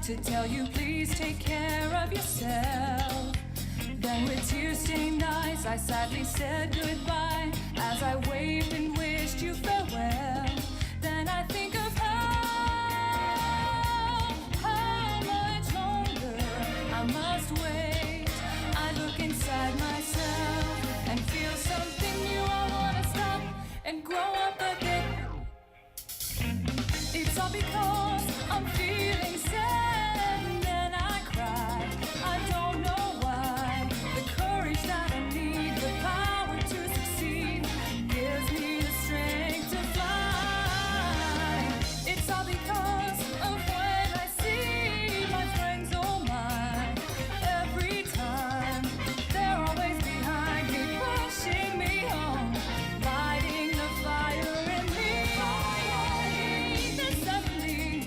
to tell you please take care of yourself. Then with tear-stained eyes I sadly said goodbye as I waved and wished you farewell. Then I think of how much longer I must wait. I look inside myself and feel something new. I wanna stop and grow up a bit. It's all because I'm feeling sad and then I cry. I don't know why. The courage that I need, the power to succeed, gives me the strength to fly. It's all because of when I see my friends, oh my. Every time they're always behind me, pushing me on, lighting the fire in me. Then suddenly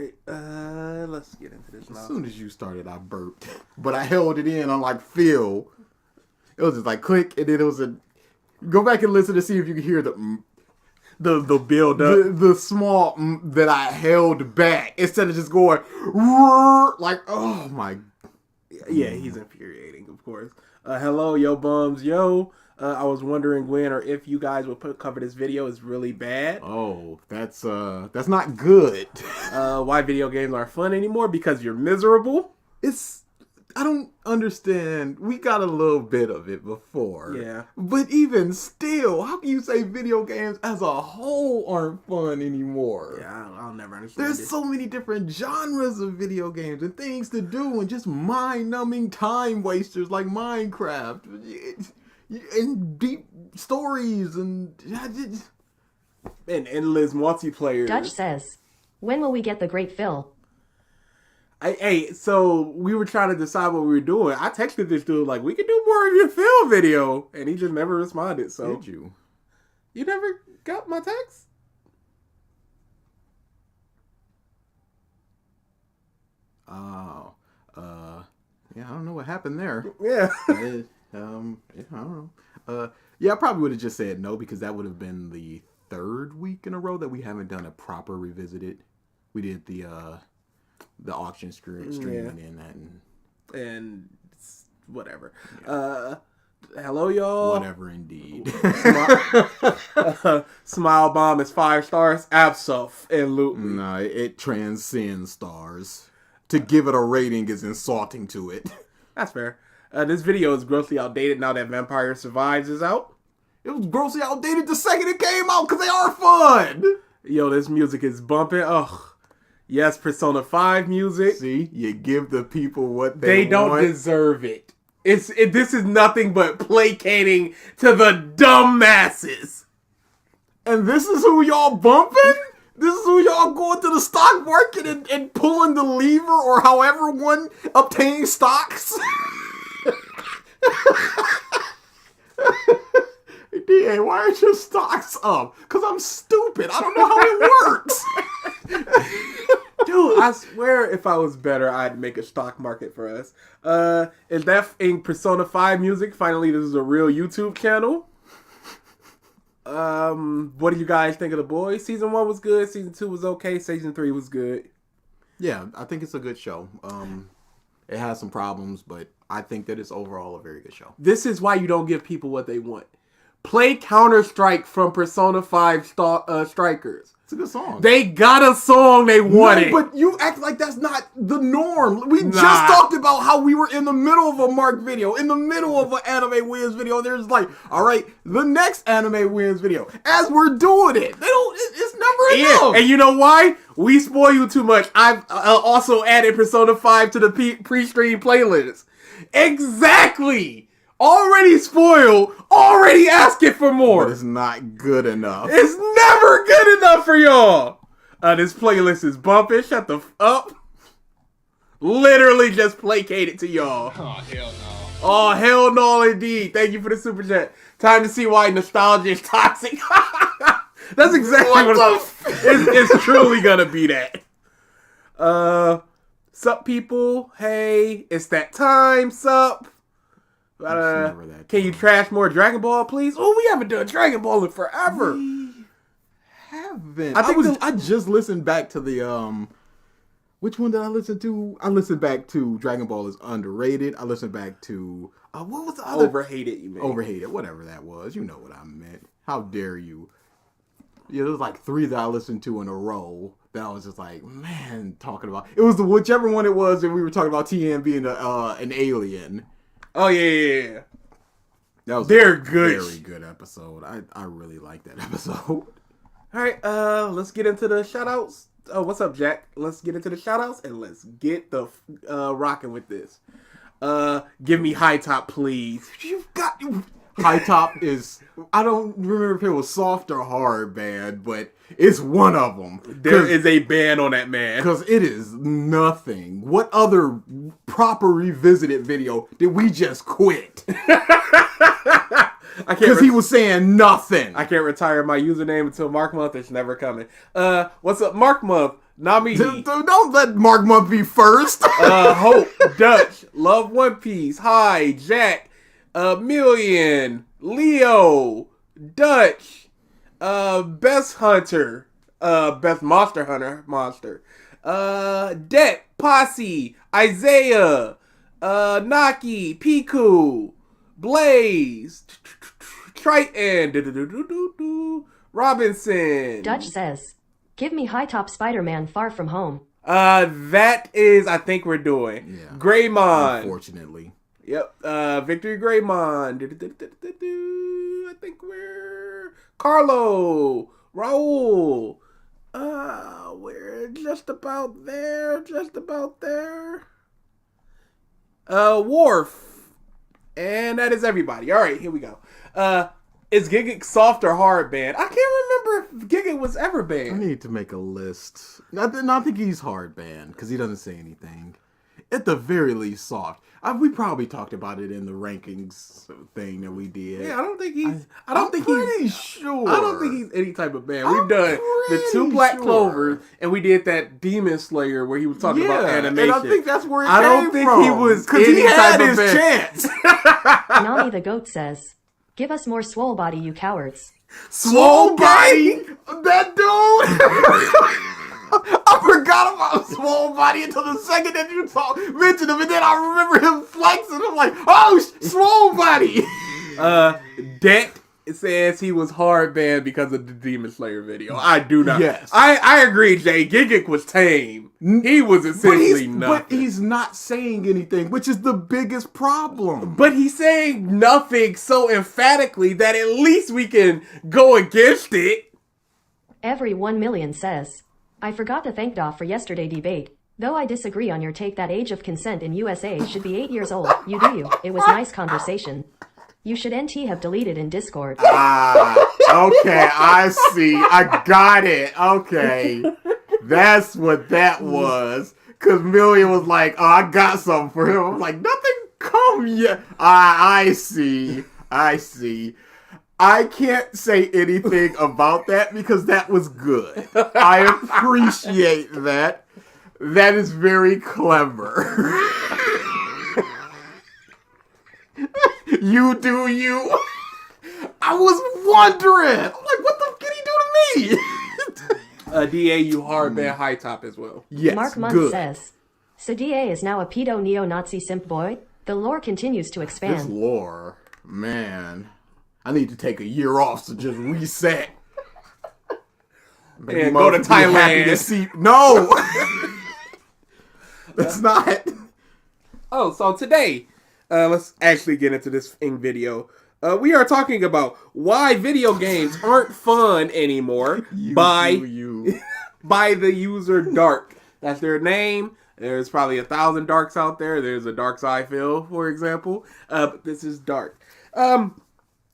right, let's get into this now. As soon as you started, I burped, but I held it in. Unlike Phil, it was just like click, and then it was a. Go back and listen to see if you can hear the build up, the small that I held back instead of just going like, oh my. Yeah, he's infuriating, of course. Hello, yo bums, yo. I was wondering when or if you guys would cover this video. It's really bad. Oh, that's not good. Why video games aren't fun anymore? Because you're miserable. I don't understand. We got a little bit of it before. Yeah. But even still, how can you say video games as a whole aren't fun anymore? Yeah, I'll never understand. There's so many different genres of video games and things to do and just mind-numbing time wasters like Minecraft. And deep stories and endless multiplayer. Dutch says, when will we get the great Phil? So we were trying to decide what we were doing. I texted this dude like, we could do more of your Phil video, and he just never responded. So did you? You never got my text? Oh, yeah, I don't know what happened there. Yeah. I don't know. Yeah, I probably would have just said no because that would have been the third week in a row that we haven't done a proper revisited. We did the auction streaming and that and whatever. Yeah. Hello, y'all. Whatever, indeed. Smile Bomb is 5 stars. Absolutely. No, it transcends stars. To give it a rating is insulting to it. That's fair. This video is grossly outdated now that Vampire Survives is out. It was grossly outdated the second it came out because they are fun. Yo, this music is bumping. Ugh. Yes, Persona 5 music. See, you give the people what they don't want. deserve it. This is nothing but placating to the dumb masses. And this is who y'all bumping? This is who y'all going to the stock market and pulling the lever or however one obtains stocks? DA, why aren't your stocks up? Because I'm stupid. I don't know how it works. Dude, I swear if I was better, I'd make a stock market for us. Is that in Persona 5 music? Finally, this is a real YouTube channel. What do you guys think of The Boys? Season 1 was good. Season 2 was okay. Season 3 was good. Yeah, I think it's a good show. It has some problems, but I think that it's overall a very good show. This is why you don't give people what they want. Play Counter-Strike from Persona 5 Strikers. It's a good song. They got a song they wanted. No, but you act like that's not the norm. We just talked about how we were in the middle of a Mark video, in the middle of an Anime Wins video. There's like, all right, the next Anime Wins video. As we're doing it, it's never enough. And you know why? We spoil you too much. I've also added Persona 5 to the pre-stream playlist. Exactly. Already spoiled, already asking for more. But it's not good enough. It's never good enough for y'all. This playlist is bumping. Shut the up. Literally just placated to y'all. Oh, hell no. Oh, hell no indeed. Thank you for the super chat. Time to see why nostalgia is toxic. That's exactly what it's truly gonna be that. Sup people? Hey, it's that time. Sup? Can you trash more Dragon Ball, please? Oh, we haven't done Dragon Ball in forever. We haven't. I just listened back to the which one did I listen to? I listened back to Dragon Ball is underrated. I listened back to what was the other? Overhated, you mean? Overhated, whatever that was. You know what I meant. How dare you? Yeah, there was like 3 that I listened to in a row that I was just like, man, talking about. It was whichever one it was that we were talking about TN being an alien. Oh, yeah. That was They're a good. Very good episode. I really like that episode. All right, let's get into the shout-outs. Oh, what's up, Jack? Let's get into the shout-outs, and let's get the rocking with this. Give me High Top, please. You've got... High Top is... I don't remember if it was soft or hard band, but it's one of them. There is a band on that, man. Because it is nothing. What other proper revisited video did we just quit? I can't Because he was saying nothing. I can't retire my username until Mark Month. It's never coming. What's up, Mark Month? Nami. Don't let Mark Month be first. Hope, Dutch, Love One Piece, Hi, Jack, Million, Leo, Dutch, Best Hunter, Best Monster Hunter, Det, Posse, Isaiah, Naki, Piku, Blaze, Triton, Robinson. Dutch says, give me high top Spider-Man Far From Home. That is, I think we're doing. Yeah. Greymon. Unfortunately. Yep. Victory Greymon. I think we're Carlo. Raul. We're just about there. Worf. And that is everybody. All right, here we go. Is Giggit soft or hard banned? I can't remember if Giggit was ever I banned. need to make a list. I think he's hard banned because he doesn't say anything. At the very least, soft. We probably talked about it in the rankings thing that we did. Yeah, I don't think he's. I'm pretty sure. I don't think he's any type of band. I'm We've done the 2 Black pretty Clovers, sure. and we did that Demon Slayer where he was talking about animation. And I think that's where it I don't came think from. he was because he any had type of his band. chance. Nami the Goat says, give us more swole body, you cowards. Swole body, that dude. I forgot about Swole Body until the second that you mentioned him, and then I remember him flexing. I'm like, oh, Swole Body. Det says he was hard banned because of the Demon Slayer video. I do not. Yes. I agree, Jay. Giggit was tame. He was essentially But nothing. he's not saying anything, which is the biggest problem. But he's saying nothing so emphatically that at least we can go against it. Every 1 million says, I forgot to thank Da for yesterday debate. Though I disagree on your take that age of consent in USA should be 8 years old. You do you. It was nice conversation. You should NT have deleted in Discord. Okay, I see. I got it. Okay. That's what that was. Because Million was like, oh, I got something for him. I'm like, nothing come yet. I see. I can't say anything about that because that was good. I appreciate that. That is very clever. You do you. I was wondering. I'm like, what the fuck did he do to me? DA, you hard banned high top as well. Yes, Mark Munn good. says, so DA is now a pedo neo-Nazi simp boy? The lore continues to This expand. lore, man. I need to take a year off to just reset. Maybe And go to motherfuckers be happy Thailand. to see. No, it's not. Oh, so today, let's actually get into this video. We are talking about why video games aren't fun anymore by the user Dark. That's their name. There's probably 1,000 Darks out there. There's a Dark Side Phil, for example. But this is Dark.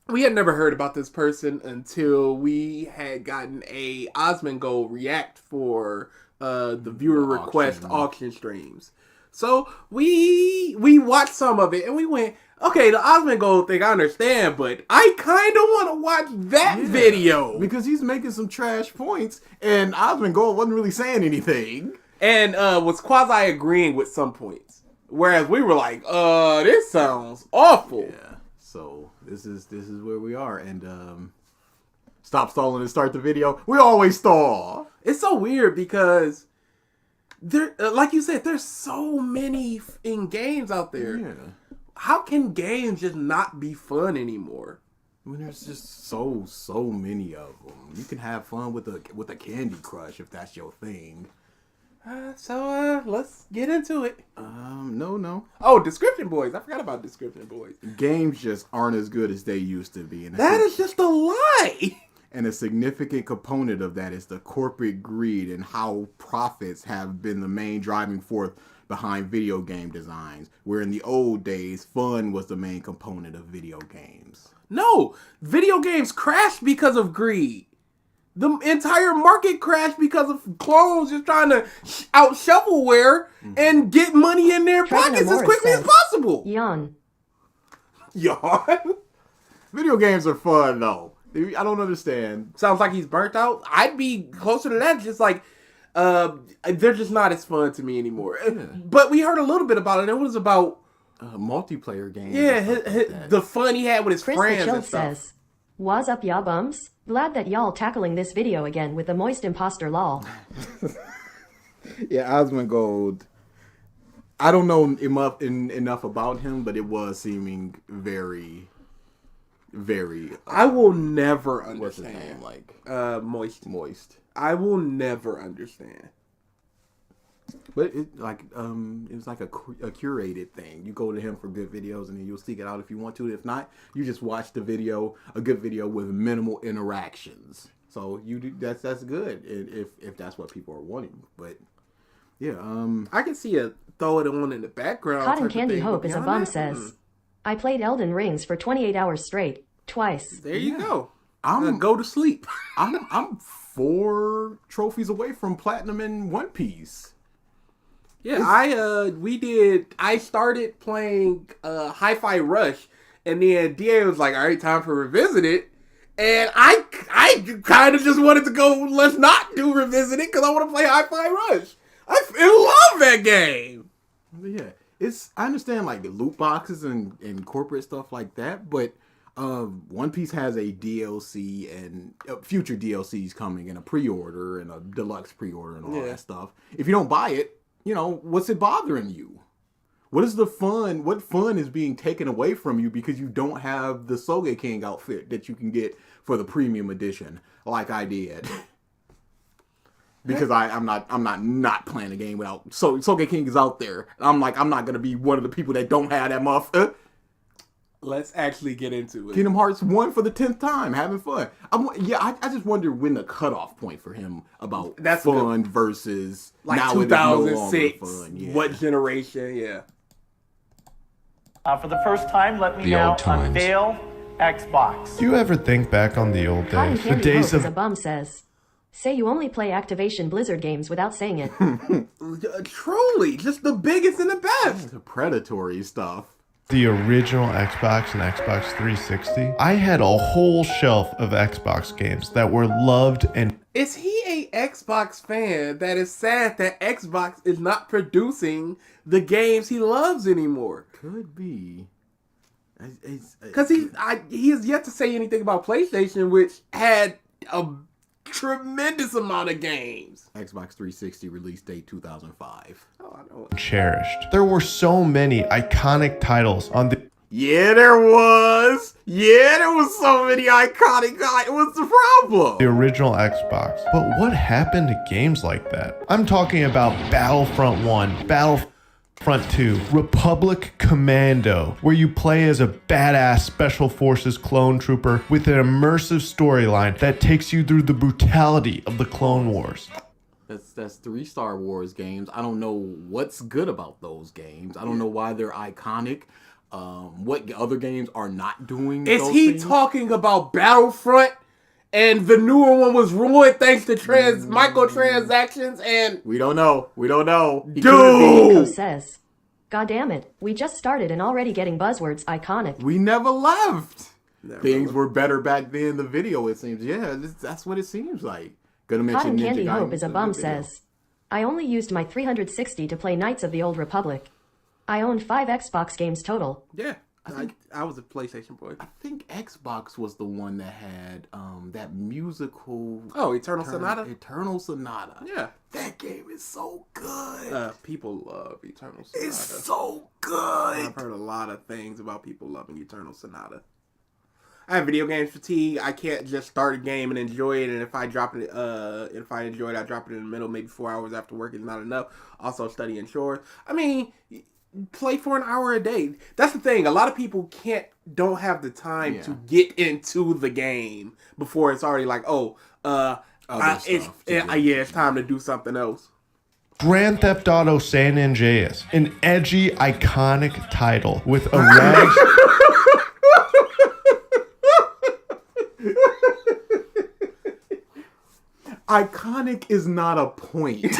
We had never heard about this person until we had gotten a Osmongo react for the viewer request auction streams. So we watched some of it and we went, okay, the Osmongo thing I understand, but I kind of want to watch that video. Because he's making some trash points and Osmongold wasn't really saying anything. And was quasi agreeing with some points. Whereas we were like, this sounds awful. Yeah. So this is where we are, and stop stalling and start the video. We always stall. It's so weird because there, like you said, there's so many in games out there. Yeah. How can games just not be fun anymore? I mean, there's just so many of them. You can have fun with a Candy Crush if that's your thing. So let's get into it. No. Oh, Description Boys. I forgot about Description Boys. Games just aren't as good as they used to be. And That is just a lie. And a significant component of that is the corporate greed and how profits have been the main driving force behind video game designs. Where in the old days, fun was the main component of video games. No, video games crashed because of greed. The entire market crashed because of clones just trying to out shovelware and get money in their Trevor pockets as Morris quickly as says, possible. Yawn. Yawn. Video games are fun though. I don't understand. Sounds like he's burnt out. I'd be closer to that. Just like, they're just not as fun to me anymore. Yeah. But we heard a little bit about it. It was about Multiplayer games. yeah, and stuff like that. the fun he had with his Chris the friends Chilled and stuff. says, "What's up, y'all bums? Glad that y'all tackling this video again with the moist imposter lol." Yeah, Osmongold. I don't know enough about him, but it was seeming very, very. I will never What's his understand. name? Like Moist. I will never understand. But it was like a curated thing. You go to him for good videos, and then you'll seek it out if you want to. If not, you just watch the video, a good video with minimal interactions. So you do that's good if that's what people are wanting. But yeah, I can see it throw it on in the background. Cotton type of Candy thing, Hope but is a beyond bum that, says, "I played Elden Rings for 28 hours straight, twice." There you go. I'm Go to sleep. I'm 4 trophies away from platinum in One Piece. Yeah, I started playing Hi-Fi Rush, and then DA was like, all right, time for Revisited. And I kind of just wanted to go, let's not do Revisited because I want to play Hi-Fi Rush. I love that game. Yeah, I understand like the loot boxes and corporate stuff like that, but One Piece has a DLC and future DLCs coming and a pre-order and a deluxe pre-order and all that stuff. If you don't buy it, what's it bothering you? What is the fun? What fun is being taken away from you because you don't have the Sogeking outfit that you can get for the premium edition, like I did? Because I'm not playing a game without Sogeking is out there. I'm not gonna be one of the people that don't have that muff. Let's actually get into it. Kingdom Hearts 1 for the 10th time, having fun. I just wonder when the cutoff point for him about That's fun versus Like now it is no longer 2006. fun. Yeah. What generation? Yeah. For the first time, let me The now old times. unveil Xbox. Do you ever think back on the old Cotton days? The Candy days Hope is a of bum says, "Say you only play Activation Blizzard games without saying it." Truly, just the biggest and the best. The predatory stuff. the original Xbox and Xbox 360. I had a whole shelf of Xbox games that were loved and Is he a Xbox fan that is sad that Xbox is not producing the games he loves anymore? Could be. Because he has yet to say anything about PlayStation, which had a tremendous amount of games. Xbox 360 release date 2005. Oh, I know. cherished. There were so many iconic titles on the Yeah, there was. Yeah, there was so many iconic. What's the problem? original Xbox. But what happened to games like that? I'm talking about Battlefront 1, Battlefront 2, Republic Commando, where you play as a badass Special Forces clone trooper with an immersive storyline that takes you through the brutality of the Clone Wars. That's 3 Star Wars games. I don't know what's good about those games. I don't know why they're iconic. What other games are not doing? Is those he things? talking about Battlefront and the newer one was ruined thanks to microtransactions and... We don't know. We don't know. He Dude! could be. Nico says, "God damn it, we just started and already getting buzzwords iconic." We never left. Never Things left. were better back then. The video, it seems. Yeah, that's what it seems like. Gonna mention Cotton Ninja Candy Gaiden Hope is a in the bum video. says, "I only used my 360 to play Knights of the Old Republic. I own 5 Xbox games total." Yeah, I was a PlayStation boy. I think Xbox was the one that had that musical. Oh, Eternal Sonata? Eternal Sonata. Yeah. That game is so good. People love Eternal Sonata. It's so good. I've heard a lot of things about people loving Eternal Sonata. I have video game fatigue. I can't just start a game and enjoy it, and if I drop it, if I enjoy it, I drop it in the middle. Maybe 4 hours after work is not enough. Also, studying chores. I mean, play for an hour a day. That's the thing. A lot of people don't have the time to get into the game before it's already like, it's time to do something else. Grand Theft Auto San Andreas, an edgy, iconic title with a rags. Iconic is not a point.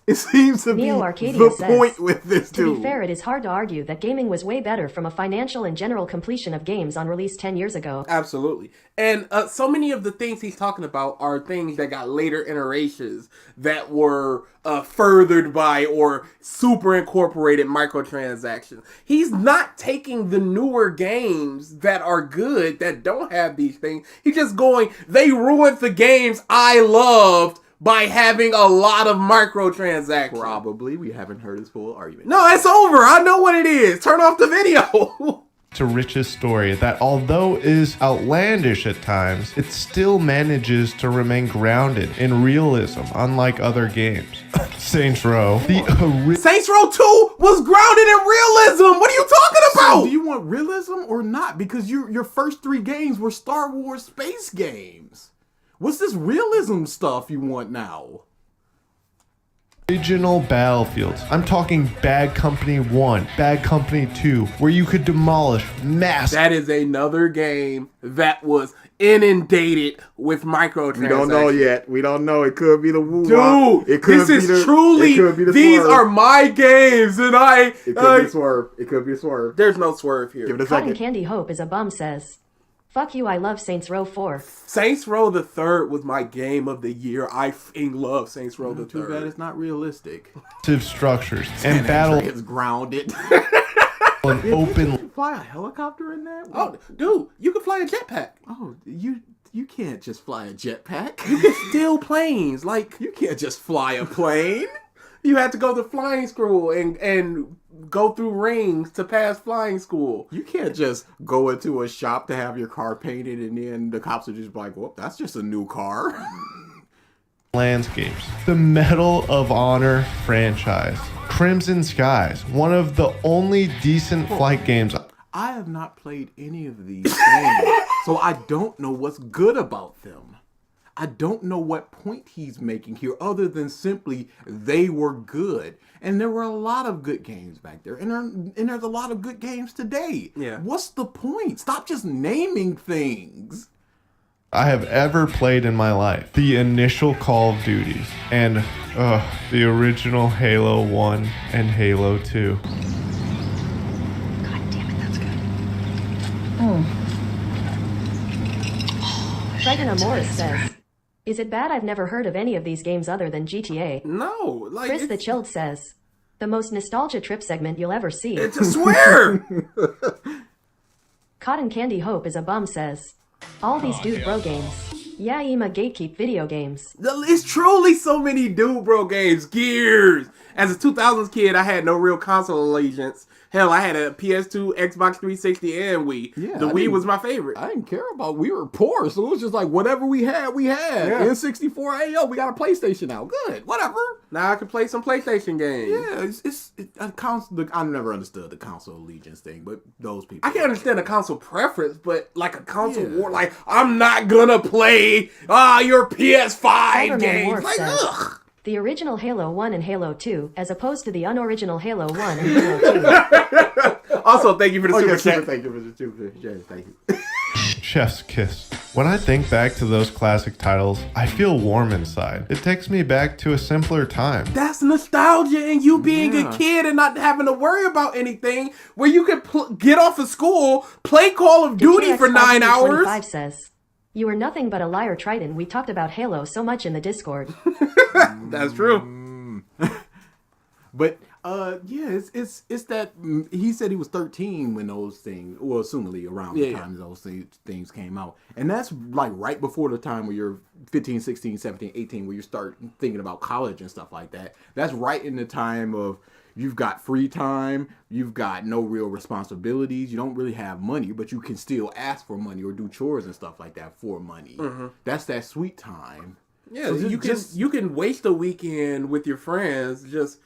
It seems to be Neo Arcadia the says, point with this To dude. be fair, it is hard to argue that gaming was way better from a financial and general completion of games on release 10 years ago. Absolutely. And so many of the things he's talking about are things that got later iterations that were furthered by or super incorporated microtransactions. He's not taking the newer games that are good, that don't have these things. He's just going, they ruined the games I loved by having a lot of microtransactions. Probably. We haven't heard his full argument. No, it's over. I know what it is. Turn off the video. To Rich's story that although is outlandish at times, it still manages to remain grounded in realism, unlike other games. Saints Row, Saints Row 2 was grounded in realism. What are you talking about? So do you want realism or not? Because your first 3 games were Star Wars space games. What's this realism stuff you want now? original Battlefields. I'm talking Bad Company 1, Bad Company 2, where you could demolish mass. That is another game that was inundated with microtransactions. We don't know yet. We don't know. It could be the Woo. Dude, It could this be is the, truly, it could be the these swerve. are my games, and It could be a swerve. It could be a swerve. there's no swerve here. Give it a Cotton second. Candy Hope is a bum says, fuck you, I love Saints Row 4. Saints Row the Third was my game of the year. I f***ing love Saints Row the Too bad Third. it's not realistic. Structures and battle It's grounded. and open. Fly a helicopter in that? Oh, dude, you can fly a jetpack. Oh, you can't just fly a jetpack. You can steal planes. Like, You can't just fly a plane. you had to go to flying school and go through rings to pass flying school. You can't just go into a shop to have your car painted and then the cops are just like, well, that's just a new car. Landscapes. The Medal of Honor franchise. Crimson Skies, one of the only decent flight games. I have not played any of these games, so I don't know what's good about them. I don't know what point he's making here other than simply they were good. And there were a lot of good games back there. And there's a lot of good games today. Yeah. What's the point? Stop just naming things. I have ever played in my life. The initial Call of Duties and the original Halo 1 and Halo 2. God damn it, that's good. Triton Amoris says, is it bad I've never heard of any of these games other than GTA? No, like Chris the Chilled says, the most nostalgia trip segment you'll ever see. it's a swear. Cotton Candy Hope is a bum says, all these dude bro games. Yeah, Ema gatekeep video games. It's truly so many dude bro games. Gears. As a 2000s kid, I had no real console allegiance. Hell, I had a PS2, Xbox 360, and Wii. Yeah, the I Wii didn't- was my favorite. I didn't care about. We were poor, so it was just like whatever we had, we had. Yeah. N64, hey yo, we got a PlayStation now. Good, whatever. Now I can play some PlayStation games. Yeah, I never understood the console allegiance thing, but those people. I can understand a console preference, but like a console Yeah. war, like I'm not gonna play your PS5 Cyberman games. Morph Like, says, ugh. the original Halo 1 and Halo 2, as opposed to the unoriginal Halo 1 and Halo 2. Also, thank you for the Oh, super yeah, chat. thank you for the super chat. Thank you. Chef's Kiss. When I think back to those classic titles, I feel warm inside. It takes me back to a simpler time. That's nostalgia and you being Yeah. a kid and not having to worry about anything, where you could get off of school, play Call of Duty for 9 hours. 25 says, you are nothing but a liar, Triton. We talked about Halo so much in the Discord. That's true. But yeah, it's that he said he was 13 when those things, well, assumably around the Yeah. time those things came out, and that's like right before the time where you're 15, 16, 17, 18, where you start thinking about college and stuff like that. That's right in the time of you've got free time, you've got no real responsibilities, you don't really have money, but you can still ask for money or do chores and stuff like that for money. That's that sweet time. Yeah, So you can waste a weekend with your friends just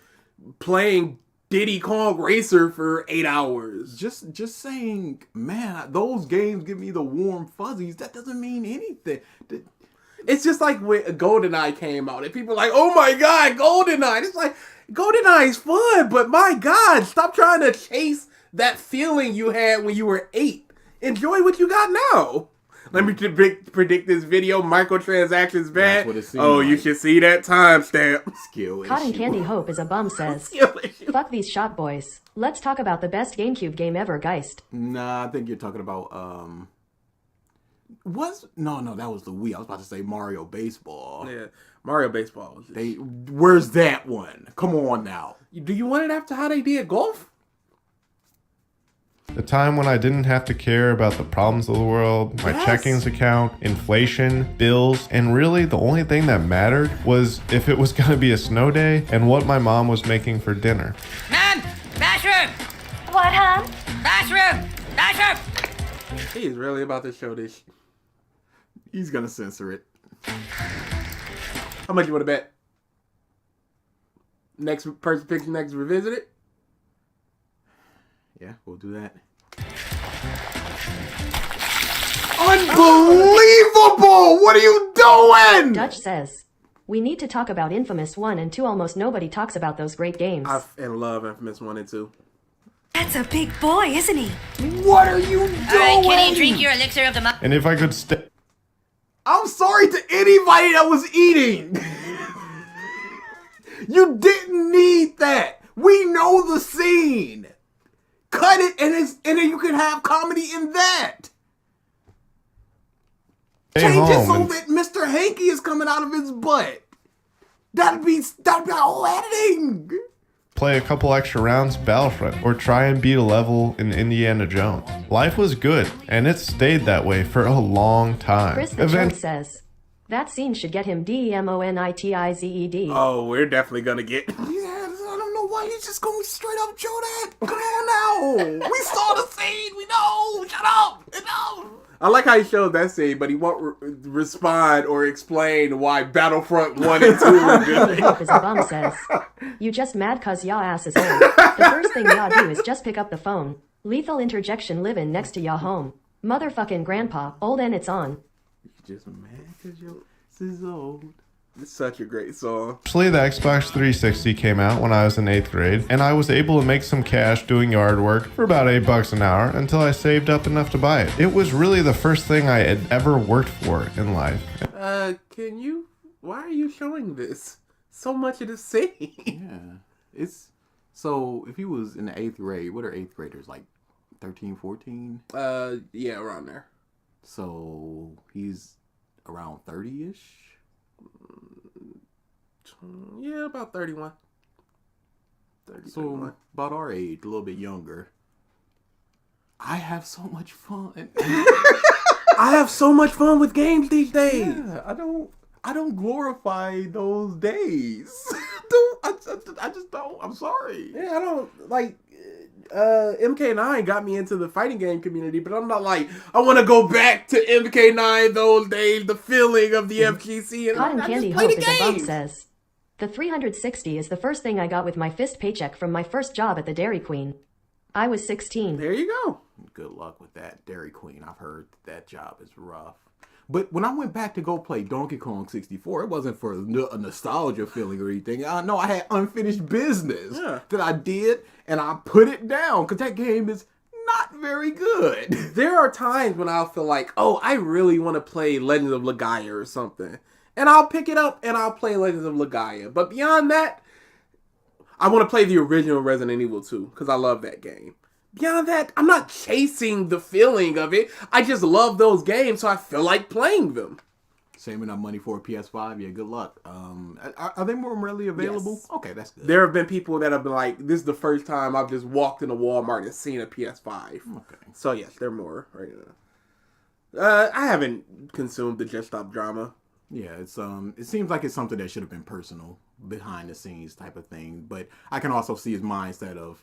playing Diddy Kong Racer for 8 hours. Just saying, man, those games give me the warm fuzzies. That doesn't mean anything. It's just like when GoldenEye came out and people are like, oh my god, GoldenEye. It's like, GoldenEye is fun, but my god, stop trying to chase that feeling you had when you were 8. Enjoy what you got now. Let me predict this video. Microtransactions bad. what it seemed Oh, you like. should see that timestamp. Skill Cotton issue. Candy Hope is a bum says. Fuck these shot boys. Let's talk about the best GameCube game ever, Geist. Nah, I think you're talking about no, that was the Wii. I was about to say Mario Baseball. Yeah, Mario Baseball. Was just- Where's that one? Come on now. Do you want it after how they did golf? The time when I didn't have to care about the problems of the world, my checkings account, inflation, bills, and really the only thing that mattered was if it was going to be a snow day and what my mom was making for dinner. Mom! Bathroom! What, hon? Bathroom! Bathroom! He's really about to show this. He's gonna censor it. How much you want to bet? Next person picks next revisit it. Yeah, we'll do that. Unbelievable! What are you doing? Dutch says, we need to talk about Infamous 1 and 2. Almost nobody talks about those great games. I love Infamous 1 and 2. That's a big boy, isn't he? What are you doing? Alright, Kenny, drink your elixir of the month. And if I could stay. I'm sorry to anybody that was eating. You didn't need that. We know the scene. Cut it, and then you can have comedy in that. Change it so that Mr. Hanky is coming out of his butt. That'd be all editing. Play a couple extra rounds of Battlefront, or try and beat a level in Indiana Jones. Life was good, and it stayed that way for a long time. Chris the Chunk says, that scene should get him DEMONITIZED. Oh, we're definitely gonna get. Yeah, I don't know why you just going straight up show that. Come on now. We saw the scene. We know. Shut up. No. I like how he showed that scene, but he won't respond or explain why Battlefront 1 and 2 were good. Hope is a bum says, you just mad cause y'all ass is old. The first thing y'all do is just pick up the phone. Lethal interjection living next to y'all home. Motherfucking grandpa, old and it's on. You just mad because your ass is old. It's such a great song. Actually, the Xbox 360 came out when I was in 8th grade, and I was able to make some cash doing yard work for about $8 an hour until I saved up enough to buy it. It was really the first thing I had ever worked for in life. Why are you showing this? So much of the scene. Yeah. It's so if he was in the 8th grade, what are 8th graders like 13, 14? Yeah, around there. So he's around 30-ish. Yeah, about 31. 30, So 31. about our age, a little bit younger. I have so much fun. I have so much fun with games these days. Yeah, I don't glorify those days. I just don't. I'm sorry. Yeah, I don't like. MK9 got me into the fighting game community, but I'm not like I want to go back to MK9 those days, the feeling of the FGC. And Cotton I Candy just play Hope the is a bum game. says, the 360 is the first thing I got with my fist paycheck from my first job at the Dairy Queen. I was 16. There you go. Good luck with that, Dairy Queen. I've heard that job is rough. But when I went back to go play Donkey Kong 64, it wasn't for a nostalgia feeling or anything. No, I had unfinished business that I did, and I put it down because that game is not very good. There are times when I'll feel like, oh, I really want to play Legends of Legaia or something. And I'll pick it up and I'll play Legends of Legaia. But beyond that, I want to play the original Resident Evil 2 because I love that game. Beyond that, I'm not chasing the feeling of it. I just love those games, so I feel like playing them. Saving up money for a PS5, yeah, good luck. Are they more readily available? Yes. Okay, that's good. There have been people that have been like, this is the first time I've just walked into Walmart and seen a PS5. Okay. So yes, they're more right now. I haven't consumed the Just Stop drama. Yeah, it seems like it's something that should have been personal, behind the scenes type of thing. But I can also see his mindset of,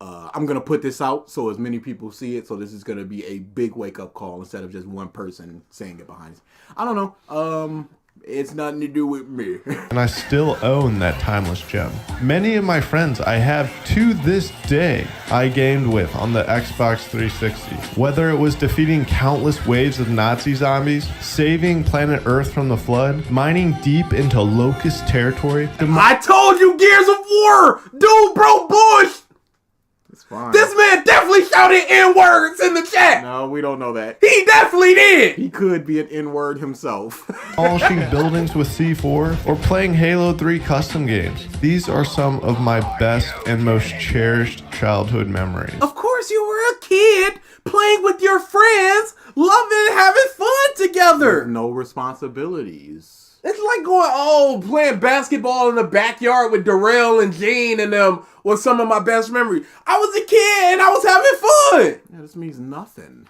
I'm going to put this out so as many people see it. So this is going to be a big wake up call instead of just one person saying it behind us. I don't know. It's nothing to do with me. And I still own that timeless gem. Many of my friends I have to this day I gamed with on the Xbox 360. Whether it was defeating countless waves of Nazi zombies, saving planet Earth from the flood, mining deep into Locust territory, I told you, Gears of War! Dude, bro, Bush! fine. This man definitely shouted N-words in the chat. No, we don't know that. He definitely did. He could be an N-word himself. Polishing buildings with C4, or playing Halo 3 custom games. These are some of my best and most cherished childhood memories. Of course you were a kid playing with your friends, loving and having fun together. No responsibilities. It's like playing basketball in the backyard with Darrell and Gene and them was some of my best memories. I was a kid and I was having fun. Yeah, this means nothing.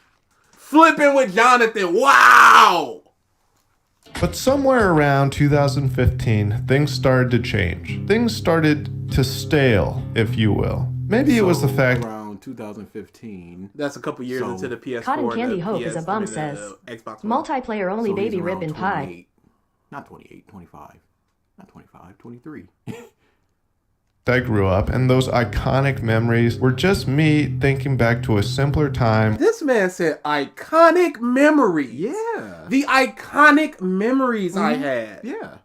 Flipping with Jonathan. Wow. But somewhere around 2015, things started to change. Things started to stale, if you will. Maybe it was the fact around 2015. That's a couple years into the PS4. Cotton Candy the Hope PS, is a bum and then says. the Xbox One. Multiplayer only So he's baby around ribbon pie. 28. Not 28, 25. Not 25, 23. I grew up, and those iconic memories were just me thinking back to a simpler time. This man said iconic memories. Yeah. The iconic memories I had. Yeah.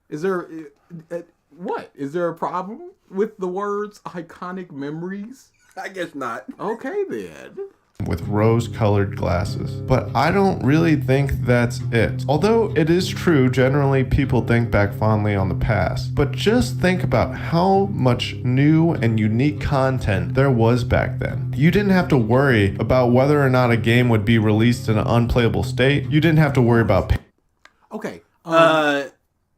Is there what? Is there a problem with the words iconic memories? I guess not. Okay then. With rose-colored glasses. But I don't really think that's it. Although it is true, generally people think back fondly on the past. But just think about how much new and unique content there was back then. You didn't have to worry about whether or not a game would be released in an unplayable state. You didn't have to worry about... Okay.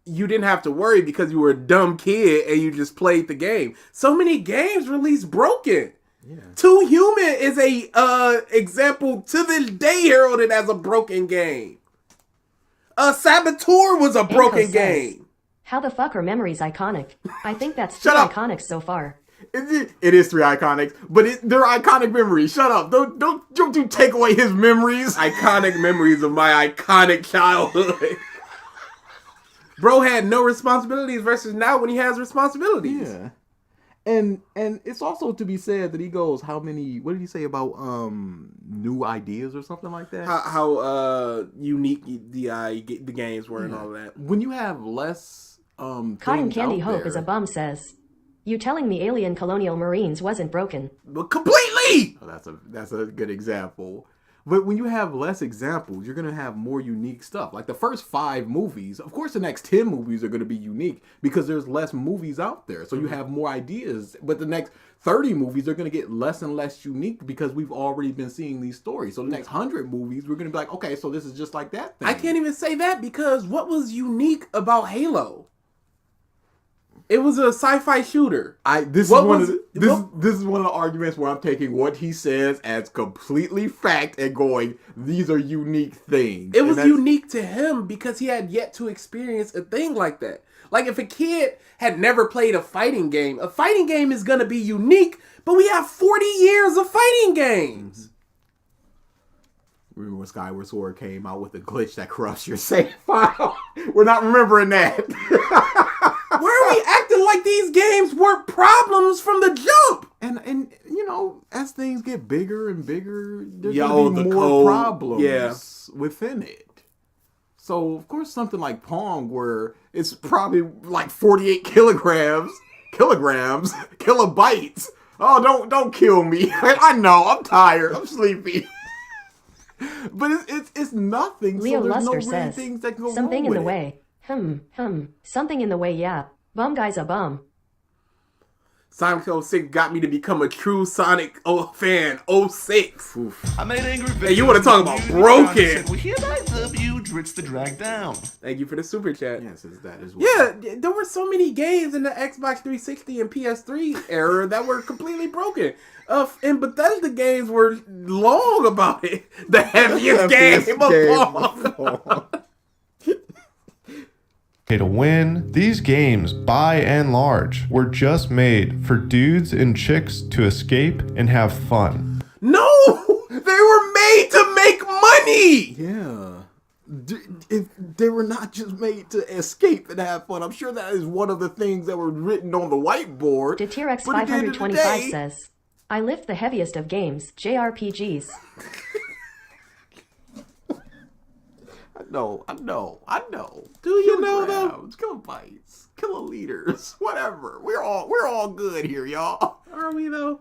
You didn't have to worry because you were a dumb kid and you just played the game. So many games released broken. Yeah. Too Human is a example to this day heralded as a broken game. Saboteur was a broken says, game. How the fuck are memories iconic? I think that's Shut too up. iconic so far. It is 3 iconics, but they're iconic memories. Shut up! Don't you take away his memories. Iconic memories of my iconic childhood. Bro had no responsibilities versus now when he has responsibilities. Yeah. And it's also to be said that he goes, how many, what did he say about new ideas or something like that? How unique the games were and all that. When you have less Cotton things Candy out Hope there, is a bum says. You telling me Alien Colonial Marines wasn't broken? But completely! Oh, that's a good example. But when you have less examples, you're going to have more unique stuff. Like the first 5 movies, of course the next 10 movies are going to be unique because there's less movies out there. So you have more ideas. But the next 30 movies are going to get less and less unique because we've already been seeing these stories. So the next 100 movies, we're going to be like, okay, so this is just like that thing. I can't even say that because what was unique about Halo? It was a sci-fi shooter. This is one of the arguments where I'm taking what he says as completely fact and going, these are unique things. It was unique to him because he had yet to experience a thing like that. Like if a kid had never played a fighting game is going to be unique, but we have 40 years of fighting games. Remember when Skyward Sword came out with a glitch that corrupts your save file? We're not remembering that. Why are we acting like these games weren't problems from the jump? And you know, as things get bigger and bigger, there's the going to be more code, problems within it. So, of course, something like Pong, where it's probably like 48 kilobytes. Oh, don't kill me. I know, I'm tired, I'm sleepy. But it's nothing. Leo so there's Luster no says, things that go something wrong in the with way. Something in the way, yeah. Bum guy's a bum. Sonic 06 got me to become a true Sonic fan. 06. I made angry Hey, you want to talk about broken? Well, hereby the Drits the drag down. Thank you for the super chat. Yes, it's that as well. Yeah, there were so many games in the Xbox 360 and PS3 era that were completely broken. And Bethesda games were long about it. The heaviest game of all. To win, these games, by and large, were just made for dudes and chicks to escape and have fun. No! They were made to make money! Yeah. If they were not just made to escape and have fun, I'm sure that is one of the things that were written on the whiteboard. Detirax 525 says, I lift the heaviest of games, JRPGs. I know. Do you know though? Kilobytes, kiloliters, whatever. We're all good here, y'all. Are we though?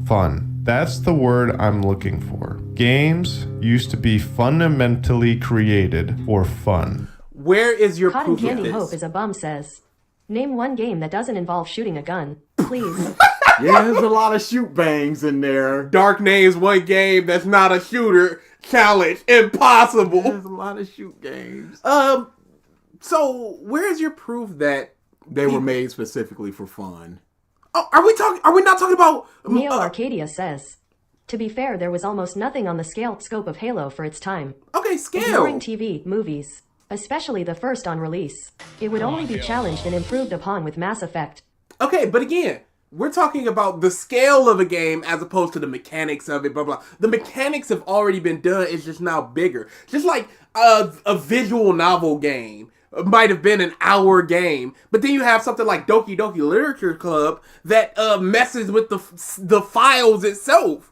Fun. That's the word I'm looking for. Games used to be fundamentally created for fun. Where is your Cotton proof of Candy this? Hope is a bum says. Name one game that doesn't involve shooting a gun. Please. Yeah, there's a lot of shoot bangs in there. Dark names one game that's not a shooter. Challenge impossible. There's a lot of shoot games. So where's your proof that They were made specifically for fun. Oh, are we not talking about Neo Arcadia says. To be fair, there was almost nothing on the scale scope of Halo for its time. okay, scale. Ignoring TV, movies, especially the first on release. It would only be challenged and improved upon with Mass Effect. Okay, but again, we're talking about the scale of a game as opposed to the mechanics of it, blah, blah. The mechanics have already been done. It's just now bigger. Just like a visual novel game might have been an hour game, but then you have something like Doki Doki Literature Club that messes with the files itself.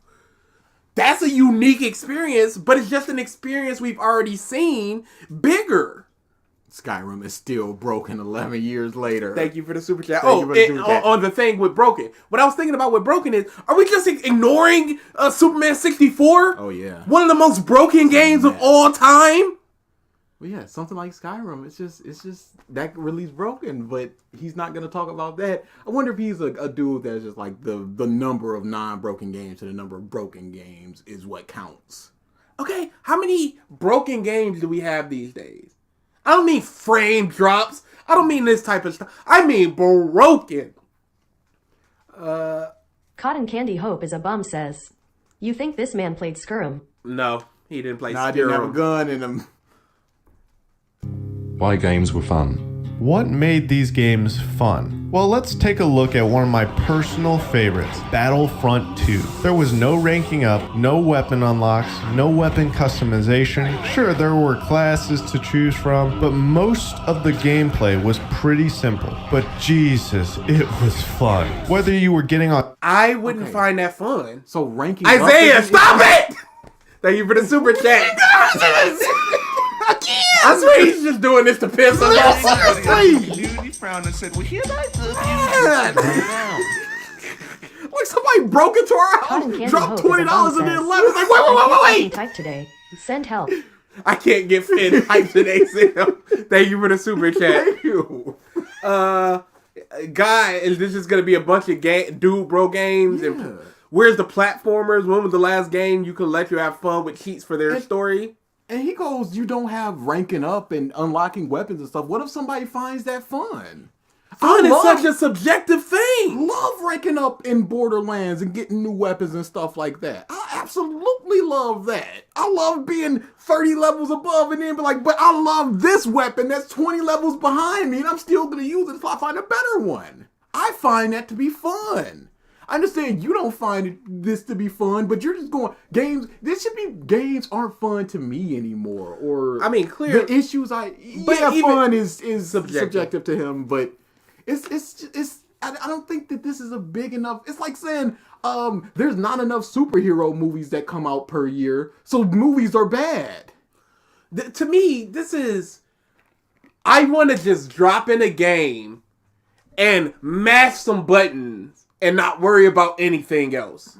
That's a unique experience, but it's just an experience we've already seen bigger. Skyrim is still broken 11 years later. Thank you for the super chat. Thank you for the super chat. On the thing with Broken. What I was thinking about with Broken is, are we just ignoring Superman 64? Oh, yeah. One of the most broken games of all time? Well, yeah, something like Skyrim. It's just that release broken, but he's not gonna talk about that. I wonder if he's a dude that's just like the number of non-broken games to the number of broken games is what counts. Okay, how many broken games do we have these days? I don't mean frame drops. I don't mean this type of stuff. I mean broken. Cotton Candy Hope is a bum says. You think this man played Skyrim? No, he didn't play Nah, I didn't have a Skyrim. gun in him. Why games were fun. What made these games fun? Well, let's take a look at one of my personal favorites, Battlefront 2. There was no ranking up, no weapon unlocks, no weapon customization. Sure, there were classes to choose from, but most of the gameplay was pretty simple. But Jesus, it was fun. Whether you were getting on... I wouldn't find that fun. So ranking Isaiah, up stop it! Thank you for the super chat. I swear he's just doing this to piss us off. He frowned and said, well, hereby Like somebody broke into our Cotton house, Candy dropped Hope is a bum $20 and says. then left. It's like, wait. Type today. Send help. I can't get Finn hyped today, Sam. Thank you for the super chat. Thank you. Guy, this is gonna be a bunch of dude bro games. Yeah. And where's the platformers? When was the last game you could let you have fun with cheats for their story? And he goes, you don't have ranking up and unlocking weapons and stuff. What if somebody finds that fun? Fun is love- such a subjective thing. Love ranking up in Borderlands and getting new weapons and stuff like that. I absolutely love that. I love being 30 levels above and then be like, but I love this weapon that's 20 levels behind me and I'm still going to use it until I find a better one. I find that to be fun. I understand you don't find this to be fun, but you're just going, games aren't fun to me anymore. Or I mean, clear. the issues fun is subjective to him, but I don't think that this is a big enough. It's like saying there's not enough superhero movies that come out per year, so movies are bad. To me, this is, I want to just drop in a game and mash some buttons and not worry about anything else.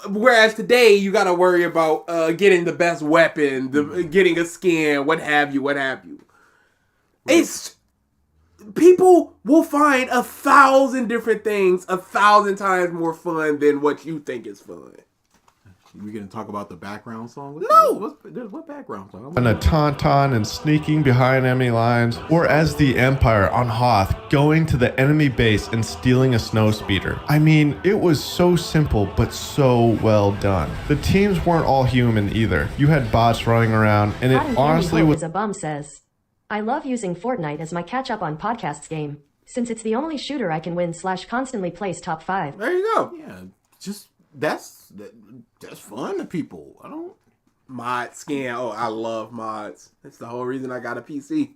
Whereas today, you got to worry about getting the best weapon, getting a skin, what have you. It's, people will find 1,000 different things 1,000 times more fun than what you think is fun. We gonna talk about the background song? No! What background song? on a tauntaun and sneaking behind enemy lines, or as the Empire on Hoth going to the enemy base and stealing a snowspeeder. I mean, it was so simple but so well done. The teams weren't all human either. You had bots running around, and it Cotton Candy honestly Hope was is a bum says. I love using Fortnite as my catch-up on podcasts game, since it's the only shooter I can win / constantly place top 5. There you go. Yeah, just that's fun to people. I don't. Mod skin. Oh, I love mods. That's the whole reason I got a PC.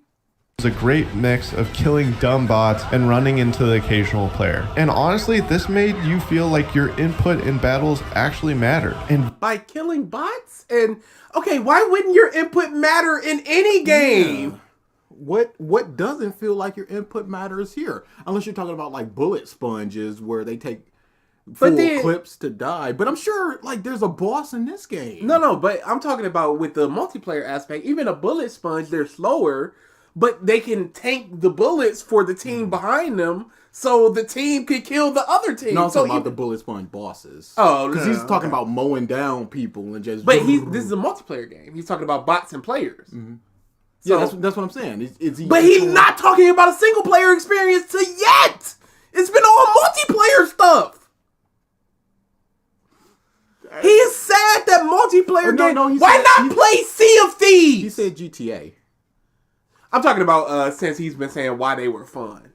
a great mix of killing dumb bots and running into the occasional player. And honestly, this made you feel like your input in battles actually mattered. And By killing bots? And, okay, why wouldn't your input matter in any game? Yeah. What doesn't feel like your input matters here? Unless you're talking about like bullet sponges where they take full then- clips to die. But I'm sure like there's a boss in this game. No, but I'm talking about with the multiplayer aspect. Even a bullet sponge, they're slower, but they can tank the bullets for the team behind them, so the team can kill the other team. No, I'm so talking about the bullet sponge bosses. Oh, because no, he's talking okay. about mowing down people and just. But this is a multiplayer game. He's talking about bots and players. Yeah, that's what I'm saying. But he's not talking about a single player experience yet. It's been all multiplayer stuff. He is sad that multiplayer game. Why not play Sea of Thieves? He said GTA. I'm talking about since he's been saying why they were fun.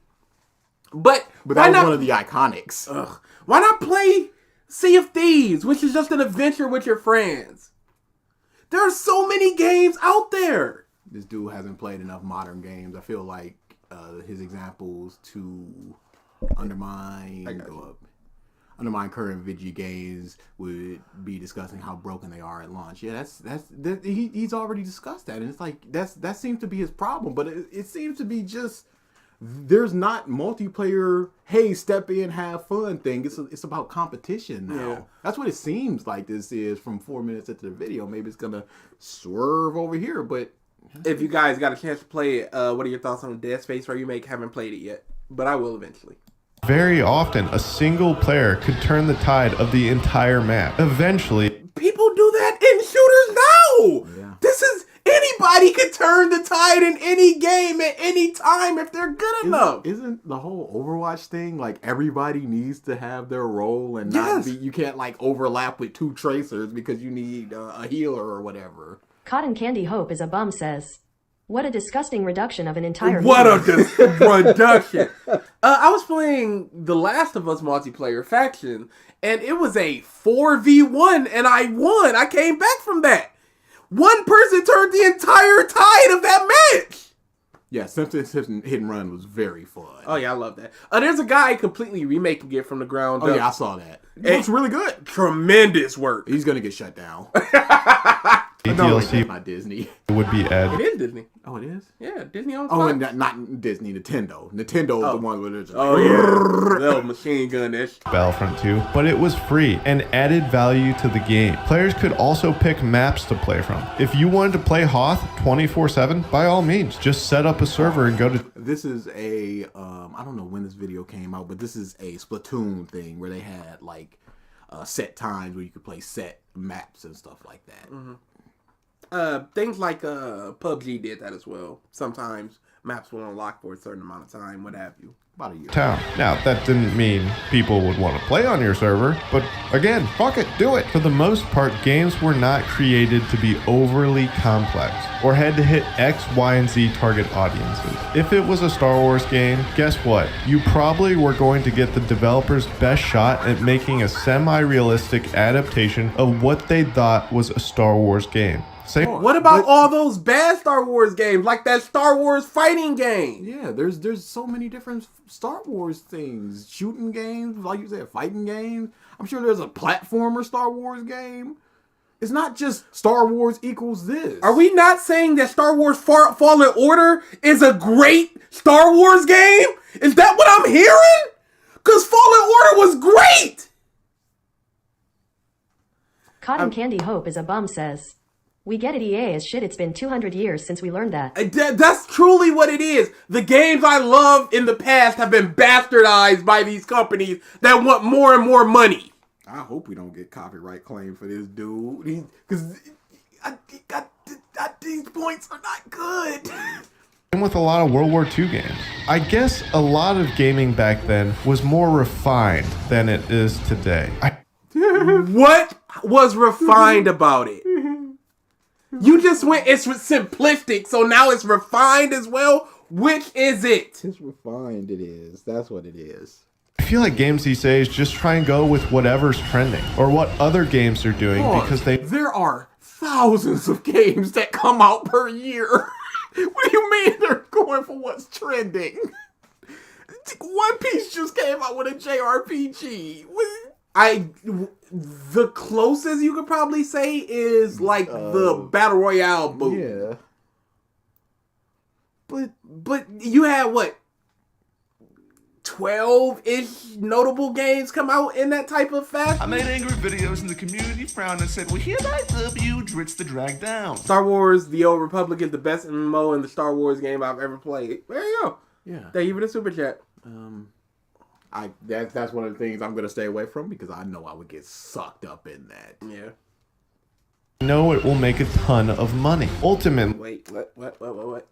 But that why was not, one of the iconics. Why not play Sea of Thieves, which is just an adventure with your friends? There are so many games out there. This dude hasn't played enough modern games. I feel like his examples to undermine current video games would be discussing how broken they are at launch. Yeah, he's already discussed that, and it's like that seems to be his problem. But it seems to be just there's not multiplayer. Hey, step in, have fun thing. It's about competition now. Yeah. That's what it seems like this is from 4 minutes into the video. Maybe it's gonna swerve over here, but. If you guys got a chance to play it, what are your thoughts on Dead Space Remake? Haven't played it yet, but I will eventually. Very often, a single player could turn the tide of the entire map. Eventually, People do that in shooters now. Yeah. This is anybody could turn the tide in any game at any time if they're good enough. Isn't the whole Overwatch thing like everybody needs to have their role and Yes. not be? You can't like overlap with two tracers because you need a healer or whatever. Cotton Candy Hope is a bum says. What a disgusting reduction of an entire What a movie. reduction. I was playing The Last of Us multiplayer faction, and it was a 4v1, and I won. I came back from that. One person turned the entire tide of that match. Yeah, Simpsons Hit and Run was very fun. Oh, yeah, I love that. There's a guy completely remaking it from the ground up. Oh yeah, I saw that. It's really good. Tremendous work. He's gonna get shut down. DLC Not Disney. would be It added. is Disney. Oh, it is. Yeah, Disney owns Oh, Fox. and not Disney. Nintendo. Nintendo is the one where there's. Oh, yeah. Little machine gun-ish. Battlefront 2, but it was free and added value to the game. Players could also pick maps to play from. If you wanted to play Hoth 24/7, by all means, just set up a server and go to. This is a I don't know when this video came out, but this is a Splatoon thing where they had like set times where you could play set maps and stuff like that. Things like PUBG did that as well. Sometimes maps will unlock for a certain amount of time, what have you. About a year. Town. Now, that didn't mean people would want to play on your server, but again, fuck it, do it. For the most part, games were not created to be overly complex or had to hit X, Y, and Z target audiences. If it was a Star Wars game, guess what? You probably were going to get the developer's best shot at making a semi-realistic adaptation of what they thought was a Star Wars game. Same. What about all those bad Star Wars games, like that Star Wars fighting game? Yeah, there's so many different Star Wars things. Shooting games, like you said, fighting games. I'm sure there's a platformer Star Wars game. It's not just Star Wars equals this. Are we not saying that Star Wars Fallen Order is a great Star Wars game? Is that what I'm hearing? Because Fallen Order was great! Cotton Candy Hope is a bum says. We get it, EA as shit. It's been 200 years since we learned that. That's truly what it is. The games I loved in the past have been bastardized by these companies that want more and more money. I hope we don't get copyright claim for this dude. Because these points are not good. Same with a lot of World War II games. I guess a lot of gaming back then was more refined than it is today. What was refined about it? You just went, it's simplistic, so now it's refined as well? Which is it? It's refined, it is. That's what it is. I feel like games these days just try and go with whatever's trending or what other games are doing because they. There are thousands of games that come out per year. What do you mean they're going for what's trending? One Piece just came out with a JRPG. The closest you could probably say is like the Battle Royale boom. Yeah. But you had what? 12-ish notable games come out in that type of fashion. I made angry videos and the community frowned and said, well, hereby W Dritz the drag down. Star Wars The Old Republic is the best MMO in the Star Wars game I've ever played. There you go. Yeah. Thank you for the super chat. That's one of the things I'm gonna stay away from because I know I would get sucked up in that. Yeah. Know it will make a ton of money. Ultimately, Wait, what?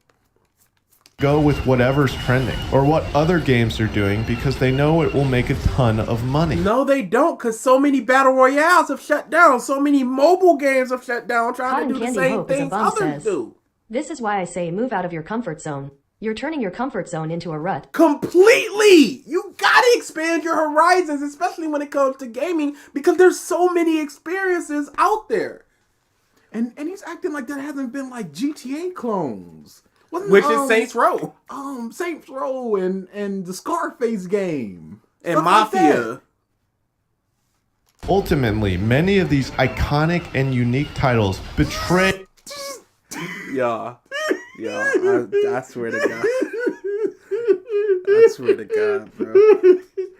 go with whatever's trending or what other games are doing because they know it will make a ton of money. No, they don't, because so many battle royales have shut down. So many mobile games have shut down trying to do the Candy same Hope is a things bum others says. do. This is why I say move out of your comfort zone. You're turning your comfort zone into a rut. Completely! You gotta expand your horizons, especially when it comes to gaming, because there's so many experiences out there. And he's acting like there hasn't been like GTA clones. Which is Saints Row. Saints Row and the Scarface game. And Stuff like Mafia. that. Ultimately, many of these iconic and unique titles betray Yeah. I swear to God. I swear to God, bro.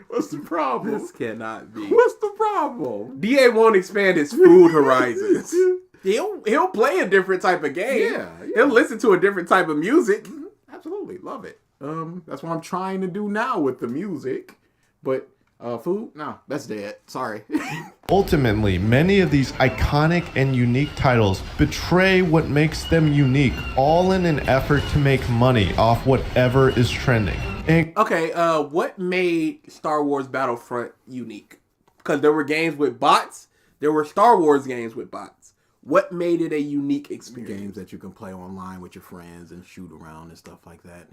What's the problem? This cannot be. What's the problem? DA won't expand his food horizons. He'll play a different type of game. Yeah. He'll listen to a different type of music. Absolutely. Love it. That's what I'm trying to do now with the music. But food? No, that's dead. Sorry. Ultimately, many of these iconic and unique titles betray what makes them unique, all in an effort to make money off whatever is trending. And Okay, what made Star Wars Battlefront unique? Because there were games with bots. There were Star Wars games with bots. What made it a unique experience? Games that you can play online with your friends and shoot around and stuff like that.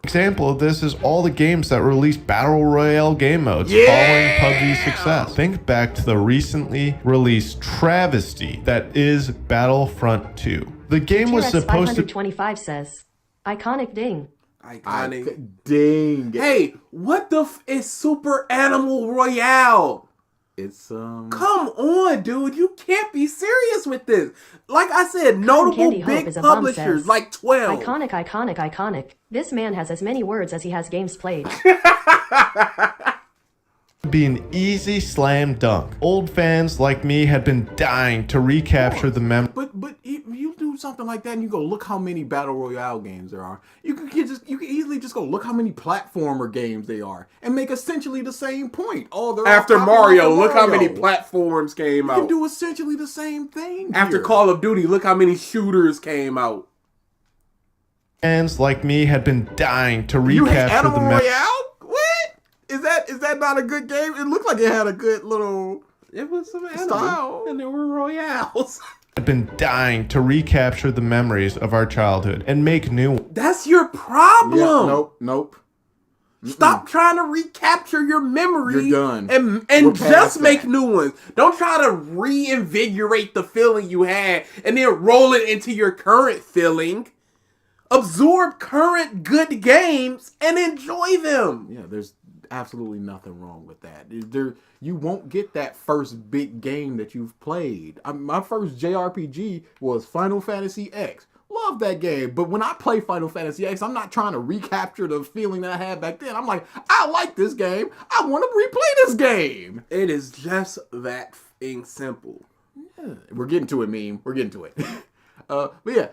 example of this is all the games that release battle royale game modes following PUBG's success. Think back to the recently released travesty that is Battlefront 2. The game was T-Rex supposed to 525 says, iconic ding. Iconic. Dang. Hey, what the is Super Animal Royale? It's Come on, dude. You can't be serious with this. Like I said, notable Candy Hope big is a bum publishers, says. like 12. Iconic. This man has as many words as he has games played. be an easy slam dunk. Old fans like me had been dying to recapture the memory. But if you do something like that and you go look how many battle royale games there are, you can easily just go look how many platformer games they are and make essentially the same point. Oh, they're After all Mario, after look how Mario. many platforms came You can out. do essentially the same thing. After here. Call of Duty, look how many shooters came out. Fans like me had been dying to You hate recapture the Animal memory. Royale? What? Is that not a good game? It looked like it had a good little It was some animal, style. and there were royales. Had been dying to recapture the memories of our childhood and make new ones. That's your problem. Yeah, nope. Stop trying to recapture your memories. You're done. And We're just past make that. new ones. Don't try to reinvigorate the feeling you had and then roll it into your current feeling. Absorb current good games and enjoy them. Yeah, there's absolutely nothing wrong with that. You won't get that first big game that you've played. My first JRPG was Final Fantasy X. Love that game, but when I play Final Fantasy X, I'm not trying to recapture the feeling that I had back then. I'm like, I like this game. I want to replay this game. It is just that simple. Yeah, we're getting to it, meme. We're getting to it. But yeah,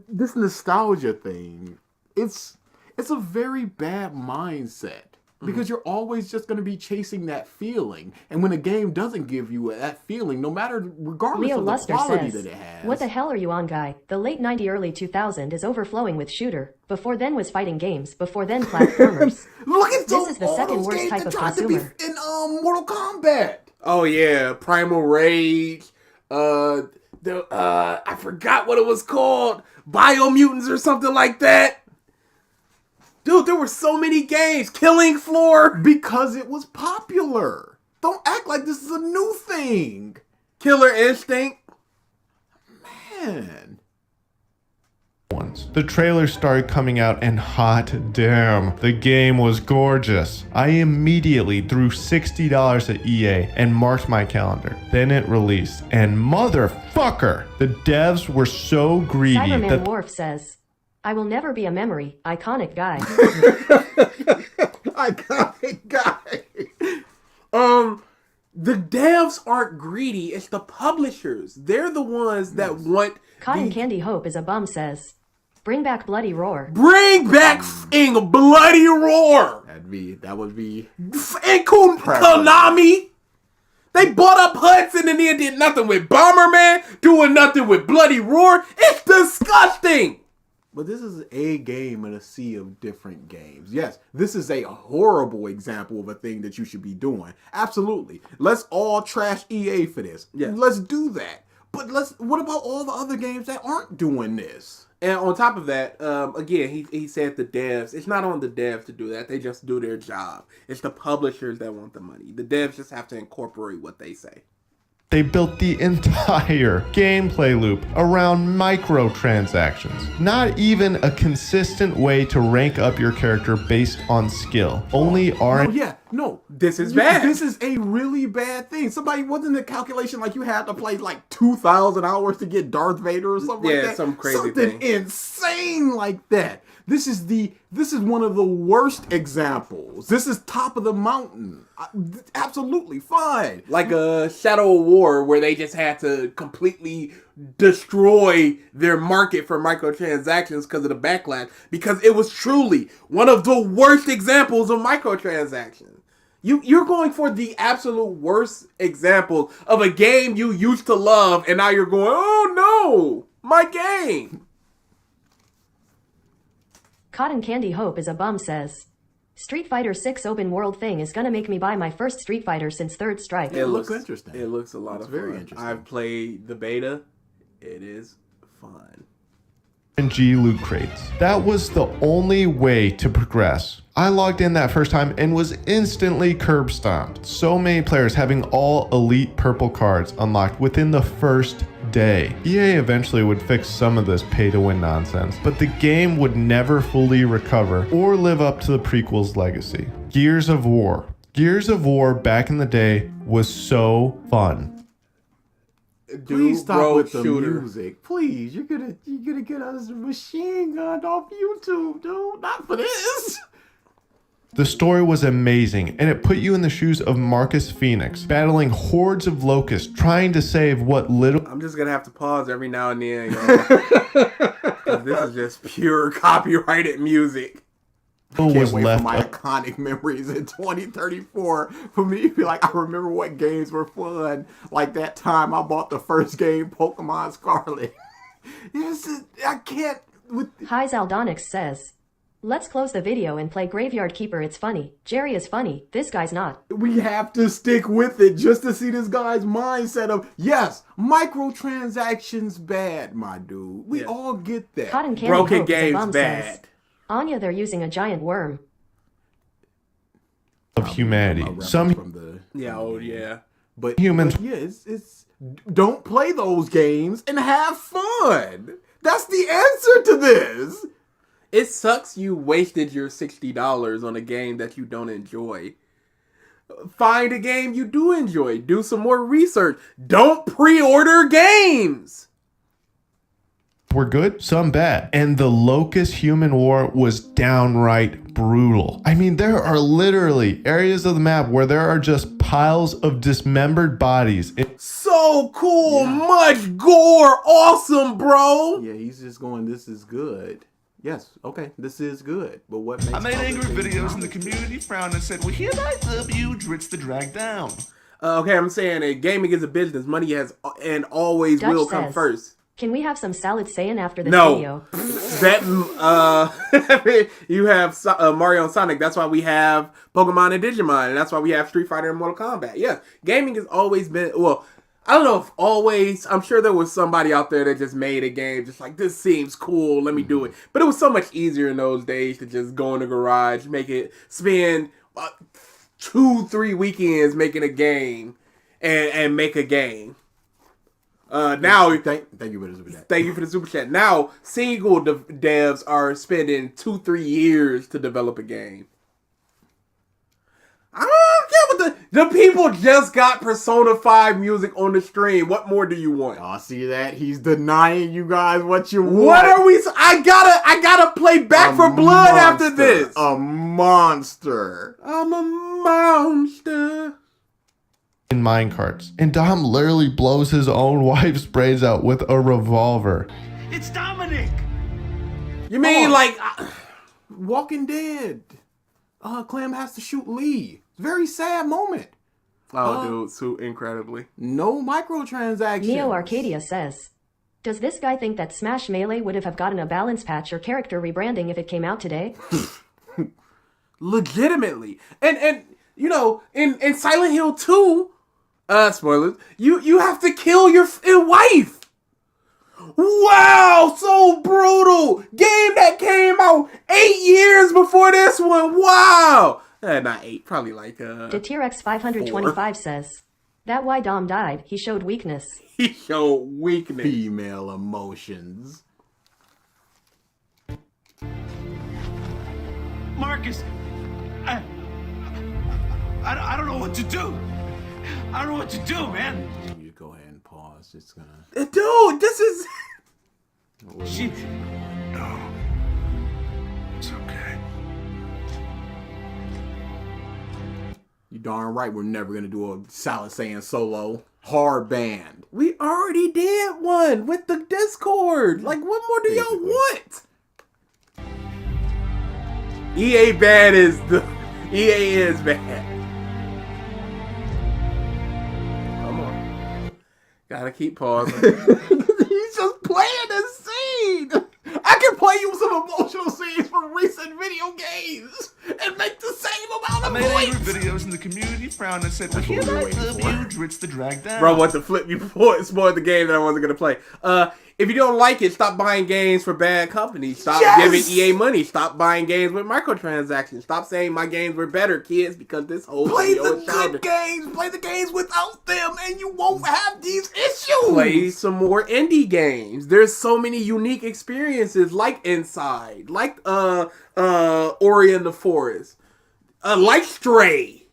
this nostalgia thing. It's a very bad mindset because you're always just going to be chasing that feeling, and when a game doesn't give you that feeling, regardless Leo of the Luster quality says, that it has. what the hell are you on, guy? The late 90, early 2000 is overflowing with shooter. Before then was fighting games. Before then platformers. Look at This is the second worst type of consumer. in Mortal Kombat. Oh yeah, Primal Rage. I forgot what it was called. Biomutants or something like that. Dude, there were so many games. Killing Floor. Because it was popular. Don't act like this is a new thing. Killer Instinct. Man. The trailer started coming out and hot damn, the game was gorgeous. I immediately threw $60 at EA and marked my calendar. Then it released, and motherfucker, the devs were so greedy Cyberman that Wharf says, I will never be a memory, iconic guy. Iconic guy. The devs aren't greedy. It's the publishers. They're the ones that want Cotton Candy Hope is a bum says. Bring back Bloody Roar. bring back f***ing Bloody Roar. That would be. And Konami. They bought up Hudson and then did nothing with Bomberman, doing nothing with Bloody Roar. It's disgusting. But this is a game in a sea of different games. Yes, this is a horrible example of a thing that you should be doing. Absolutely. Let's all trash EA for this. Yeah. Let's do that. But what about all the other games that aren't doing this? And on top of that, again, he said the devs. It's not on the devs to do that. They just do their job. It's the publishers that want the money. The devs just have to incorporate what they say. They built the entire gameplay loop around microtransactions. Not even a consistent way to rank up your character based on skill. Only No. This is bad. This is a really bad thing. Wasn't the calculation like you had to play like 2,000 hours to get Darth Vader or something like that? Some crazy something thing. insane like that. This is one of the worst examples. This is top of the mountain. Absolutely fine. Like a Shadow of War where they just had to completely destroy their market for microtransactions because of the backlash. Because it was truly one of the worst examples of microtransactions. You're going for the absolute worst example of a game you used to love, and now you're going, oh no, my game. Cotton Candy Hope is a bum says. Street Fighter 6 open world thing is gonna make me buy my first Street Fighter since Third Strike. It looks interesting. It looks a lot of fun. very interesting. I've played the beta. It is fun. RNG loot crates. That was the only way to progress. I logged in that first time and was instantly curb stomped. So many players having all elite purple cards unlocked within the first day. EA eventually would fix some of this pay to win nonsense, but the game would never fully recover or live up to the prequel's legacy. Gears of War. Gears of War back in the day was so fun. Please stop Road with the shooter. music. Please, you're gonna get us machine gunned off YouTube, dude. Not for this. The story was amazing, and it put you in the shoes of Marcus Phoenix, battling hordes of locusts, trying to save what little I'm just gonna have to pause every now and then, y'all. 'Cause this is just pure copyrighted music. Can't was wait left for my iconic memories in 2034 for me to be like, I remember what games were fun. Like that time I bought the first game, Pokemon Scarlet. I can't. Hi Zaldonix says. Let's close the video and play Graveyard Keeper. It's funny. Jerry is funny. This guy's not. We have to stick with it just to see this guy's mindset of, yes, microtransactions bad, my dude. We all get that. Cotton Candy Broken Hope is a games bum bad. says. Anya, they're using a giant worm. of humanity. Some from the Yeah, oh yeah. but humans- but yeah, it's don't play those games and have fun. That's the answer to this. It sucks you wasted your $60 on a game that you don't enjoy. Find a game you do enjoy. Do some more research. Don't pre-order games. were good, some bad. And the Locust Human War was downright brutal. I mean, there are literally areas of the map where there are just piles of dismembered bodies. So cool. Much gore. Awesome, bro. Yeah, he's just going, this is good. Yes, okay, this is good. But what makes I made other angry things videos and the not? community frowned and said, well, hereby W Dritz the drag down. Okay, I'm saying that gaming is a business. Money has and always Dutch will come says, first. Can we have some salad saying after this No. video? That you have Mario and Sonic. That's why we have Pokemon and Digimon, and that's why we have Street Fighter and Mortal Kombat. Yes, gaming has always been. Well, I don't know if always. I'm sure there was somebody out there that just made a game just like, this seems cool, let me do it. But it was so much easier in those days to just go in the garage, make it, spend 2-3 weekends making a game and make a game. Now, Thank you for the super chat. thank you for the super chat. Now, single devs are spending 2-3 years to develop a game. I don't care what the The people just got Persona 5 music on the stream. What more do you want? Y'all see that? He's denying you guys what you want. What are we? I gotta play Back for Blood after this. A monster. I'm a monster. In minecarts. And Dom literally blows his own wife's brains out with a revolver. It's Dominic. You mean like? Walking Dead. Clem has to shoot Lee. Very sad moment. Oh, dude, so incredibly. No microtransactions. Neo Arcadia says, does this guy think that Smash Melee would have gotten a balance patch or character rebranding if it came out today? Legitimately. And you know, in Silent Hill 2, spoilers, you have to kill your wife. Wow, so brutal. Game that came out 8 years before this one. Wow. Not 8, probably like Detrex 525 says, that why Dom died, he showed weakness. He showed weakness. Female emotions. Marcus, I don't know what to do. I don't know what to do, man. You go ahead and pause. It's gonna. Dude, this is... Shit. No. It's okay. You darn right we're never gonna do a Salad Saiyan solo. Hard band. We already did one with the Discord. Like, what more do y'all want? EA bad is the... EA is bad. Come on. Gotta keep pausing. He's just playing this scene. I can play you some emotional scenes from recent video games and make the same amount I of made angry points. videos and the community frowned and said, well, That's what here we were I waiting love for. you, Dritz the drag down. Bro, what the flip you spoiled the game that I wasn't gonna play. If you don't like it, stop buying games for bad companies. Stop giving EA money. Stop buying games with microtransactions. Stop saying my games were better, kids, because this whole Play video the is shouting. good games. Play the games without them, and you won't have these issues. Play some more indie games. There's so many unique experiences, like Inside, like Ori and the Forest, like Stray.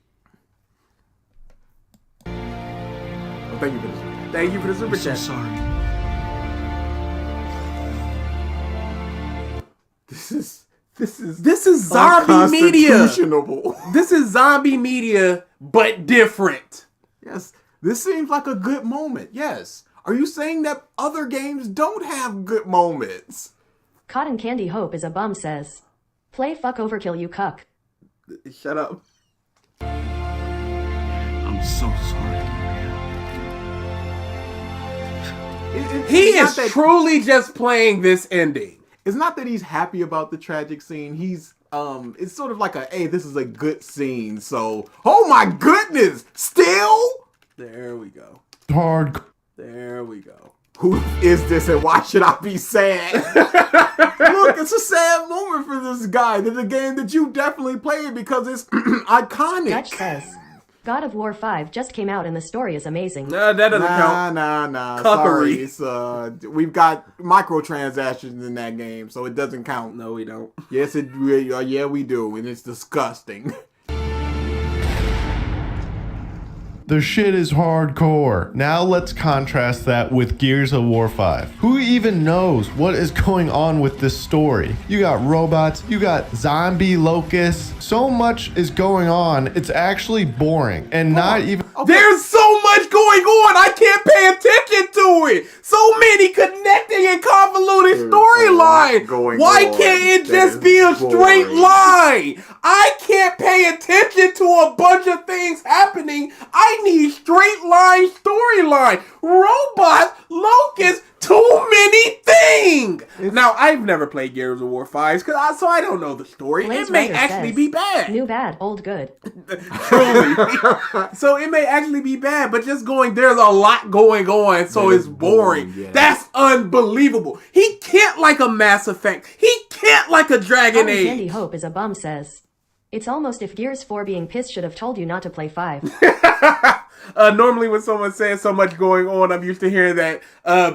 Oh, thank you for this. Thank you for the super I'm so chat. sorry. This is zombie media. unconstitutional. This is zombie media, but different. Yes, this seems like a good moment. Yes. Are you saying that other games don't have good moments? Cotton Candy Hope is a bum says, play fuck overkill you cuck. Shut up. I'm so sorry, Maria. He It's is not that- truly just playing this ending. It's not that he's happy about the tragic scene. He's it's sort of like a, hey, this is a good scene. So, oh my goodness, still? There we go. Hard. There we go. Who is this and why should I be sad? Look, it's a sad moment for this guy. It's a game that you definitely played because it's iconic. Dutch says, God of War 5 just came out and the story is amazing. No, that doesn't count. Nah. Cuckery. Sorry, we've got microtransactions in that game, so it doesn't count. No, we don't. Yes, yeah, we do, and it's disgusting. The shit is hardcore. Now let's contrast that with Gears of War 5. Who even knows what is going on with this story? You got robots, you got zombie locusts. So much is going on, it's actually boring. And not even... There's so much going on, I can't pay attention to it. So many connecting and convoluted There's a lot storyline. going Why on can't it that just is be a straight boring. line? I can't pay attention to a bunch of things happening. I need straight line storyline. Robots, locusts, too many things. Now, I've never played Gears of War 5, so I don't know the story. Blaze It may Rider actually says, be bad. New bad, old good. Truly. So it may actually be bad, but just going, there's a lot going on, so That it's is boring. boring, yeah. That's unbelievable. He can't like a Mass Effect. He can't like a Dragon Cotton Candy Age. Hope is a bum says, it's almost if Gears 4 being pissed should have told you not to play 5. Normally when someone says so much going on, I'm used to hearing that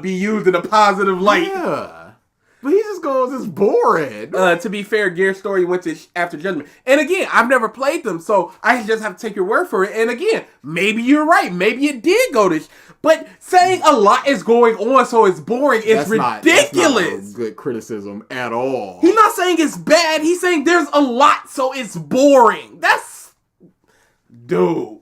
be used in a positive light. Yeah. But he just goes, it's boring. To be fair, Gear's story went to After Judgment. And again, I've never played them, so I just have to take your word for it. And again, maybe you're right. Maybe it did go to... But saying a lot is going on, so it's boring, is ridiculous. That's not a good criticism at all. He's not saying it's bad. He's saying there's a lot, so it's boring. That's... Dude.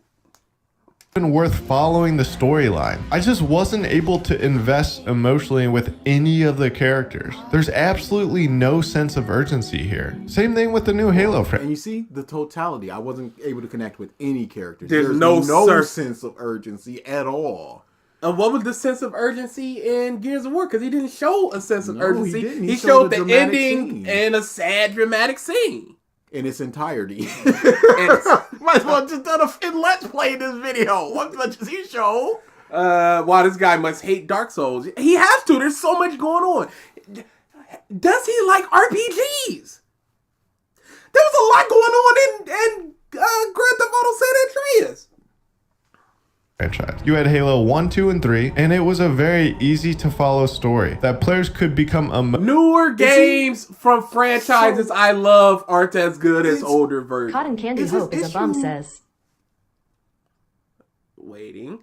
Been worth following the storyline. I just wasn't able to invest emotionally with any of the characters. There's absolutely no sense of urgency here. Same thing with the new Halo franchise. And you see the totality. I wasn't able to connect with any characters. There's no sense of urgency at all. What was the sense of urgency in Gears of War? Because he didn't show a sense of urgency. He didn't. He showed the dramatic ending scene. and a sad, dramatic scene. In its entirety. It's- Might as well just done a Let's Play this video. What much does he show? Wow, this guy must hate Dark Souls. He has to. There's so much going on. Does he like RPGs? There was a lot going on in Grand Theft Auto San Andreas. Franchise. You had Halo 1, 2, and 3, and it was a very easy to follow story that players could become Newer games from franchises I love aren't as good as older versions. Cotton Candy Is his Hope is a bum issue- says. Waiting.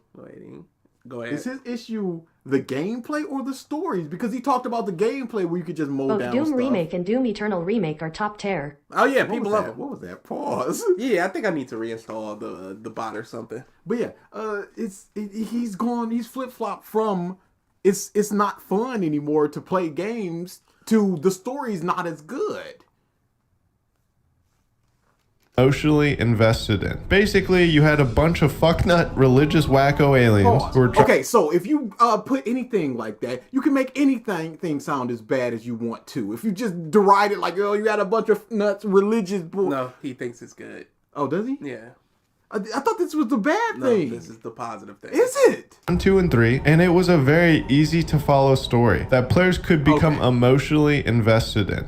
Go ahead. Is his issue the gameplay or the stories? Because he talked about the gameplay where you could just mow Both down Doom stuff. Remake and Doom Eternal Remake are top tier. Oh yeah, What people was love that? it. What was that? Pause. Yeah, I think I need to reinstall the bot or something. But yeah, he's gone. He's flip flopped from it's not fun anymore to play games to the story's not as good. emotionally invested in. Basically, you had a bunch of fucknut religious wacko aliens Pause. who were Okay, so if you put anything like that, you can make anything sound as bad as you want to. If you just deride it like, oh, you got a bunch of nuts religious boy. No, he thinks it's good. Oh, does he? Yeah. I thought this was the bad No, thing. this is the positive thing. Is it? 1, 2, and 3, and it was a very easy to follow story that players could become emotionally invested in.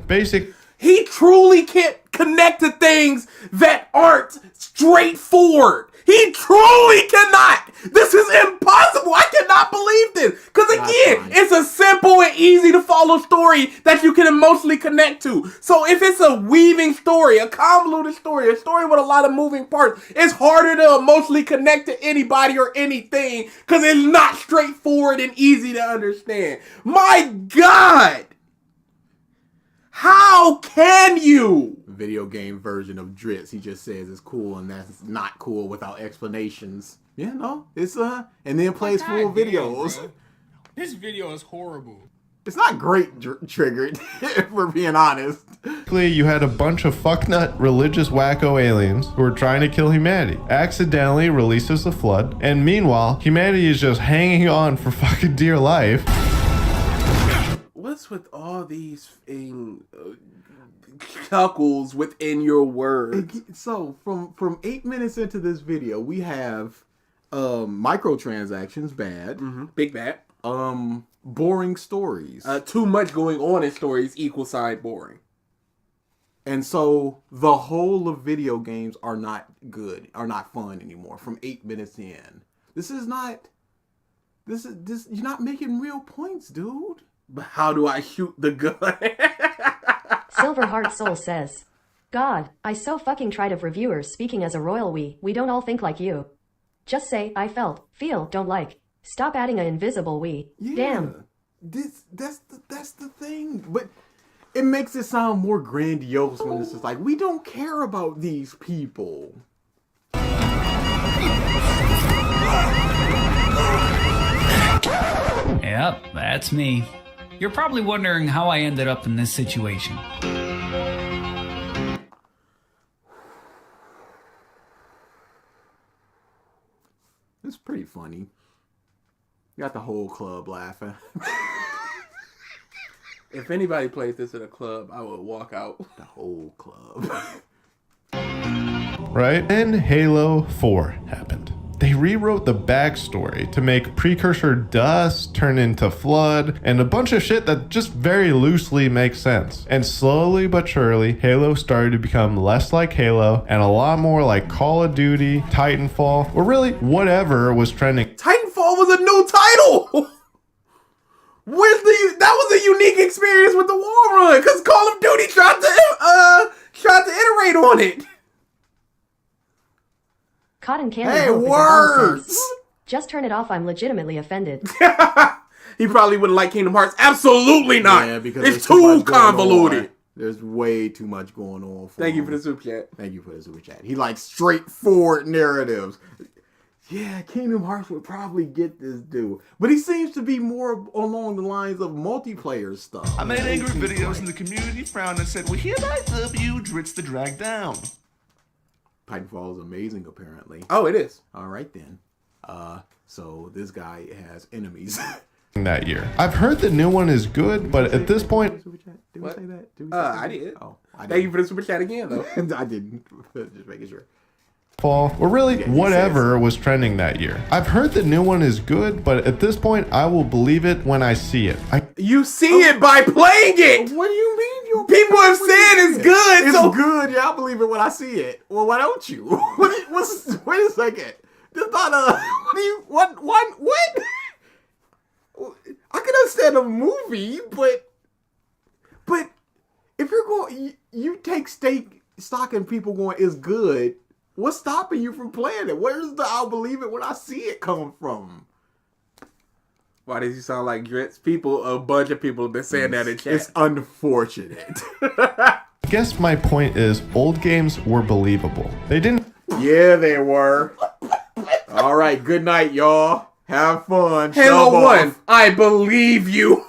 He truly can't connect to things that aren't straightforward. He truly cannot. This is impossible. I cannot believe this. Because again, it's a simple and easy to follow story that you can emotionally connect to. So if it's a weaving story, a convoluted story, a story with a lot of moving parts, it's harder to emotionally connect to anybody or anything because it's not straightforward and easy to understand. My God. How can you? Video game version of Dritz. He just says it's cool and that's not cool without explanations. Yeah, no, it's and then plays full videos. Bro. This video is horrible. It's not great triggered, if we're being honest. Basically, you had a bunch of fucknut religious wacko aliens who were trying to kill humanity. Accidentally releases the flood, and meanwhile, humanity is just hanging on for fucking dear life. What's with all these chuckles within your words? So from 8 minutes into this video, we have microtransactions bad, Big bad. boring stories, Too much going on in stories equal side boring. and so the whole of video games are not good, are not fun anymore. From 8 minutes in, this is you're not making real points, dude. But how do I shoot the gun? Silverheart Soul says, God, I so fucking tried of reviewers speaking as a royal we don't all think like you. Just say, I felt, feel, don't like. Stop adding a invisible we. Yeah, Damn. That's the thing. But it makes it sound more grandiose when it's just like, we don't care about these people. Yep, that's me. You're probably wondering how I ended up in this situation. It's pretty funny. You got the whole club laughing. If anybody plays this at a club, I would walk out. The whole club. Right? Then Halo 4 happened. They rewrote the backstory to make Precursor Dust turn into Flood and a bunch of shit that just very loosely makes sense. And slowly but surely, Halo started to become less like Halo and a lot more like Call of Duty, Titanfall, or really whatever was trending. Titanfall was a new title. That was a unique experience with the wall run because Call of Duty tried to iterate on it. Cotton Candy Hey, Hope is a words! says, just turn it off. I'm legitimately offended. He probably wouldn't like Kingdom Hearts. Absolutely not. Yeah, because it's there's too much going convoluted. on. There's way too much going on. Thank you him. for the super chat. Thank you for the super chat. He likes straightforward narratives. Yeah, Kingdom Hearts would probably get this dude. But he seems to be more along the lines of multiplayer stuff. I made angry videos and the community frowned and said, well, hereby love you, Dritz the drag down. Titanfall is amazing, apparently. Oh, it is. All right, then. So this guy has enemies. that year. I've heard the new one is good, but at this point, Did we say that? Did we I did. Oh, I Thank didn't. you for the super chat again, though. I didn't. Just making sure. fall, or really Yeah, he whatever was trending that year. I've heard the new one is good, but at this point, I will believe it when I see it. You see it by playing it. What do you mean? People have said it's good. It's so good. Yeah, I believe it when I see it. Well, why don't you? Wait a second. There's not a. What? I can understand a movie, but if you're going, you take stock in people going, it's good. What's stopping you from playing it? Where's the I'll believe it when I see it come from? Why does you sound like Dritz? A bunch of people have been saying that in chat. It's unfortunate. I guess my point is, old games were believable. They didn't. Yeah, they were. All right, good night, y'all. Have fun. Halo Shove 1, off. I believe you.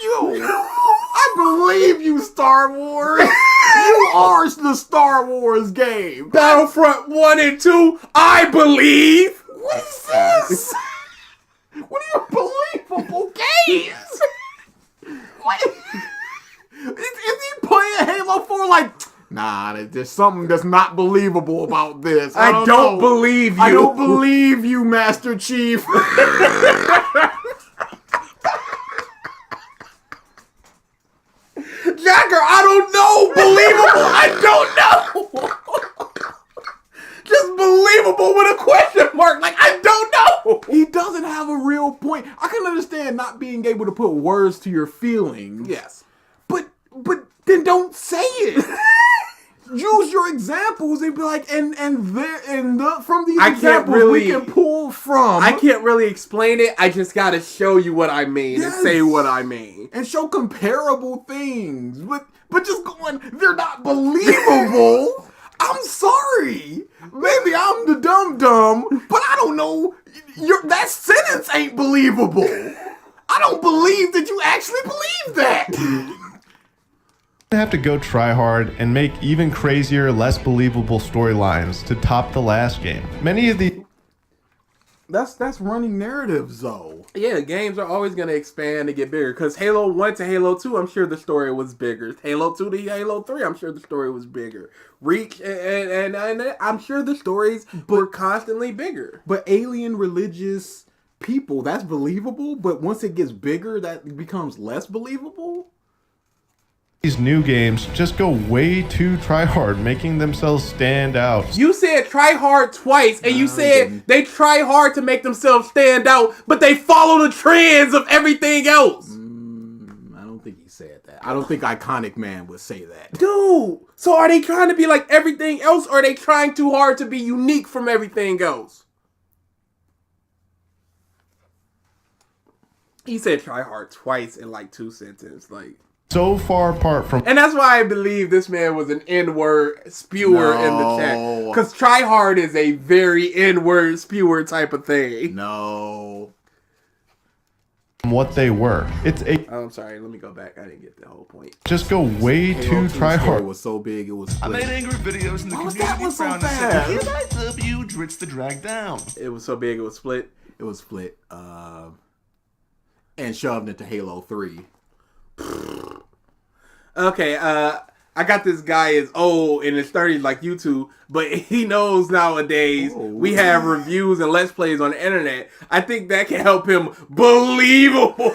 I believe you, Star Wars. You are the Star Wars game. Battlefront 1 and 2, I believe. What is this? What are your believable games? What? Is he playing Halo 4 like, nah, there's something that's not believable about this. I don't know. believe you. I don't believe you, Master Chief. Jacker, I don't know. Believable, I don't know. Just believable with a question mark. Like, I don't know. He doesn't have a real point. I can understand not being able to put words to your feelings. Yes. But then don't say it. Use your examples and be like, from these I can't examples really- we can pull from. I can't really explain it. I just gotta show you what I mean and Yes. say what I mean. and show comparable things. But just going, they're not believable. I'm sorry. Maybe I'm the dumb, but I don't know. That sentence ain't believable. I don't believe that you actually believe that. have to go try hard and make even crazier, less believable storylines to top the last game. Many of the That's running narratives, though. Yeah, games are always going to expand and get bigger. Because Halo 1 to Halo 2, I'm sure the story was bigger. Halo 2 to Halo 3, I'm sure the story was bigger. Reach, and I'm sure the stories were constantly bigger. But alien religious people, that's believable. But once it gets bigger, that becomes less believable. these new games just go way too try hard, making themselves stand out. You said try hard twice, and you I said didn't. they try hard to make themselves stand out, but they follow the trends of everything else. I don't think he said that. I don't think Iconic Man would say that. Dude, so are they trying to be like everything else, or are they trying too hard to be unique from everything else? He said try hard twice in like 2 sentences, like. So far apart from And that's why I believe this man was an N-word spewer in the chat. Because try hard is a very N-word spewer type of thing. No. what they were. It's a Oh, I'm sorry, let me go back. I didn't get the whole point. just go way too try It hard. was so big, it was I split. made angry videos and the Why was that community one so frowned and said, fast? "Here I love you, Dritz the drag down." It was so big, it was split. It was split. And shoved into Halo 3. Okay, I got this guy is old in his 30s like you two, but he knows nowadays we have reviews and let's plays on the internet. I think that can help him believable.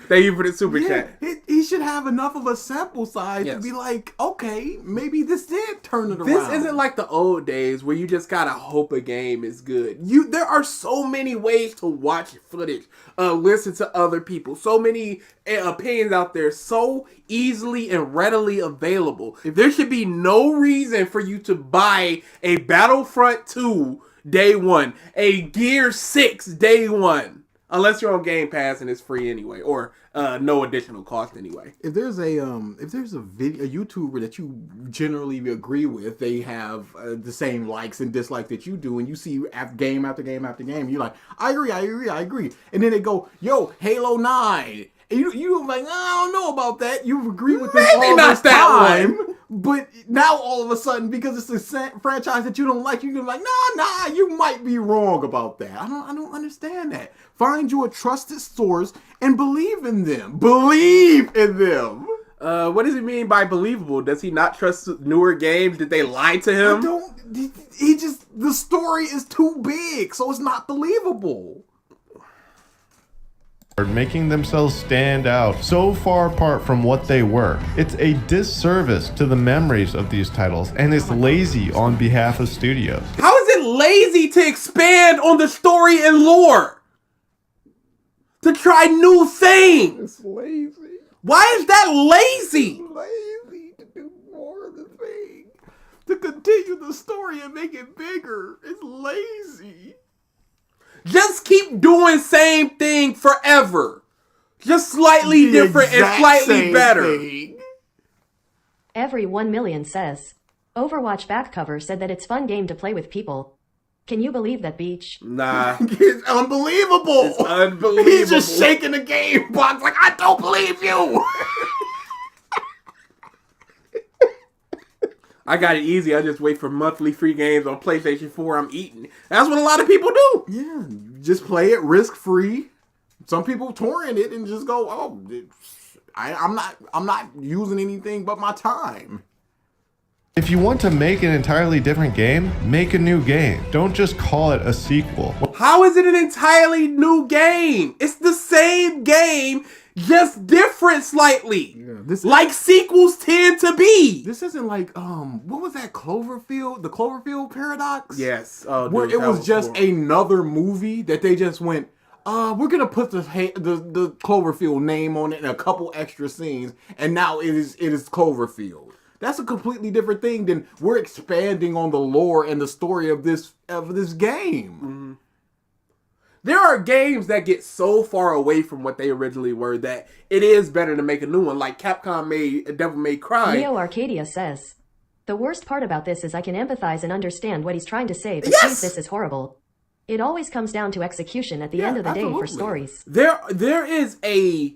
Thank you for the super chat. He should have enough of a sample size to be like, okay, maybe this did turn it around. This isn't like the old days where you just gotta hope a game is good. There are so many ways to watch footage, listen to other people, so many opinions out there, so easily and readily available. There should be no reason for you to buy a Battlefront 2 day one, a Gear 6 day one. Unless you're on Game Pass and it's free anyway, or no additional cost anyway. If there's a video, a YouTuber that you generally agree with, they have the same likes and dislikes that you do, and you see game after game after game, you're like, I agree, and then they go, yo, Halo 9. And you're like, I don't know about that. You've agreed with them all not this that time. one. But now all of a sudden, because it's a franchise that you don't like, you're like, nah, you might be wrong about that. I don't understand that. Find you a trusted source and believe in them. Believe in them. What does he mean by believable? Does he not trust newer games? Did they lie to him? The story is too big, so it's not believable. Making themselves stand out so far apart from what they were. It's a disservice to the memories of these titles, and it's lazy on behalf of studios. How is it lazy to expand on the story and lore? To try new things? It's lazy. Why is that lazy? Lazy to do more of the thing. To continue the story and make it bigger. It's lazy. Just keep doing same thing forever. Just slightly different and slightly better. Every 1 million says, Overwatch back cover said that it's fun game to play with people. Can you believe that, Beach? Nah. It's unbelievable. It's unbelievable. He's just shaking the game box like, I don't believe you. I got it easy. I just wait for monthly free games on PlayStation 4. I'm eating. That's what a lot of people do. Yeah, just play it risk-free. Some people torrent it and just go, oh, I'm not using anything but my time. If you want to make an entirely different game, make a new game. Don't just call it a sequel. How is it an entirely new game? It's the same game, just different slightly. Yeah, like sequels tend to be. This isn't like, what was that Cloverfield? The Cloverfield Paradox? Yes. Where it was just another movie that they just went, we're going to put the Cloverfield name on it and a couple extra scenes, and now it is Cloverfield. That's a completely different thing than we're expanding on the lore and the story of this game. Mm-hmm. There are games that get so far away from what they originally were that it is better to make a new one. Like Capcom made Devil May Cry. Neo Arcadia says, the worst part about this is I can empathize and understand what he's trying to say, but Yes! this is horrible. It always comes down to execution at the end of the day for stories. There is a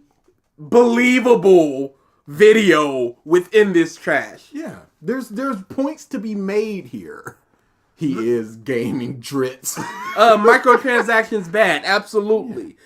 believable video within this trash. Yeah, there's points to be made here. He is gaming drits. Microtransactions bad, absolutely.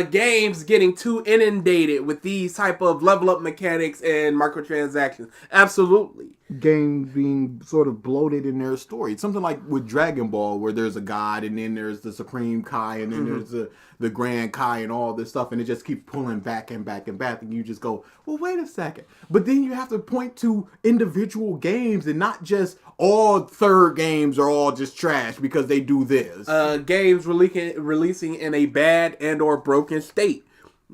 Games getting too inundated with these type of level up mechanics and microtransactions, absolutely. Games being sort of bloated in their story. Something like with Dragon Ball, where there's a god and then there's the Supreme Kai and then there's the Grand Kai and all this stuff, and it just keeps pulling back and back and back, and you just go, well, wait a second. But then you have to point to individual games and not just all third games are all just trash because they do this. Games releasing in a bad and or broken state.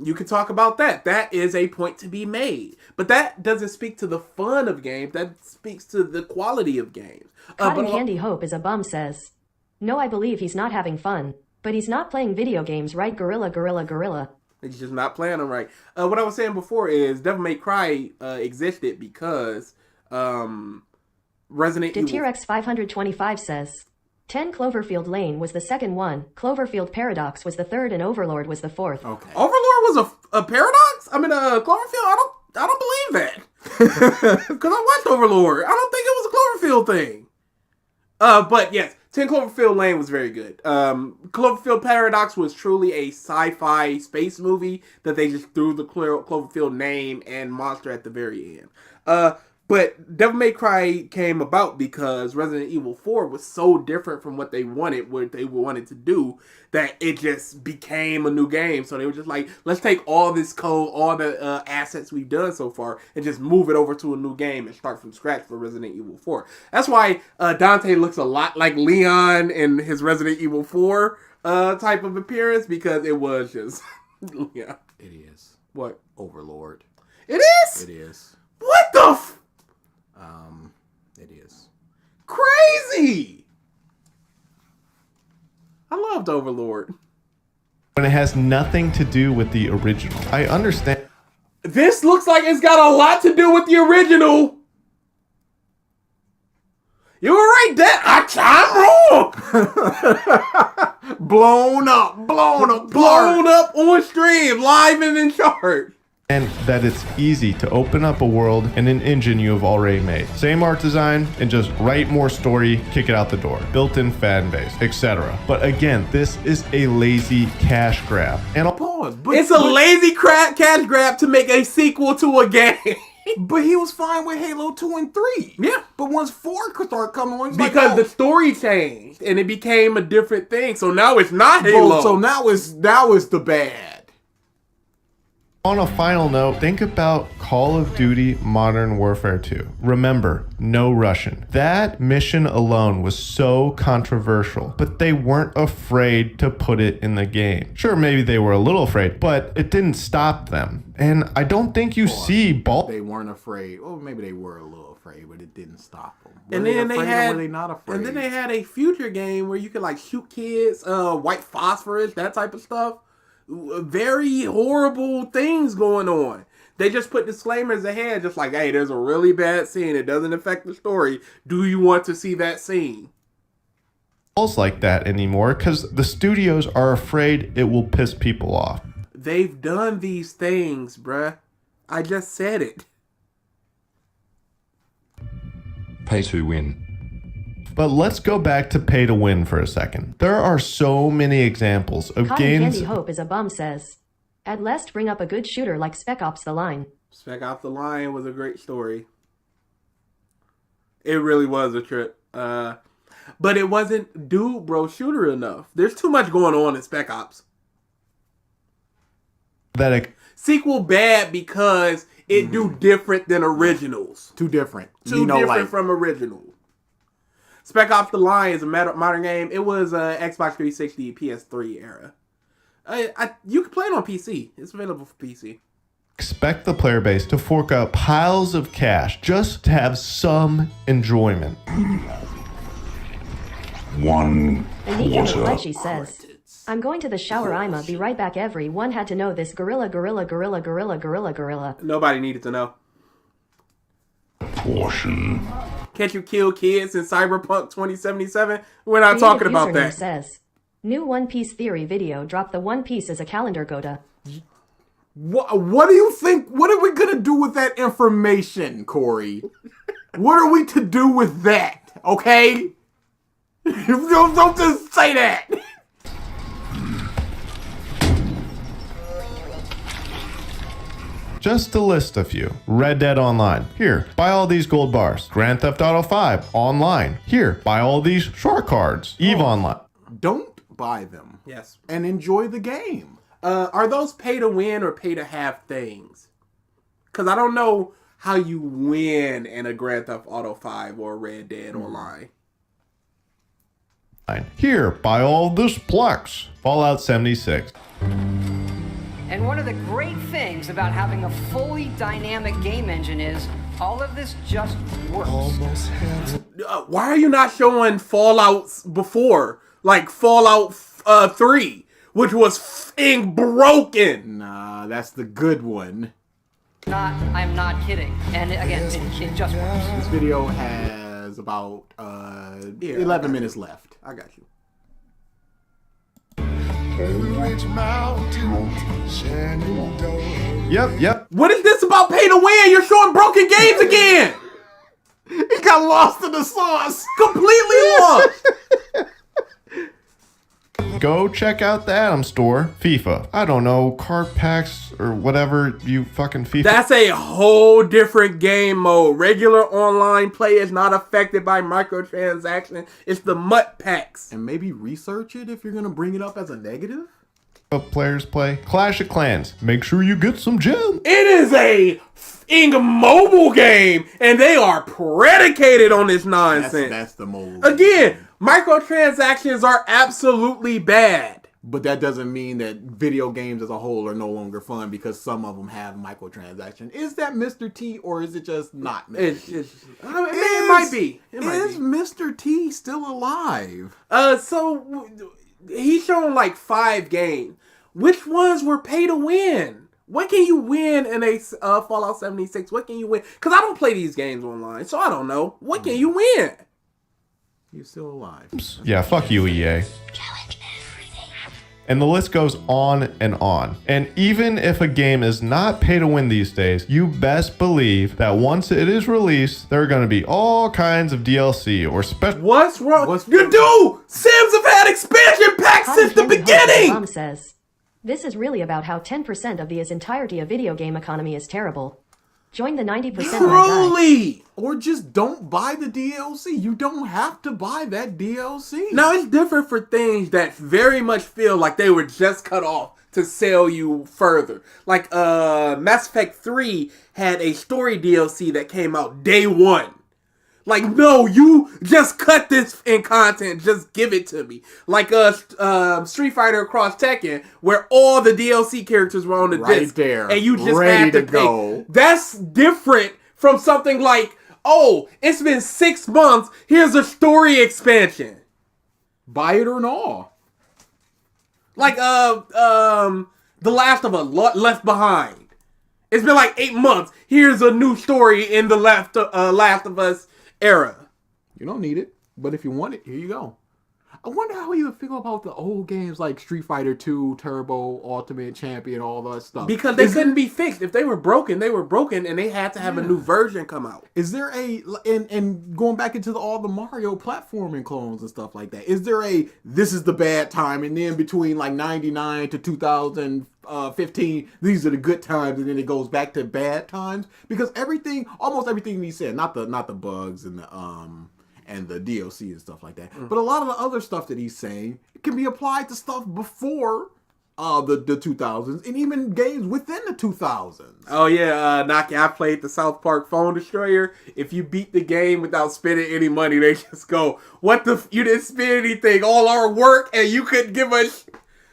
You can talk about that. That is a point to be made. But that doesn't speak to the fun of games. That speaks to the quality of games. Cotton Candy Hope is a bum says, no, I believe he's not having fun. But he's not playing video games, right? Gorilla. He's just not playing them right. What I was saying before is Devil May Cry existed because Resident Evil... T-Rex 525 says, 10 Cloverfield Lane was the second one, Cloverfield Paradox was the third, and Overlord was the fourth. Okay. Overlord was a paradox? I mean, Cloverfield? I don't believe that. Because I watched Overlord. I don't think it was a Cloverfield thing. But yes, 10 Cloverfield Lane was very good. Cloverfield Paradox was truly a sci-fi space movie that they just threw the Cloverfield name and monster at the very end. But Devil May Cry came about because Resident Evil 4 was so different from what they wanted to do, that it just became a new game. So they were just like, let's take all this code, all the assets we've done so far, and just move it over to a new game and start from scratch for Resident Evil 4. That's why Dante looks a lot like Leon in his Resident Evil 4 type of appearance, because it was just... yeah. It is. What? Overlord. It is? It is. What the It is. Crazy! I loved Overlord. When it has nothing to do with the original. I understand. This looks like it's got a lot to do with the original. You were right, I'm wrong. Blown up On stream, live and in charge. And that it's easy to open up a world in an engine you have already made. Same art design, and just write more story, kick it out the door. Built-in fan base, etc. But again, this is a lazy cash grab. And I'll Pause. It's a lazy cash grab to make a sequel to a game. But he was fine with Halo 2 and 3. Yeah. But once 4 could start coming on, Because the story changed and it became a different thing. So now it's not Halo. So now it's the bad. On a final note, think about Call of Duty Modern Warfare 2. Remember, no Russian. That mission alone was so controversial, but they weren't afraid to put it in the game. Sure, maybe they were a little afraid, but it didn't stop them. And I don't think you see They weren't afraid. Well, maybe they were a little afraid, but it didn't stop them. And then they had, were they not afraid? and then they had a future game where you could like shoot kids, white phosphorus, that type of stuff. Very horrible things going on. They just put disclaimers ahead, just like, hey, there's a really bad scene. It doesn't affect the story. Do you want to see that scene? like that anymore because the studios are afraid it will piss people off. They've done these things, bruh. I just said it. Pay to win. But let's go back to pay to win for a second. There are so many examples of Cotton games. Candy Hope is a bum says. At least bring up a good shooter like Spec Ops The Line. Spec Ops The Line was a great story. It really was a trip. But it wasn't dude bro shooter enough. There's too much going on in Spec Ops. Sequel bad because it do different than originals. Too different. Too different from original. Spec Ops The Line is a modern game. It was Xbox 360, PS3 era. You can play it on PC. It's available for PC. Expect the player base to fork out piles of cash just to have some enjoyment. One Enrico Lecce says, I'm going to the shower, I'ma be right back. Everyone had to know this. Gorilla. Nobody needed to know. portion. Can't you kill kids in Cyberpunk 2077? We're not talking about that. Says, new One Piece theory video dropped. The One Piece as a calendar Goda. What do you think? What are we gonna do with that information, Corey? What are we to do with that? Okay? Don't just say that. Just to list a few. Red Dead Online. Here, buy all these gold bars. Grand Theft Auto 5 Online. Here, buy all these short cards. EVE Online. Don't buy them. Yes. And enjoy the game. Are those pay to win or pay to have things? Because I don't know how you win in a Grand Theft Auto 5 or Red Dead Online. Here, buy all this Plex. Fallout 76. And one of the great things about having a fully dynamic game engine is all of this just works. Why are you not showing Fallouts before? Like Fallout 3, which was f***ing broken. Nah, that's the good one. I'm not kidding. And again, it just works. This video has about 11 minutes left. I got you. Yep. What is this about pay to win? You're showing broken games again. He got lost in the sauce. Completely lost. Go check out the Atom Store. FIFA. I don't know, card packs or whatever you fucking FIFA. That's a whole different game mode. Regular online play is not affected by microtransactions. It's the MUT packs. And maybe research it if you're going to bring it up as a negative? Players play. Clash of Clans. Make sure you get some gems. It is a f***ing mobile game, and they are predicated on this nonsense. That's the mobile. Again, microtransactions are absolutely bad. But that doesn't mean that video games as a whole are no longer fun because some of them have microtransactions. Is that Mr. T or is it just not Mr. T? It might be. Is Mr. T still alive? So he's shown like 5 games. Which ones were pay to win? What can you win in a Fallout 76? What can you win? Because I don't play these games online, so I don't know. What can you win? You're still alive. Yeah, fuck you, EA. And the list goes on and on. And even if a game is not pay to win these days, you best believe that once it is released, there are going to be all kinds of DLC or special. What's wrong? You do! Sims have had expansion packs since the beginning! Mom says, this is really about how 10% of the entirety of video game economy is terrible. Join the 90%. Truly! Or just don't buy the DLC. You don't have to buy that DLC. Now, it's different for things that very much feel like they were just cut off to sell you further. Like, Mass Effect 3 had a story DLC that came out day 1. Like, no, you just cut this in content. Just give it to me. Like Street Fighter Cross Tekken, where all the DLC characters were on the disc. There. And you just ready had to pay. go. That's different from something like, oh, it's been 6 months. Here's a story expansion. Buy it or not. Like, The Last of Us, Left Behind. It's been like 8 months. Here's a new story in the Last of Us era. You don't need it, but if you want it, here you go. I wonder how you would feel about the old games like Street Fighter 2, Turbo, Ultimate Champion, all that stuff. Because they couldn't be fixed. If they were broken, they were broken, and they had to have a new version come out. Is there a, and going back into all the Mario platforming clones and stuff like that, is there a, this is the bad time, and then between like 99 to 2015, these are the good times, and then it goes back to bad times? Because almost everything he said, not the bugs and the DLC and stuff like that, but a lot of the other stuff that he's saying can be applied to stuff before the 2000s and even games within the 2000s. Oh yeah, Naki, I played the South Park Phone Destroyer. If you beat the game without spending any money, they just go, "What the? You didn't spend anything. All our work, and you couldn't give us."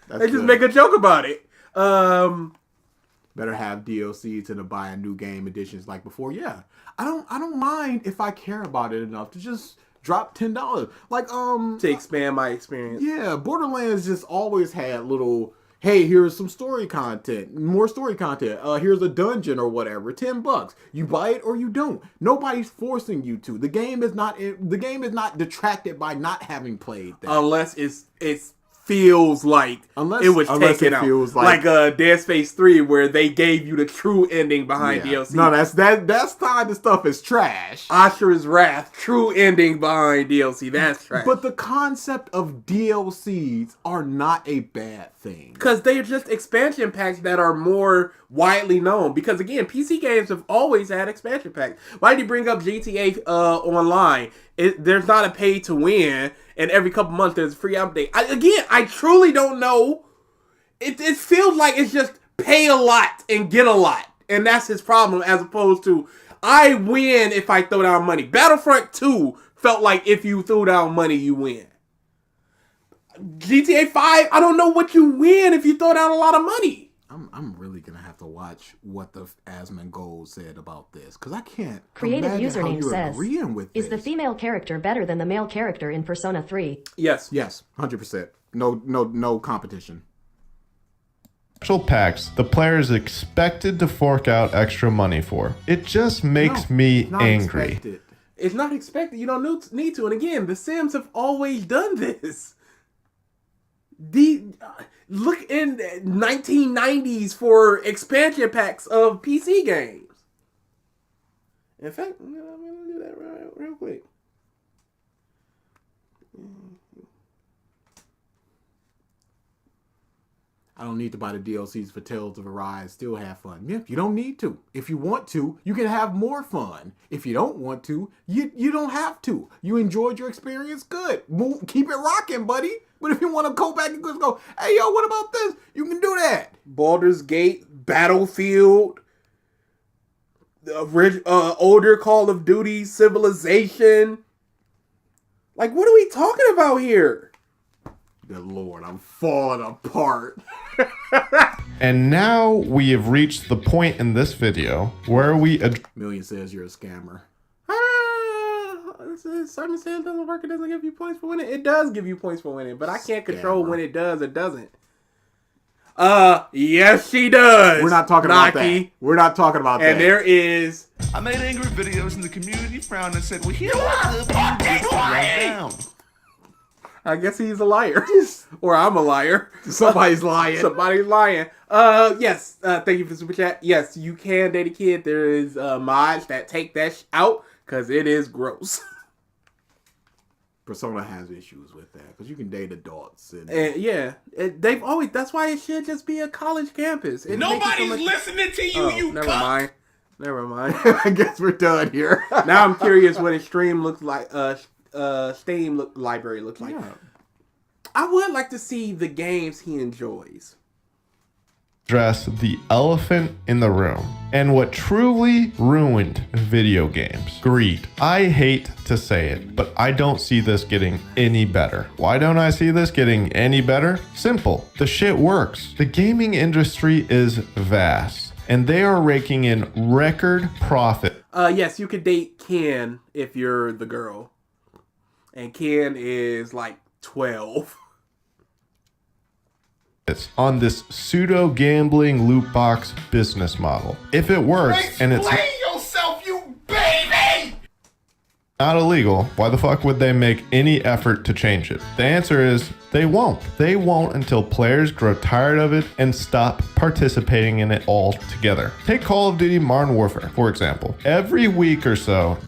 They just make a joke about it. Better have DLC to buy a new game editions like before. Yeah, I don't mind if I care about it enough to just drop $10. Like to expand my experience. Yeah, Borderlands just always had little, hey, here's some story content, more story content. Here's a dungeon or whatever, $10. You buy it or you don't. Nobody's forcing you to. The game is not detracted by not having played that. Unless it's feels like it was taken out. Feels like Dead Space 3, where they gave you the true ending behind DLC. No, that's kind of stuff is trash. Ashura's Wrath, true ending behind DLC. That's trash. But the concept of DLCs are not a bad thing. Because they're just expansion packs that are more widely known. Because again, PC games have always had expansion packs. Why did you bring up GTA Online? There's not a pay to win, and every couple months there's a free update. I truly don't know. It feels like it's just pay a lot and get a lot, and that's his problem. As opposed to I win if I throw down money. Battlefront 2 felt like if you threw down money, you win. GTA 5, I don't know what you win if you throw down a lot of money. I'm really gonna have to watch what the Asmongold said about this, because I can't. Creative username says, with is the female character better than the male character in Persona 3? Yes, 100%. No competition. Special packs the player is expected to fork out extra money for. It just makes me angry. Expected. It's not expected. You don't need to. And again, The Sims have always done this. Look in 1990s for expansion packs of PC games. In fact, I'm gonna do that real quick. I don't need to buy the DLCs for Tales of Arise. Still have fun. Yeah, you don't need to. If you want to, you can have more fun. If you don't want to, you don't have to. You enjoyed your experience, good. Keep it rocking, buddy. But if you want to go back and go, hey, yo, what about this? You can do that. Baldur's Gate, Battlefield, the older Call of Duty, Civilization. Like, what are we talking about here? Good Lord, I'm falling apart. And now we have reached the point in this video where we... Million says you're a scammer. Simon says it doesn't work. It doesn't give you points for winning. It does give you points for winning, but I can't control when it does or doesn't. Yes, she does. We're not talking about that. We're not talking about that. And there is... I made angry videos and the community frowned and said, well, here down. I guess he's a liar. Or I'm a liar. Somebody's lying. Somebody's lying. Yes. Thank you for the super chat. Yes, you can date a kid. There is mods that take that out because it is gross. Persona has issues with that because you can date adults. And yeah, they've always. That's why it should just be a college campus. Nobody's listening to you. You never mind. Never mind. I guess we're done here. Now I'm curious what a stream looks like. Steam library looks like. Yeah. I would like to see the games he enjoys. Address the elephant in the room and what truly ruined video games. Greed. I hate to say it, but I don't see this getting any better. Why don't I see this getting any better? Simple. The shit works. The gaming industry is vast, and they are raking in record profit. Yes, you could date Ken if you're the girl. And Ken is like 12. It's on this pseudo gambling loot box business model. If it works and it's yourself, you baby! not illegal, why the fuck would they make any effort to change it? The answer is they won't. They won't until players grow tired of it and stop participating in it altogether. Take Call of Duty Modern Warfare, for example. Every week or so,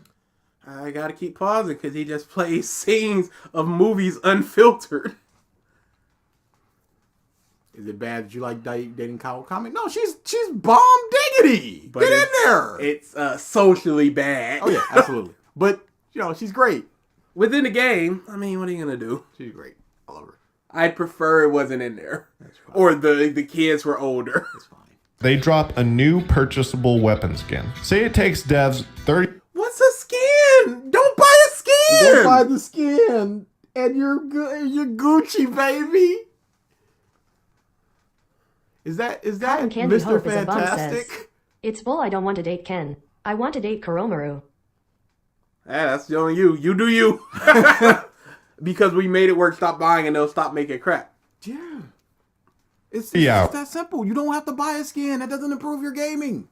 I gotta keep pausing because he just plays scenes of movies unfiltered. Is it bad that you like dating Kyle Comic? No, she's bomb diggity. But Get in there. It's socially bad. Oh yeah, absolutely. But she's great within the game. I mean, what are you gonna do? She's great. I love her. I'd prefer it wasn't in there, or the kids were older. That's fine. they drop a new purchasable weapon skin. Say it takes devs 30... What's a skin? Don't buy a skin. Don't buy the skin, and you're Gucci, baby. Is that Cotton Candy Mr. Hope is a bum Fantastic? says, it's bull, I don't want to date Ken. I want to date Koromaru. That's only you. You do you. Because we made it work. Stop buying and they'll stop making crap. Yeah. It's that simple. You don't have to buy a skin. That doesn't improve your gaming.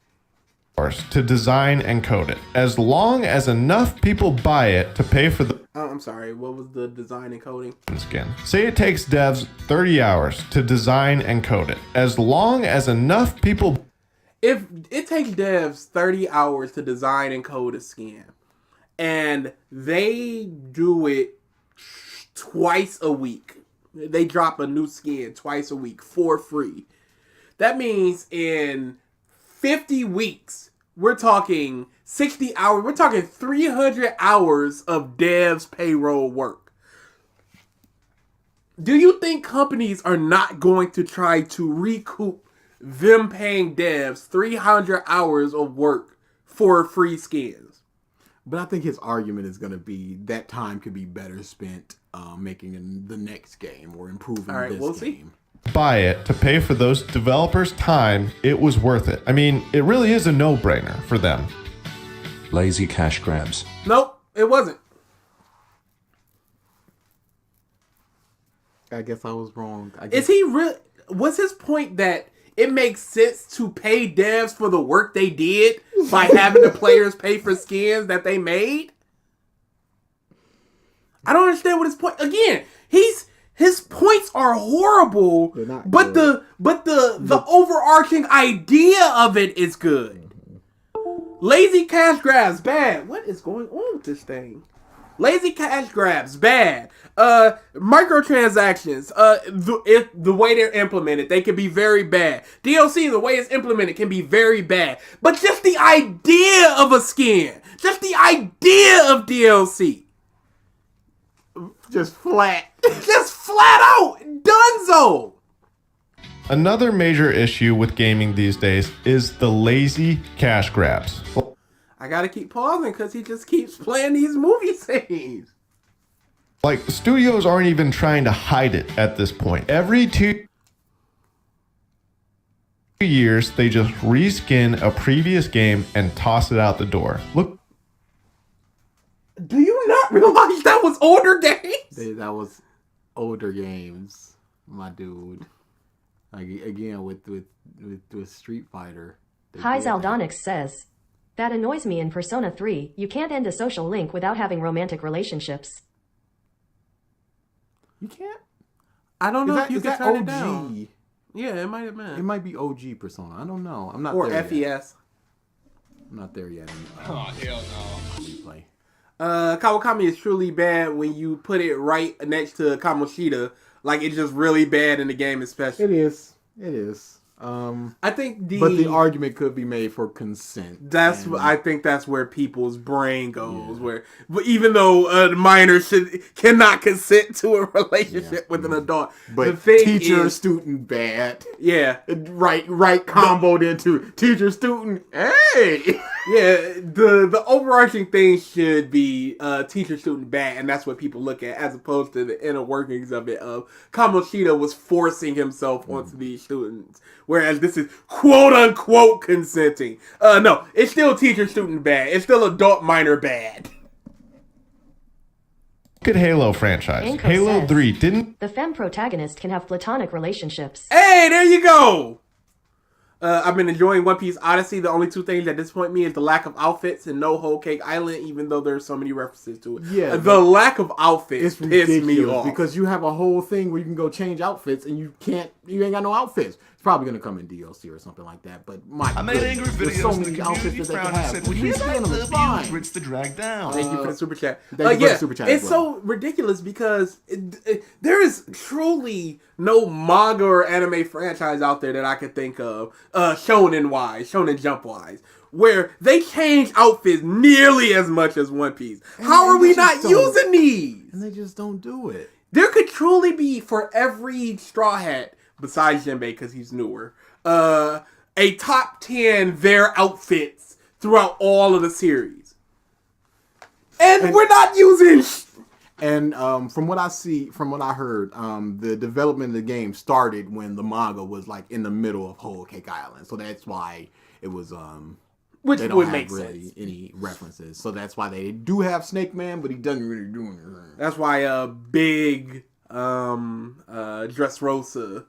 to design and code it, as long as enough people buy it to pay for the... I'm sorry, what was the design and coding? Skin. Say it takes devs 30 hours to design and code it, as long as enough people... If it takes devs 30 hours to design and code a skin, and they do it twice a week, they drop a new skin twice a week for free, that means in 50 weeks, we're talking 60 hours, we're talking 300 hours of devs payroll work. Do you think companies are not going to try to recoup them paying devs 300 hours of work for free skins? But I think his argument is going to be that time could be better spent making the next game or improving this game. Buy it to pay for those developers' time, it was worth it. I mean, it really is a no-brainer for them. Lazy cash grabs. Nope, it wasn't. I guess I was wrong. Is he really? Was his point that it makes sense to pay devs for the work they did by having the players pay for skins that they made? I don't understand what his point. Again, his points are horrible, but the overarching idea of it is good. Lazy cash grabs, bad. What is going on with this thing? Lazy cash grabs, bad. Microtransactions, the way they're implemented, they can be very bad. DLC, the way it's implemented, can be very bad. But just the idea of a skin, just the idea of DLC, Just flat. just flat out, dunzo. Another major issue with gaming these days is the lazy cash grabs. I gotta keep pausing because he just keeps playing these movie scenes. Like, studios aren't even trying to hide it at this point. Every 2 years, they just reskin a previous game and toss it out the door. Look, Do you not realize that was older games? That was older games, my dude. Like, again, with Street Fighter. Hi Zaldonix says, that annoys me in Persona 3. You can't end a social link without having romantic relationships. You can't? I don't know if you is can that turn OG? it down. Yeah, it might have been. It might be OG Persona. I don't know. I'm not Or there yet. FES. I'm not there yet. Oh, hell no. Replay. Kawakami is truly bad when you put it right next to Kamoshida. Like, it's just really bad in the game, especially. It is. It is. I think but the argument could be made for consent. I think that's where people's brain goes. Yeah. But even though a minor cannot consent to a relationship with an adult, but the thing teacher is, student bad. Yeah, right comboed into teacher student. Hey, yeah. The overarching thing should be teacher student bad, and that's what people look at, as opposed to the inner workings of it. Of Kamoshida was forcing himself onto these students. Whereas this is quote unquote consenting. No, it's still teacher student bad. It's still adult minor bad. Look at Halo franchise. Anko Halo says, 3 didn't. The femme protagonist can have platonic relationships. Hey, there you go. I've been enjoying One Piece Odyssey. The only two things that disappoint me is the lack of outfits and no Whole Cake Island, even though there's so many references to it. Yeah, the lack of outfits pissed me off. Because you have a whole thing where you can go change outfits and you ain't got no outfits. It's probably gonna come in DLC or something like that. But I made angry videos. there's so many outfits that they can have. Said, We skin them, it's fine. Rinse the drag down. Thank you for the super chat. Thank you for the super chat. It's so ridiculous because there is truly no manga or anime franchise out there that I could think of, Shonen Jump wise, where they change outfits nearly as much as One Piece. How are we not using these? And they just don't do it. There could truly be, for every Straw Hat, besides Jinbei because he's newer, a top 10 their outfits throughout all of the series. And we're not using... And from what I heard, the development of the game started when the manga was like in the middle of Whole Cake Island. So that's why it was... Which they don't would have make really sense. any references. So that's why they do have Snake Man, but he doesn't really do anything. That's why big Dressrosa.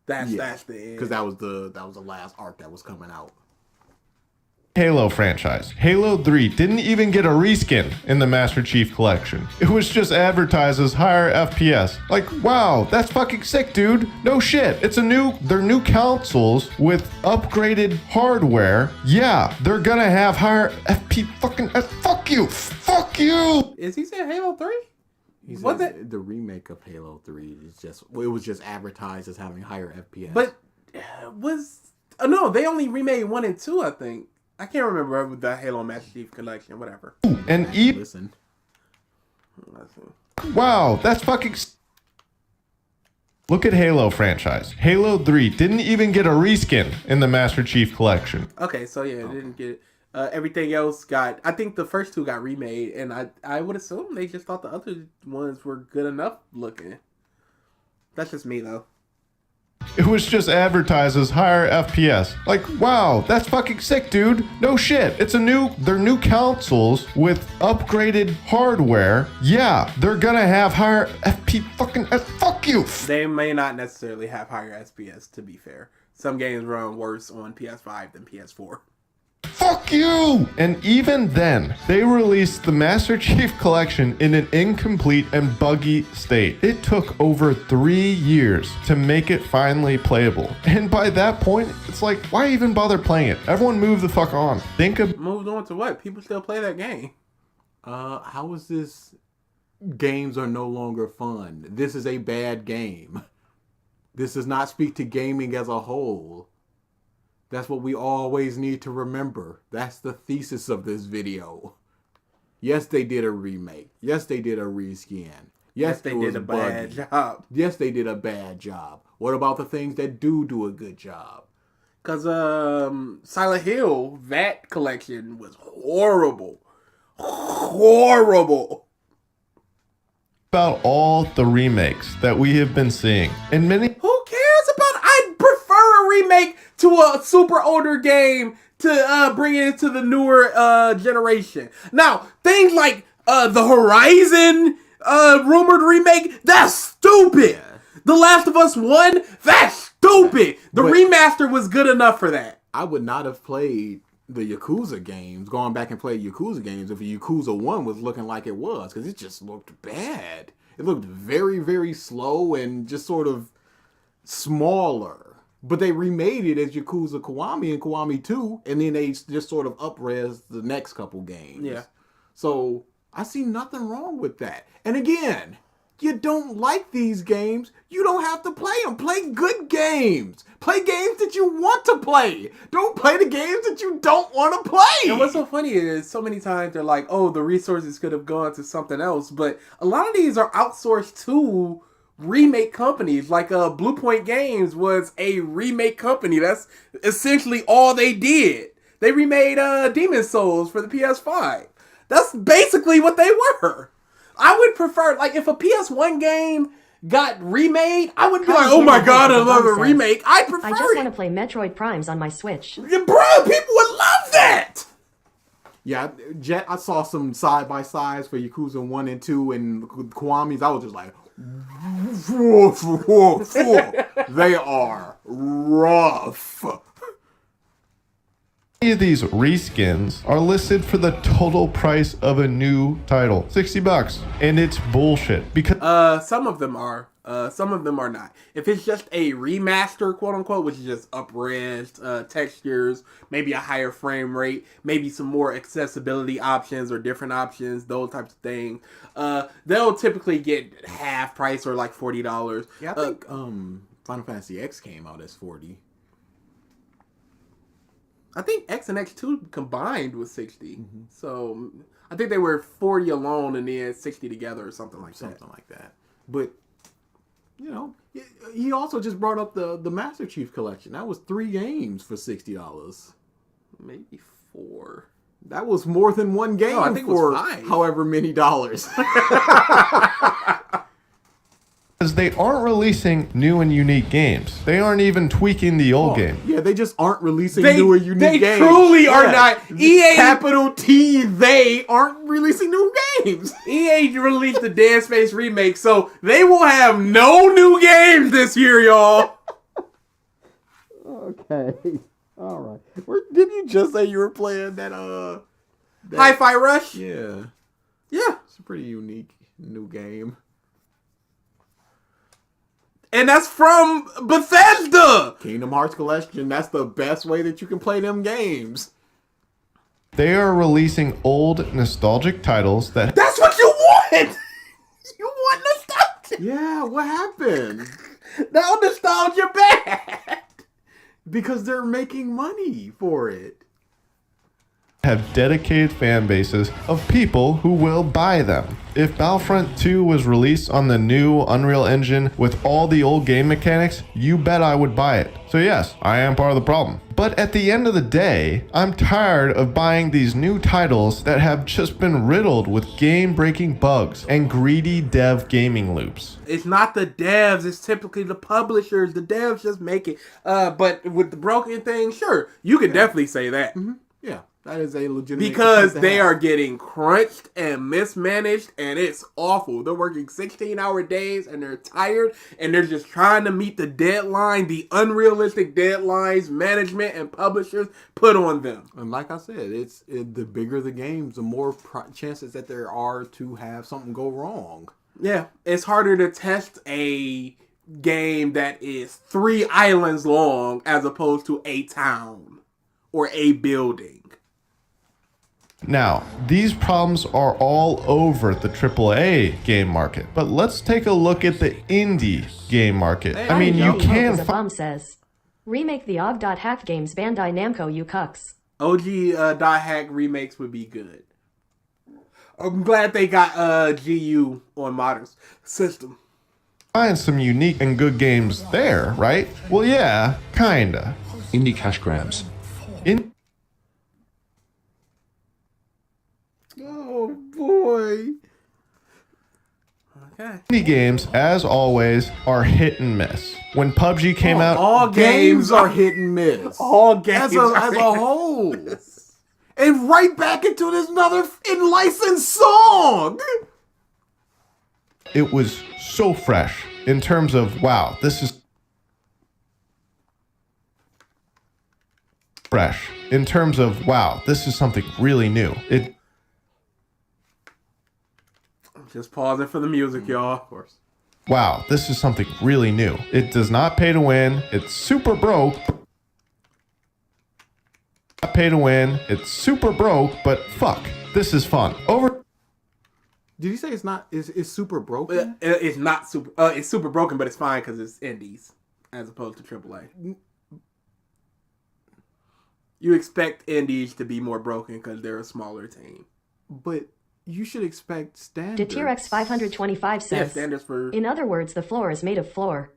That's the end. Because that was the last arc that was coming out. Halo franchise. Halo 3 didn't even get a reskin in the Master Chief Collection. It was just advertised as higher FPS. Like, wow, that's fucking sick, dude. No shit. They're new consoles with upgraded hardware. Yeah, they're gonna have higher FP fucking fuck you. Fuck you. Is he saying Halo 3? He Was says it? the remake of Halo 3 it was just advertised as having higher FPS. But no, they only remade 1 and 2, I think. I can't remember with the Halo Master Chief Collection, whatever. And listen. Wow, that's fucking... Look at Halo franchise. Halo 3 didn't even get a reskin in the Master Chief Collection. Okay, so yeah, it didn't get it. Everything else I think the first 2 got remade, and I would assume they just thought the other ones were good enough looking. That's just me, though. It was just advertised as higher FPS. Like, wow, that's fucking sick, dude. No shit. They're new consoles with upgraded hardware. Yeah, they're gonna have higher FP fucking fuck you. They may not necessarily have higher SPS, to be fair. Some games run worse on PS5 than PS4. Fuck you! And even then, they released the Master Chief Collection in an incomplete and buggy state. It took over 3 years to make it finally playable. And by that point, it's like, why even bother playing it? Everyone move the fuck on. Moved on to what? People still play that game. How was this games are no longer fun. This is a bad game. This does not speak to gaming as a whole. That's what we always need to remember. That's the thesis of this video. Yes, they did a remake. Yes, they did a reskin. Yes, they did a bad job. Yes, they did a bad job. What about the things that do a good job? Because Silent Hill, that collection was horrible. Horrible. About all the remakes that we have been seeing, and many. Who cares about? I prefer a remake to a super older game to bring it into the newer generation. Now, things like the Horizon rumored remake, that's stupid. The Last of Us 1, that's stupid. The remaster was good enough for that. I would not have played the Yakuza games, going back and played Yakuza games, if Yakuza 1 was looking like it was, because it just looked bad. It looked very, very slow and just sort of smaller. But they remade it as Yakuza Kiwami and Kiwami 2, and then they just sort of up-res the next couple games. Yeah. So I see nothing wrong with that. And again, you don't like these games, you don't have to play them. Play good games. Play games that you want to play. Don't play the games that you don't want to play. And what's so funny is so many times they're like, oh, the resources could have gone to something else. But a lot of these are outsourced to remake companies. Like Blue Point Games was a remake company. That's essentially all they did. They remade Demon Souls for the PS5. That's basically what they were. I would prefer, like, if a PS1 game got remade, I would be like, oh my god, I love a remake. I'd prefer I just want to play Metroid Primes on my Switch. Bro, people would love that! Yeah, Jet, I saw some side-by-sides for Yakuza 1 and 2 and Kiwami's. I was just like, they are rough. Many of these reskins are listed for the total price of a new title, $60, and it's bullshit because some of them are not. If it's just a remaster, quote unquote, which is just up-res textures, maybe a higher frame rate, maybe some more accessibility options or different options, those types of things, they'll typically get half price or like $40. Yeah, I think Final Fantasy X came out as $40. I think X and X2 combined was 60. Mm-hmm. So I think they were 40 alone and then 60 together or something like that. But, you know, he also just brought up the Master Chief Collection. That was 3 games for $60. Maybe 4. That was more than one game I think for it was 5. However many dollars. because they aren't releasing new and unique games. They aren't even tweaking the old game. Yeah, they just aren't releasing new and unique games. They truly are not. EA, capital T, they aren't releasing new games. EA released the Dead Space remake, so they will have no new games this year, y'all. Okay. All right. Didn't you just say you were playing that Hi-Fi Rush? Yeah. Yeah. It's a pretty unique new game. And that's from Bethesda! Kingdom Hearts Collection, that's the best way that you can play them games. They are releasing old nostalgic titles that... That's what you want! You want nostalgia! Yeah, what happened? Now nostalgia bad! Because they're making money for it. Have dedicated fan bases of people who will buy them. If Battlefront 2 was released on the new Unreal Engine with all the old game mechanics, you bet I would buy it. So yes, I am part of the problem. But at the end of the day, I'm tired of buying these new titles that have just been riddled with game-breaking bugs and greedy dev gaming loops. It's not the devs, it's typically the publishers. The devs just make it. But with the broken thing, sure, you can definitely say that. Mm-hmm. Yeah. That is a legitimate... Because they are getting crunched and mismanaged, and it's awful. They're working 16-hour days, and they're tired, and they're just trying to meet the deadline, the unrealistic deadlines management and publishers put on them. And like I said, the bigger the games, the more chances that there are to have something go wrong. Yeah, it's harder to test a game that is 3 islands long as opposed to a town or a building. Now, these problems are all over the AAA game market, but let's take a look at the indie game market. I mean, you can The bomb says, remake the Og.Hack games Bandai Namco, you cucks. OG .hack remakes would be good. I'm glad they got GU on modern system. find some unique and good games there, right? Well, yeah, kinda. Indie cash grabs. Oh boy. Okay. Indie games, as always, are hit and miss. When PUBG came out, All Games are hit and miss. All games as a whole. And right back into this another licensed song. it was so fresh in terms of, wow, this is fresh. In terms of, wow, this is something really new. Just pausing for the music, y'all. Of course. Wow, this is something really new. It does not pay to win. It's super broke. Not pay to win. It's super broke, but fuck, this is fun. Did you say it's not? It's super broken? It's not super. It's super broken, but it's fine because it's indies as opposed to AAA. You expect indies to be more broken because they're a smaller team. But you should expect standards. Detrex 525 says, standards for... in other words, the floor is made of floor.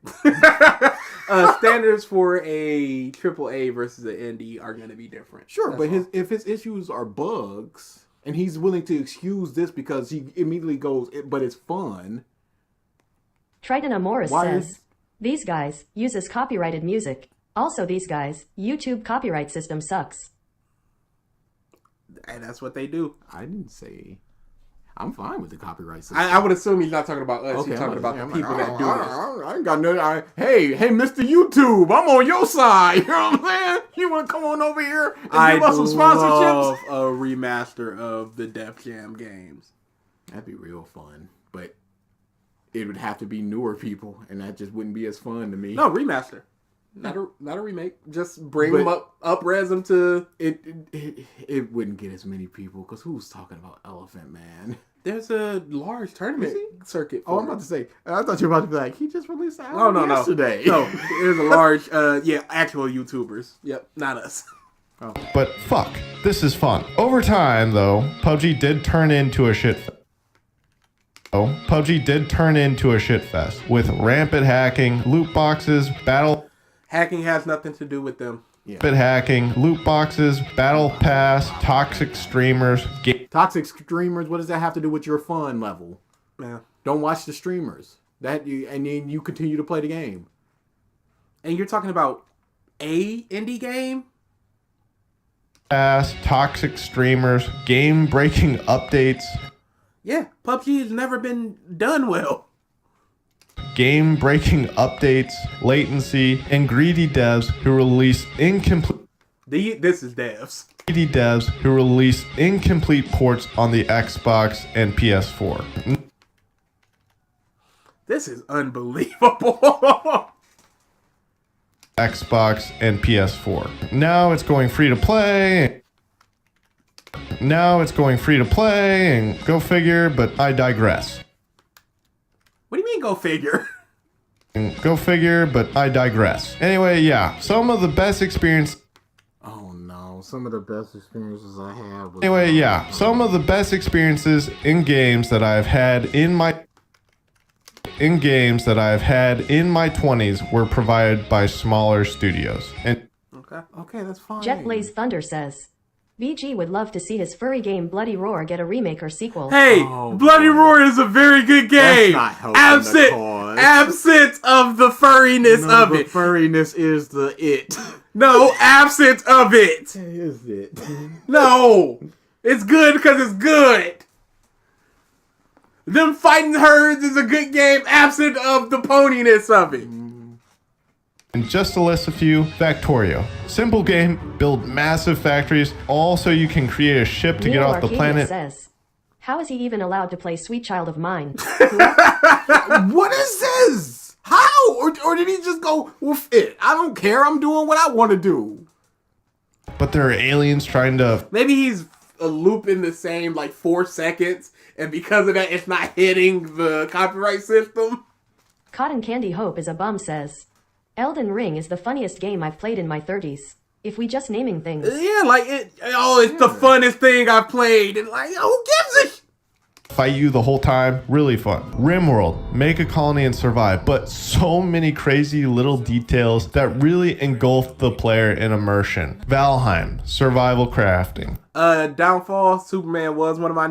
Standards for a AAA versus an indie are going to be different. Sure, That's but all. if his issues are bugs, and he's willing to excuse this because he immediately goes, but it's fun. Triton Amoris Why says, is- these guys uses copyrighted music. Also, these guys, YouTube copyright system sucks. And that's what they do. I didn't say... I'm fine with the copyright system. I would assume he's not talking about us. Okay, he's talking about the I'm people like, that do this. I ain't got no... hey, Mr. YouTube, I'm on your side. You know what I'm saying? You want to come on over here and give us some love sponsorships? a remaster of the Def Jam games. That'd be real fun, but it would have to be newer people, and that just wouldn't be as fun to me. No, remaster. Not a remake. Just bring them up-res them to... It wouldn't get as many people, because who's talking about Elephant Man? There's a large tournament circuit. Oh, I'm about to say, I thought you were about to be like, he just released the Oh, album yesterday. No, there's a large, actual YouTubers. Yep, not us. Oh. But fuck, this is fun. Over time, though, PUBG did turn into a shit fest with rampant hacking, loot boxes, Hacking has nothing to do with them. hacking, loot boxes, battle pass, toxic streamers. Toxic streamers, what does that have to do with your fun level? Yeah. Don't watch the streamers. And then you continue to play the game. And you're talking about a indie game? Pass, toxic streamers, game-breaking updates. Yeah, PUBG has never been done well. Game-breaking updates, latency, and greedy devs who release incomplete... This is devs. Greedy devs who release incomplete ports on the Xbox and PS4. This is unbelievable. Xbox and PS4. Now it's going free to play. And go figure, but I digress. What do you mean, go figure? Go figure, but I digress. Anyway, yeah, some of the best experience. Oh no, some of the best experiences I have. Anyway, yeah, some of the best experiences in games that I've had in my 20s were provided by smaller studios. And okay, that's fine. Jet Blaze Thunder says, VG would love to see his furry game Bloody Roar get a remake or sequel. Hey, Bloody Roar is a very good game. That's not helping the cause. Absent of the furriness of the it. Furriness is the it. No, absent of it. Is it? Oh. No, it's good because it's good. Them fighting herds is a good game, absent of the poniness of it. And just to list a few, Factorio. Simple game, build massive factories, all so you can create a ship to get off the Arcadia planet. says, how is he even allowed to play Sweet Child of Mine? What is this? How? Or did he just go, well, it? I don't care. I'm doing what I want to do. But there are aliens trying to... Maybe he's looping the same like 4 seconds, and because of that, it's not hitting the copyright system. Cotton Candy Hope is a bum says, Elden Ring is the funniest game I've played in my 30s. If we just naming things. Yeah, like it's the funnest thing I've played, and like, who gives a Fight you the whole time, really fun. Rimworld, make a colony and survive, but so many crazy little details that really engulf the player in immersion. Valheim, survival crafting. Downfall, Superman was one of my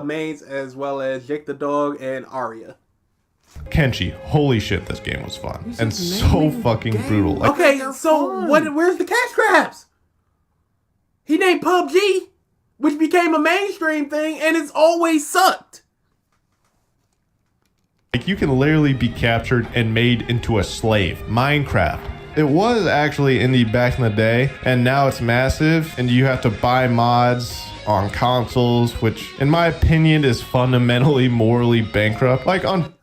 mains, as well as Jake the Dog and Arya. Kenshi, holy shit, this game was fun. And so fucking brutal. Like, Okay, so where's the cash grabs? He named PUBG, which became a mainstream thing, and it's always sucked. Like, you can literally be captured and made into a slave. Minecraft. It was actually indie back in the day, and now it's massive, and you have to buy mods on consoles, which, in my opinion, is fundamentally morally bankrupt. Like, on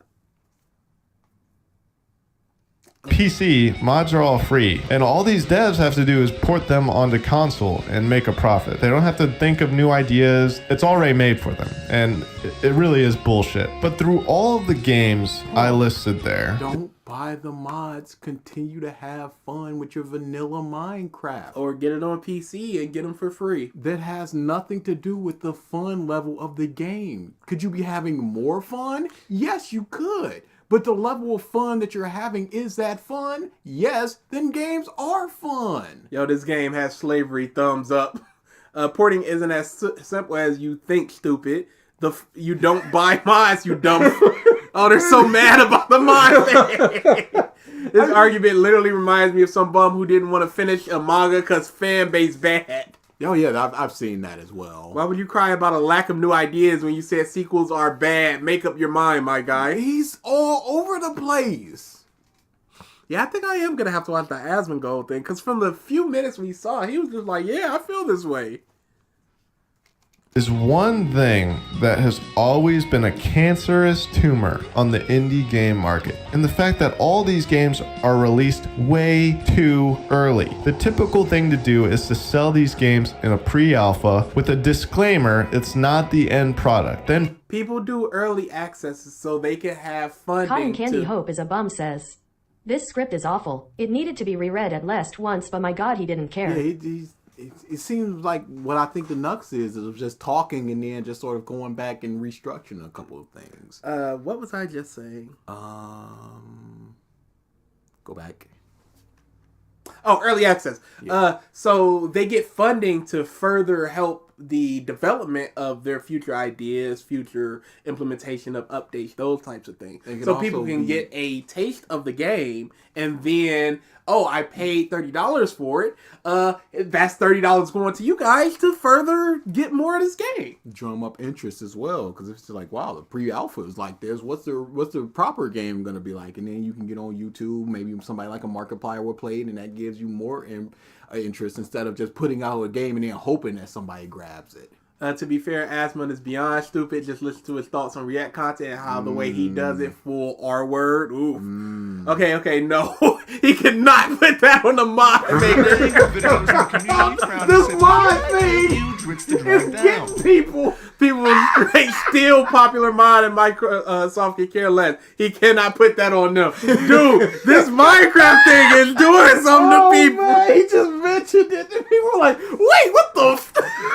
PC, mods are all free, and all these devs have to do is port them onto console and make a profit. They don't have to think of new ideas. It's already made for them, and it really is bullshit. But through all of the games I listed there, Don't buy the mods. Continue to have fun with your vanilla Minecraft. Or get it on PC and get them for free. That has nothing to do with the fun level of the game. Could you be having more fun? Yes, you could. But the level of fun that you're having, is that fun? Yes, then games are fun. Yo, this game has slavery, thumbs up. Porting isn't as simple as you think, stupid. You don't buy mods, you dumb. Oh, they're so mad about the mod thing. This argument literally reminds me of some bum who didn't want to finish a manga because fan base bad. Oh yeah, I've seen that as well. Why would you cry about a lack of new ideas when you said sequels are bad? Make up your mind, my guy. He's all over the place. Yeah, I think I am going to have to watch the Asmongold thing, because from the few minutes we saw, he was just like, yeah, I feel this way. is one thing that has always been a cancerous tumor on the indie game market, and the fact that all these games are released way too early. The typical thing to do is to sell these games in a pre-alpha with a disclaimer it's not the end product. Then people do early access so they can have funding. Cotton Candy Hope is a bum says, this script is awful. It needed to be reread at least once, but my god, he didn't care. Yeah, it seems like what I think the Nux is just talking and then just sort of going back and restructuring a couple of things. What was I just saying? Go back. Oh, early access. Yeah. So they get funding to further help the development of their future ideas, future implementation of updates, those types of things. So people can get a taste of the game, and then, oh, I paid $30 for it. That's $30 going to you guys to further get more of this game. Drum up interest as well, because it's just like, wow, the pre-alpha is like this. What's the proper game going to be like? And then you can get on YouTube. Maybe somebody like a Markiplier will play it, and that gives you more interest instead of just putting out a game and then hoping that somebody grabs it. To be fair, Asmund is beyond stupid. Just listen to his thoughts on React content and how the way he does it, full R word. Ooh. Okay, no. He cannot put that on the mod thing. This mod thing is getting people straight still popular mod and Microsoft can care less. He cannot put that on them. Dude, this Minecraft thing is doing something to people. Man, he just mentioned it and people were like, wait, what the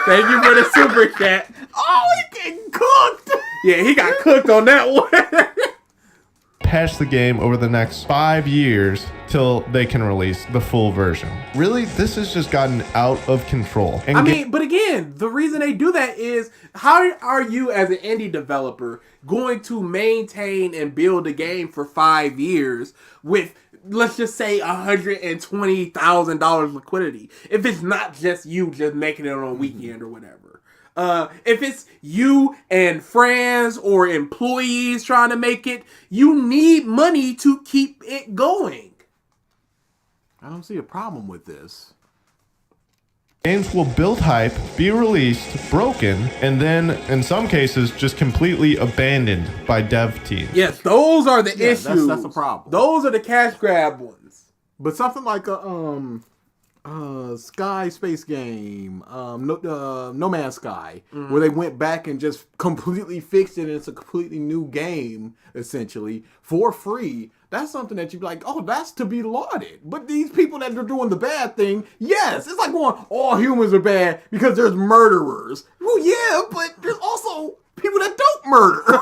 Thank you for the super chat. Oh, he getting cooked. Yeah, he got cooked on that one. patch the game over the next 5 years till they can release the full version. Really, this has just gotten out of control. And but again, the reason they do that is, how are you as an indie developer going to maintain and build a game for 5 years with, let's just say, $120,000 liquidity, if it's not just you just making it on a weekend or whatever? If it's you and friends or employees trying to make it, you need money to keep it going. I don't see a problem with this. Games will build hype, be released, broken, and then, in some cases, just completely abandoned by dev teams. Yes, those are the issues. That's the problem. Those are the cash grab ones. But something like Sky space game, No Man's Sky, where they went back and just completely fixed it, and it's a completely new game essentially for free. That's something that you'd be like, oh, that's to be lauded. But these people that are doing the bad thing, yes, it's like going, all humans are bad because there's murderers. Well, yeah, but there's also people that don't murder.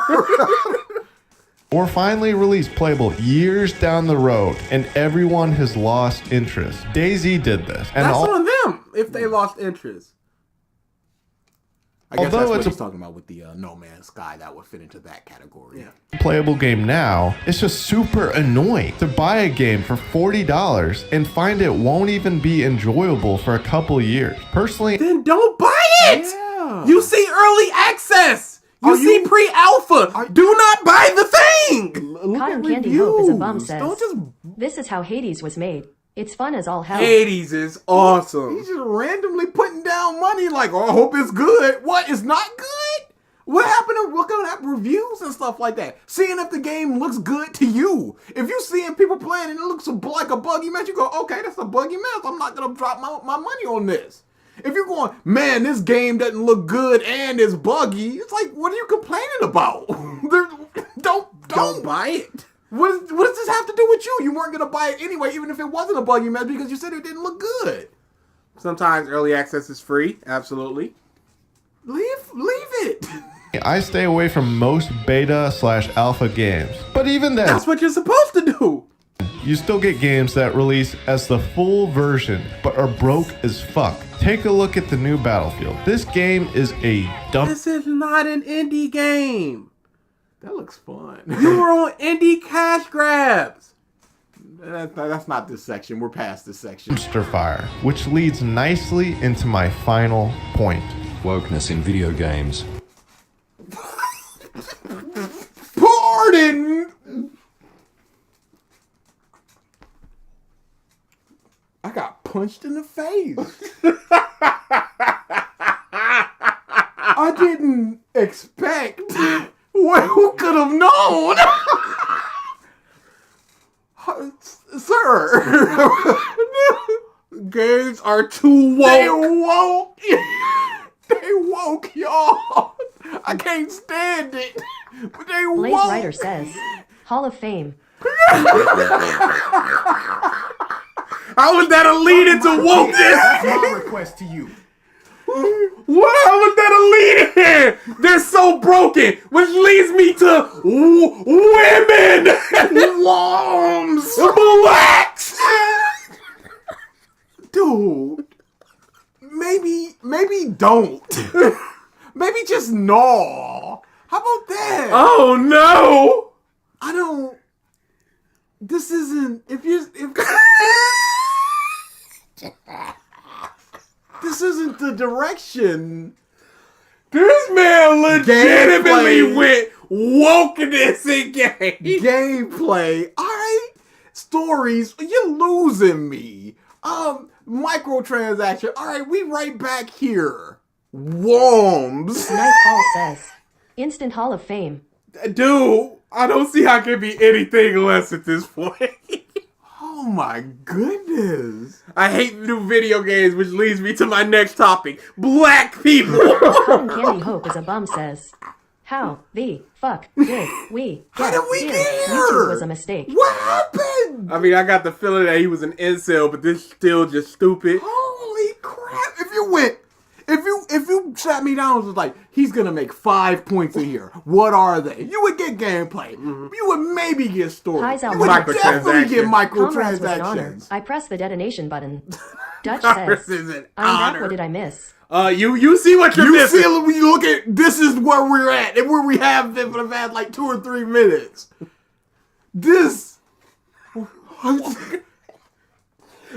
Or finally released playable years down the road, and everyone has lost interest. DayZ did this. And That's on them if they lost interest. I guess Although that's what it's a- he's talking about with the No Man's Sky. That would fit into that category. Yeah. playable game now, it's just super annoying to buy a game for $40 and find it won't even be enjoyable for a couple years. Personally, Then don't buy it. Yeah. You see early access. You see pre-alpha. Do not buy the thing. Look Cotton at Candy Hope is a bum reviews. says, Don't just this is how Hades was made. It's fun as all hell. Hades is awesome. He's just randomly putting down money like, oh, I hope it's good. What, it's not good? What happened to looking at reviews and stuff like that? Seeing if the game looks good to you. If you're seeing people playing and it looks like a buggy mess, you go, okay, that's a buggy mess. I'm not going to drop my money on this. If you're going, man, this game doesn't look good and it's buggy, it's like, what are you complaining about? Don't buy it. What does this have to do with you? You weren't going to buy it anyway, even if it wasn't a buggy mess, because you said it didn't look good. Sometimes early access is free. Absolutely. Leave it. I stay away from most beta/alpha games. But even then, That's what you're supposed to do. you still get games that release as the full version, but are broke as fuck. Take a look at the new Battlefield. This game is a dump. This is not an indie game. That looks fun. You were on indie cash grabs. That's not this section. We're past this section. Dumpster fire, which leads nicely into my final point. Wokeness in video games. Pardon! I got punched in the face. I didn't expect. Who could have known? Sir. Games are too They woke. woke. They woke, y'all. I can't stand it. But they Blaze woke. Ryder says, Hall of Fame. How was that a lead into wokeness? That's my request to you. What? How was that a lead in? They're so broken, which leads me to women, Worms. blacks. Dude, maybe don't. Maybe just gnaw. How about that? Oh no! I don't. This isn't. If this isn't the direction. This man legitimately Gameplay. went wokeness in game. Gameplay. All right. Stories. You're losing me. Microtransaction. All right. We right back here. Worms. Night Hall says, Instant Hall of Fame. Dude, I don't see how it can be anything less at this point. Oh my goodness. I hate new video games, which leads me to my next topic. Black people. Cotton Candy Hope is a bum says, how the fuck did we How get did we here? get here? YouTube was a mistake. What happened? I mean, I got the feeling that he was an incel, but this is still just stupid. Holy crap. If you sat me down and was like, he's gonna make 5 points a year. What are they? You would get gameplay. You would maybe get story. Highs out You would definitely get Comrades was an honor. microtransactions. I pressed the detonation button. Dutch This says, is an I'm back, honor. what did I miss? You see what you're You missing. see, when you look at this is where we're at, and where we have been for the past like 2 or 3 minutes. This,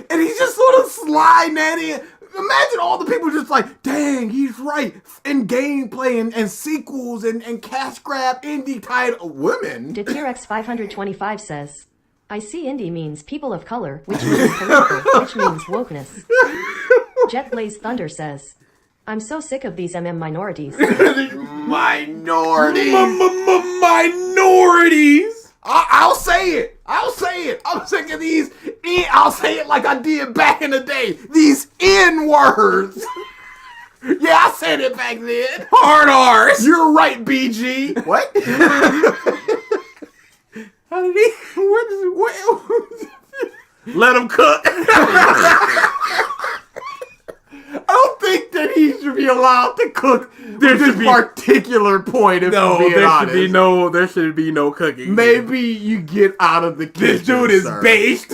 and he's just sort of sliding that in. Imagine all the people just like, dang, he's right. In gameplay and sequels and cash grab indie title women. Deterex 525 says, I see indie means people of color, which means political, which means wokeness. Jet Blaze Thunder says, I'm so sick of these minorities. Minorities. Minorities. I'll say it. I'm sick of these. I'll say it like I did back in the day. These N-words. Yeah, I said it back then. Hard R's. You're right, BG. What? How did he? Let him cook. I don't think that he should be allowed to cook. There's this particular point. If No, being there honest. should be no cooking. Maybe you get out of the kitchen. This dude is sir. based.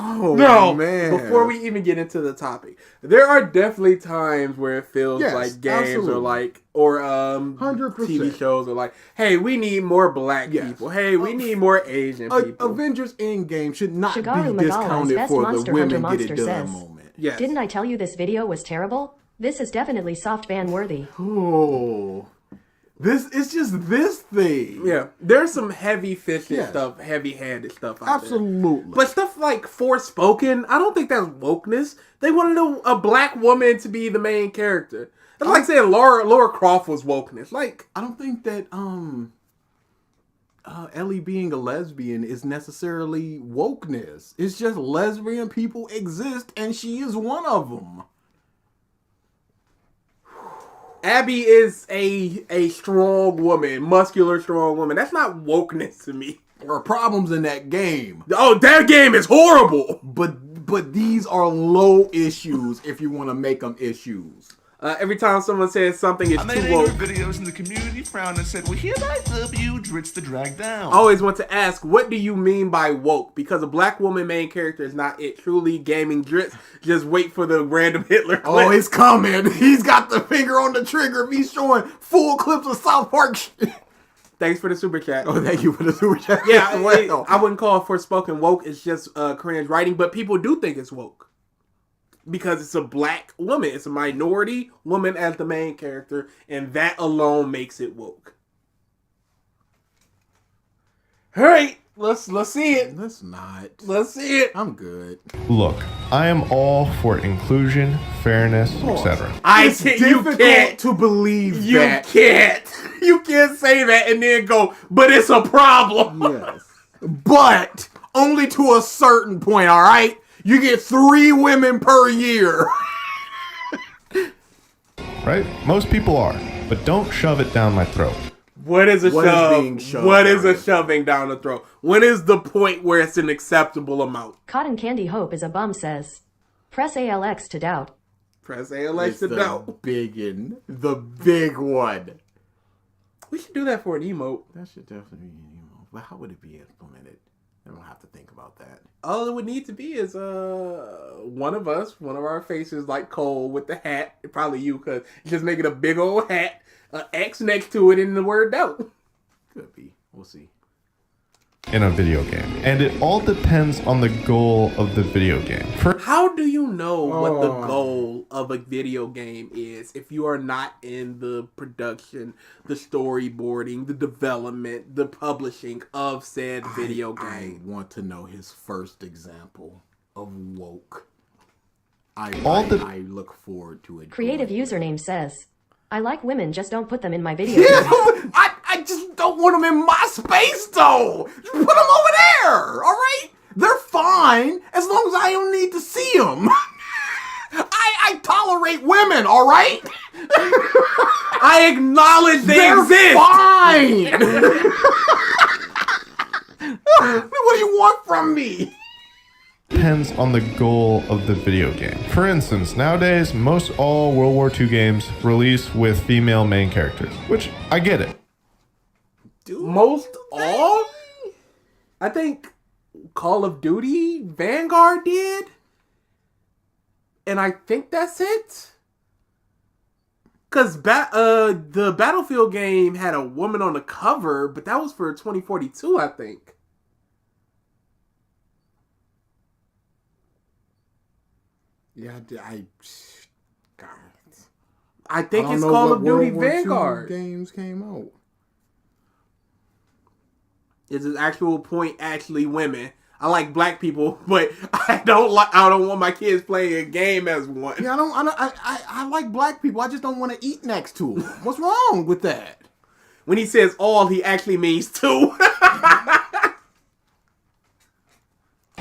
Oh No, man! before we even get into the topic, there are definitely times where it feels Yes, like games absolutely. or 100%. TV shows are like, hey, we need more black Yes. people. Hey, we need more Asian people. Avengers Endgame should not Shigaru be Magala's discounted Best for Monster the women Hunter get it Monster done says, moment. Yes. Didn't I tell you this video was terrible? This is definitely soft ban worthy. Oh, it's just this thing. Yeah, there's some heavy-fisted Yes. stuff, heavy-handed stuff out Absolutely. there. But stuff like Forspoken, I don't think that's wokeness. They wanted a black woman to be the main character. It's like saying Laura Croft was wokeness. Like, I don't think that Ellie being a lesbian is necessarily wokeness. It's just lesbian people exist, and she is one of them. Abby is a strong woman, muscular strong woman. That's not wokeness to me. There are problems in that game. Oh, that game is horrible. But these are low issues if you want to make them issues. Every time someone says something is I too made woke, angry videos and the community frowned and said, well, hereby W drits the drag down. I always want to ask, what do you mean by woke? Because a black woman main character is not it. Truly gaming drits. Just wait for the random Hitler clip. Oh, it's coming. He's got the finger on the trigger. He's showing full clips of South Park shit. Thanks for the super chat. Oh, thank you for the super chat. Yeah, as well. I wouldn't call it Forspoken woke. It's just cringe writing, but people do think it's woke. Because it's a black woman. It's a minority woman as the main character, and that alone makes it woke. All right, let's see it. Let's not. Let's see it. I'm good. Look, I am all for inclusion, fairness, etc. It's difficult to believe You that. can't. You can't say that and then go, but it's a problem. Yes. But only to a certain point, all right? You get 3 women per year. Right? Most people are, but don't shove it down my throat. What is a What is shove? being shoved What is down? a shoving down the throat? When is the point where it's an acceptable amount? Cotton Candy Hope is a bum says. Press ALX to doubt. Press ALX It's to the doubt. biggin. The big one. We should do that for an emote. That should definitely be an emo. But how would it be implemented? I don't have to think about that. All it would need to be is one of our faces like Cole with the hat. Probably you, because just make it a big old hat, an X next to it, and the word doubt. Could be. We'll see. In a video game. And it all depends on the goal of the video game. How do you know what the goal of a video game is if you are not in the production, the storyboarding, the development, the publishing of said video game? I want to know his first example of woke. I look forward to it. Creative username says, I like women, just don't put them in my video. I just don't want them in my space, though. Just put them over there, all right? They're fine as long as I don't need to see them. I tolerate women, all right? I acknowledge They're exist. fine. What do you want from me? Depends on the goal of the video game. For instance, nowadays, most all World War II games release with female main characters, which I get it. Most all? I think Call of Duty Vanguard did. And I think that's it. Because the Battlefield game had a woman on the cover, but that was for 2042, I think. Yeah, I think it's Call of Duty Vanguard. Games came out. Is his actual point actually women? I like black people, but I don't want my kids playing a game as one. Yeah, I like black people. I just don't want to eat next to them. What's wrong with that? When he says all, he actually means two.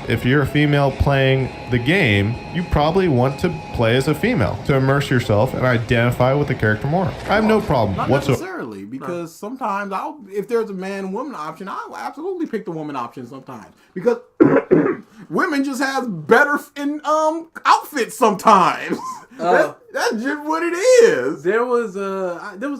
If you're a female playing the game, you probably want to play as a female to immerse yourself and identify with the character more. I have no problem Not whatsoever. necessarily, because sometimes if there's a man and woman option, I'll absolutely pick the woman option sometimes, because women just have better outfits sometimes. That's just what it is. There was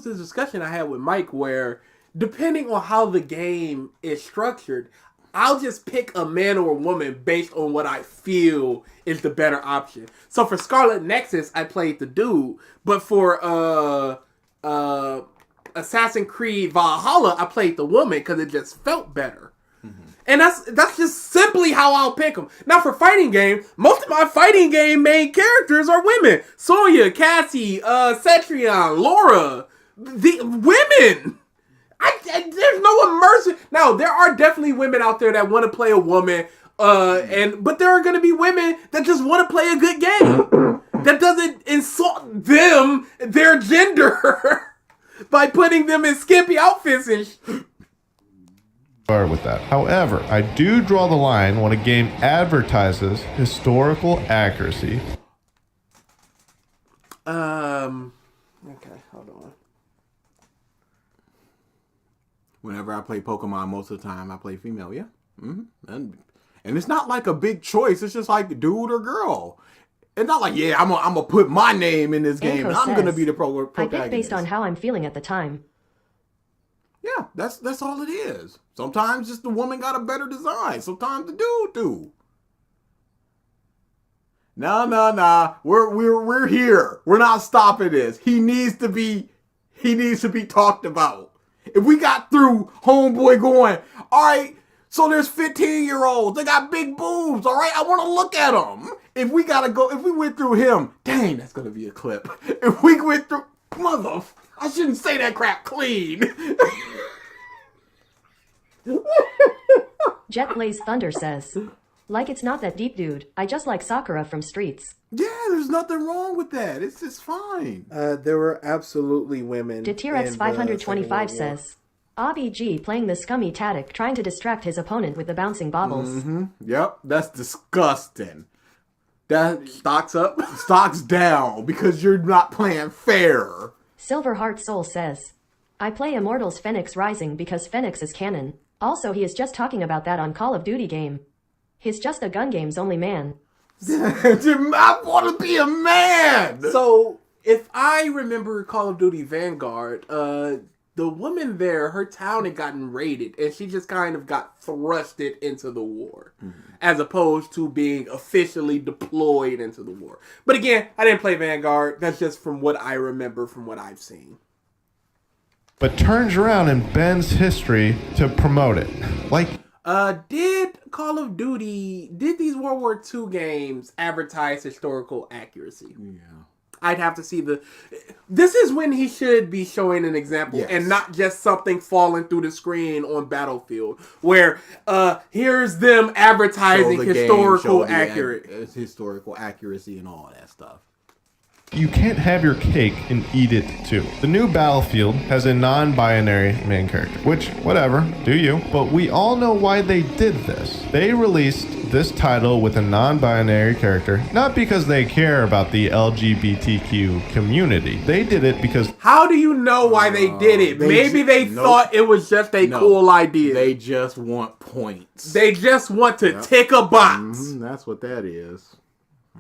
this discussion I had with Mike where, depending on how the game is structured, I'll just pick a man or a woman based on what I feel is the better option. So for Scarlet Nexus, I played the dude, but for Assassin's Creed Valhalla, I played the woman because it just felt better. And that's just simply how I'll pick them. Now for fighting game, most of my fighting game main characters are women. Sonya, Cassie, Cetrion, Laura, the women. There's no immersion. Now there are definitely women out there that want to play a woman, but there are going to be women that just want to play a good game. That doesn't insult their gender, by putting them in skimpy outfits and with that. However, I do draw the line when a game advertises historical accuracy. Okay, hold on. Whenever I play Pokemon, most of the time I play female. Yeah, and it's not like a big choice. It's just like dude or girl. It's not like I'm gonna put my name in this game and I'm gonna be the protagonist. I pick based on how I'm feeling at the time. Yeah, that's all it is. Sometimes just the woman got a better design. Sometimes the dude do. Nah. We're here. We're not stopping this. He needs to be talked about. If we got through homeboy going, all right, so there's 15-year-olds. They got big boobs. All right, I want to look at them. If we went through him, dang, that's gonna be a clip. If we went through, I shouldn't say that crap clean. Jet Blaze Thunder says, like it's not that deep, dude. I just like Sakura from Streets. Yeah, there's nothing wrong with that. It's just fine. There were absolutely women. Deterex 525 says, RBG playing the scummy Tadic trying to distract his opponent with the bouncing baubles. Yep, that's disgusting. That Stocks up, stocks down because you're not playing fair. Silverheart Soul says, I play Immortals Phoenix Rising because Phoenix is canon. Also, he is just talking about that on Call of Duty game. He's just a gun games only man. I want to be a man. So, if I remember Call of Duty Vanguard, the woman there, her town had gotten raided, and she just kind of got thrusted into the war, as opposed to being officially deployed into the war. But again, I didn't play Vanguard. That's just from what I remember from what I've seen. But turns around and bends history to promote it. Like, did Call of Duty, did these World War II games advertise historical accuracy? Yeah. I'd have to see this is when he should be showing an example, and not just something falling through the screen on Battlefield, where here's them advertising historical accuracy and all that stuff. you can't have your cake and eat it too. The new Battlefield has a non-binary main character, which, whatever, do you. But we all know why they did this. They released this title with a non-binary character, not because they care about the LGBTQ community. They did it because... How do you know why they did it? Maybe they thought it was just a cool idea. They just want points. They just want to tick a box. That's what that is.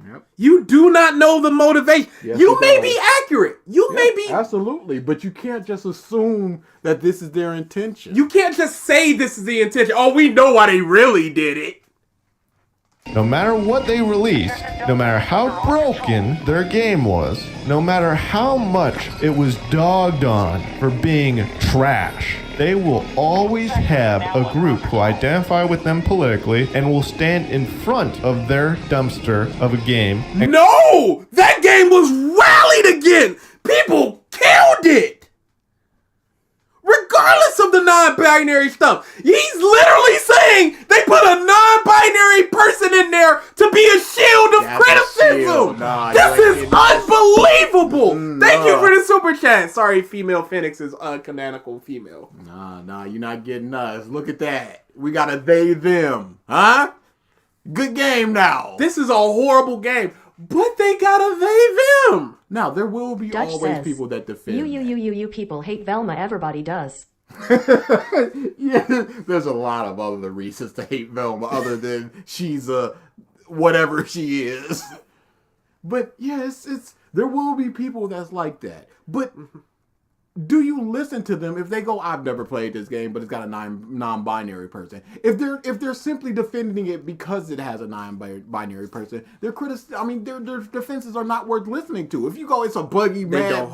Yep. You do not know the motivation. Yes, you may be accurate. You may be... Absolutely. But you can't just assume that this is their intention. You can't just say this is the intention. Oh, we know why they really did it. No matter what they released, no matter how broken their game was, no matter how much it was dogged on for being trash, they will always have a group who identify with them politically and will stand in front of their dumpster of a game. No! That game was rallied again! People killed it! Regardless of the non-binary stuff. He's literally saying they put a non-binary person in there to be a shield of criticism. This is unbelievable. Thank you for the super super chat. Sorry, female Phoenix is canonical female. Nah, you're not getting us. Look at that. We got a they, them. Huh? Good game now. This is a horrible game, but they got a they, them. Now, there will be Dutch always says, people that defend. You people hate Velma. Everybody does. Yeah, there's a lot of other reasons to hate Velma other than she's whatever she is. But yeah, it's there will be people that's like that. But do you listen to them if they go, I've never played this game, but it's got a non-binary person? If they're simply defending it because it has a non-binary person, their defenses are not worth listening to. If you go, it's a buggy mad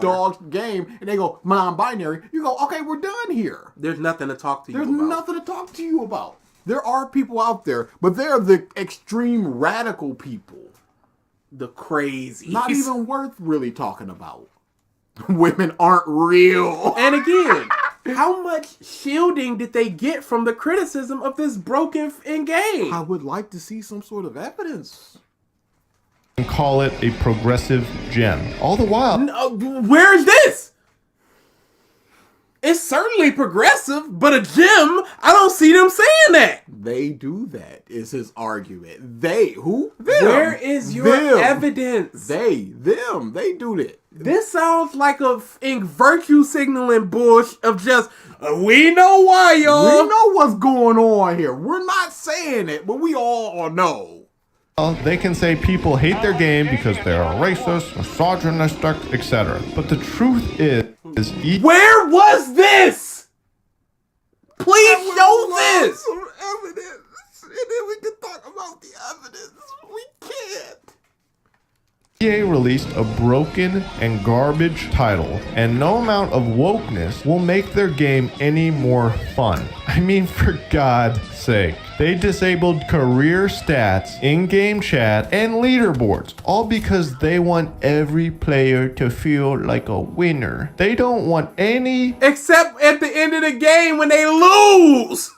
dog game, and they go non-binary, you go, okay, we're done here. There's nothing to talk to you There's about. nothing to talk to you about. There are people out there, but they're the extreme radical people. The crazy. Not even worth really talking about. Women aren't real. And again, how much shielding did they get from the criticism of this broken game? I would like to see some sort of evidence. And call it a progressive gem. All the while. Where is this? It's certainly progressive, but a gem, I don't see them saying that. They do that, is his argument. They, who? Them. Where is your evidence? They do that. This sounds like a virtue signaling bullshit of just, we know why, y'all. We know what's going on here. We're not saying it, but we all know. They can say people hate their game because they're racist, misogynistic, etc. But the truth is where was this? Please show this. Some evidence, and then we can talk about the evidence. We can't. EA released a broken and garbage title, and no amount of wokeness will make their game any more fun. I mean, for God's sake. They disabled career stats, in-game chat, and leaderboards, all because they want every player to feel like a winner. They don't want any... Except at the end of the game when they lose!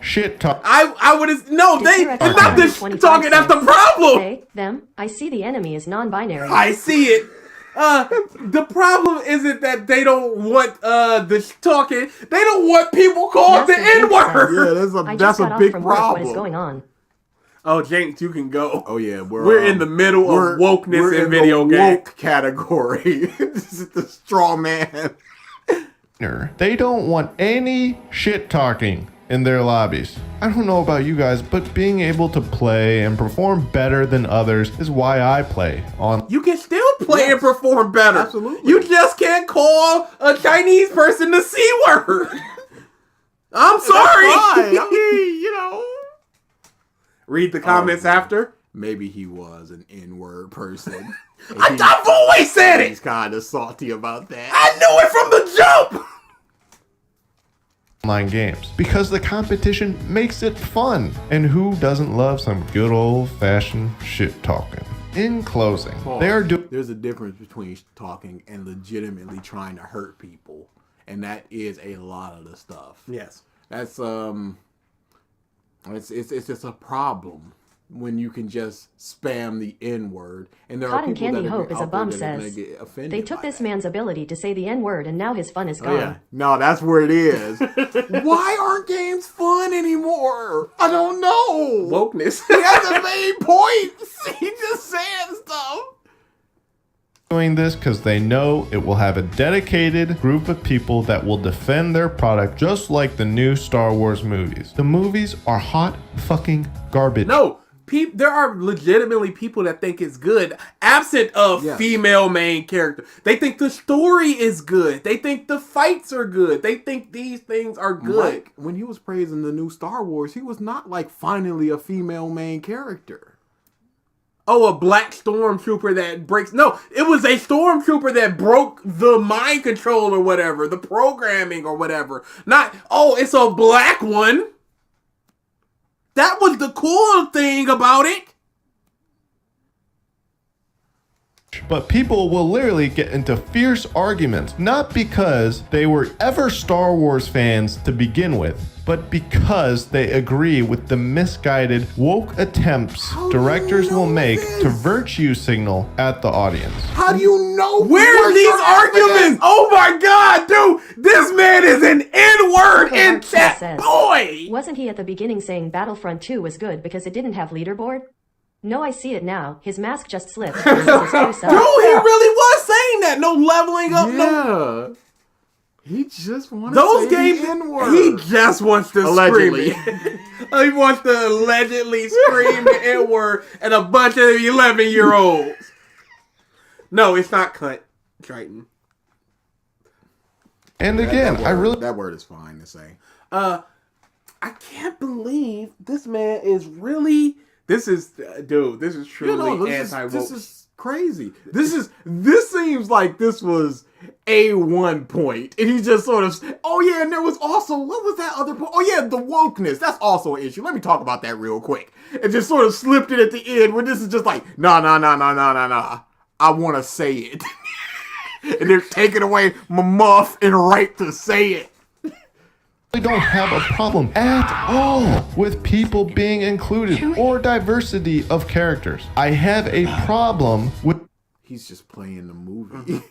Shit talk. I would have... No, they're not this talking. That's the problem! They, them, I see the enemy is non-binary. I see it. The problem isn't that they don't want the talking. They don't want people called the N-word. Yeah, that's a big problem. What is going on? Oh, James, you can go. Oh yeah, we're in the middle of wokeness in video games. Woke category. This is the straw man. They don't want any shit talking in their lobbies. I don't know about you guys, but being able to play and perform better than others is why I play on. You can still play and perform better. Absolutely. You just can't call a Chinese person the C word. I'm sorry. I mean, you know. Read the comments after. Maybe he was an N-word person. I've always said it. He's kind of salty about that. I knew it from the jump. Online games because the competition makes it fun, and who doesn't love some good old-fashioned shit talking? In closing, there's a difference between talking and legitimately trying to hurt people, and that is a lot of the stuff. Yes, that's it's just a problem when you can just spam the N-word, and there Cotton are people Candy that Hope is a bum says they took this man's ability to say the N-word and now his fun is gone. Oh, yeah. No, that's where it is. Why aren't games fun anymore? I don't know. Wokeness. He hasn't made points. He just saying stuff. Doing this because they know it will have a dedicated group of people that will defend their product, just like the new Star Wars movies. The movies are hot fucking garbage. No. There are legitimately people that think it's good, absent of female main character. They think the story is good. They think the fights are good. They think these things are good. Mike, when he was praising the new Star Wars, he was not like finally a female main character. Oh, a black stormtrooper that breaks... No, it was a stormtrooper that broke the mind control or whatever, the programming or whatever. Not, oh, it's a black one. That was the cool thing about it. but people will literally get into fierce arguments, not because they were ever Star Wars fans to begin with, but because they agree with the misguided woke attempts directors will make to virtue signal at the audience. How do you know? Where are these arguments? Oh my god, dude! This man is an N-word in chat, Says, boy! Wasn't he at the beginning saying Battlefront 2 was good because it didn't have leaderboard? No, I see it now. His mask just slipped. This is his true self. Dude, he really was saying that. No leveling up, Yeah. He just wants Those to say games, the N-word. he just wants to Allegedly. scream it. He wants to allegedly scream the N-word at a bunch of 11-year-olds. No, it's not cunt, Triton. And again, that word is fine to say. I can't believe this man is really... This is truly anti-woke. This is crazy. This seems like this was a one point, and he just sort of, oh yeah, and there was also, what was that other point? Oh yeah, the wokeness. That's also an issue. Let me talk about that real quick. And just sort of slipped it at the end, where this is just like, nah. I want to say it, and they're taking away my muff and right to say it. I don't have a problem at all with people being included or diversity of characters. I have a problem with... He's just playing the movie.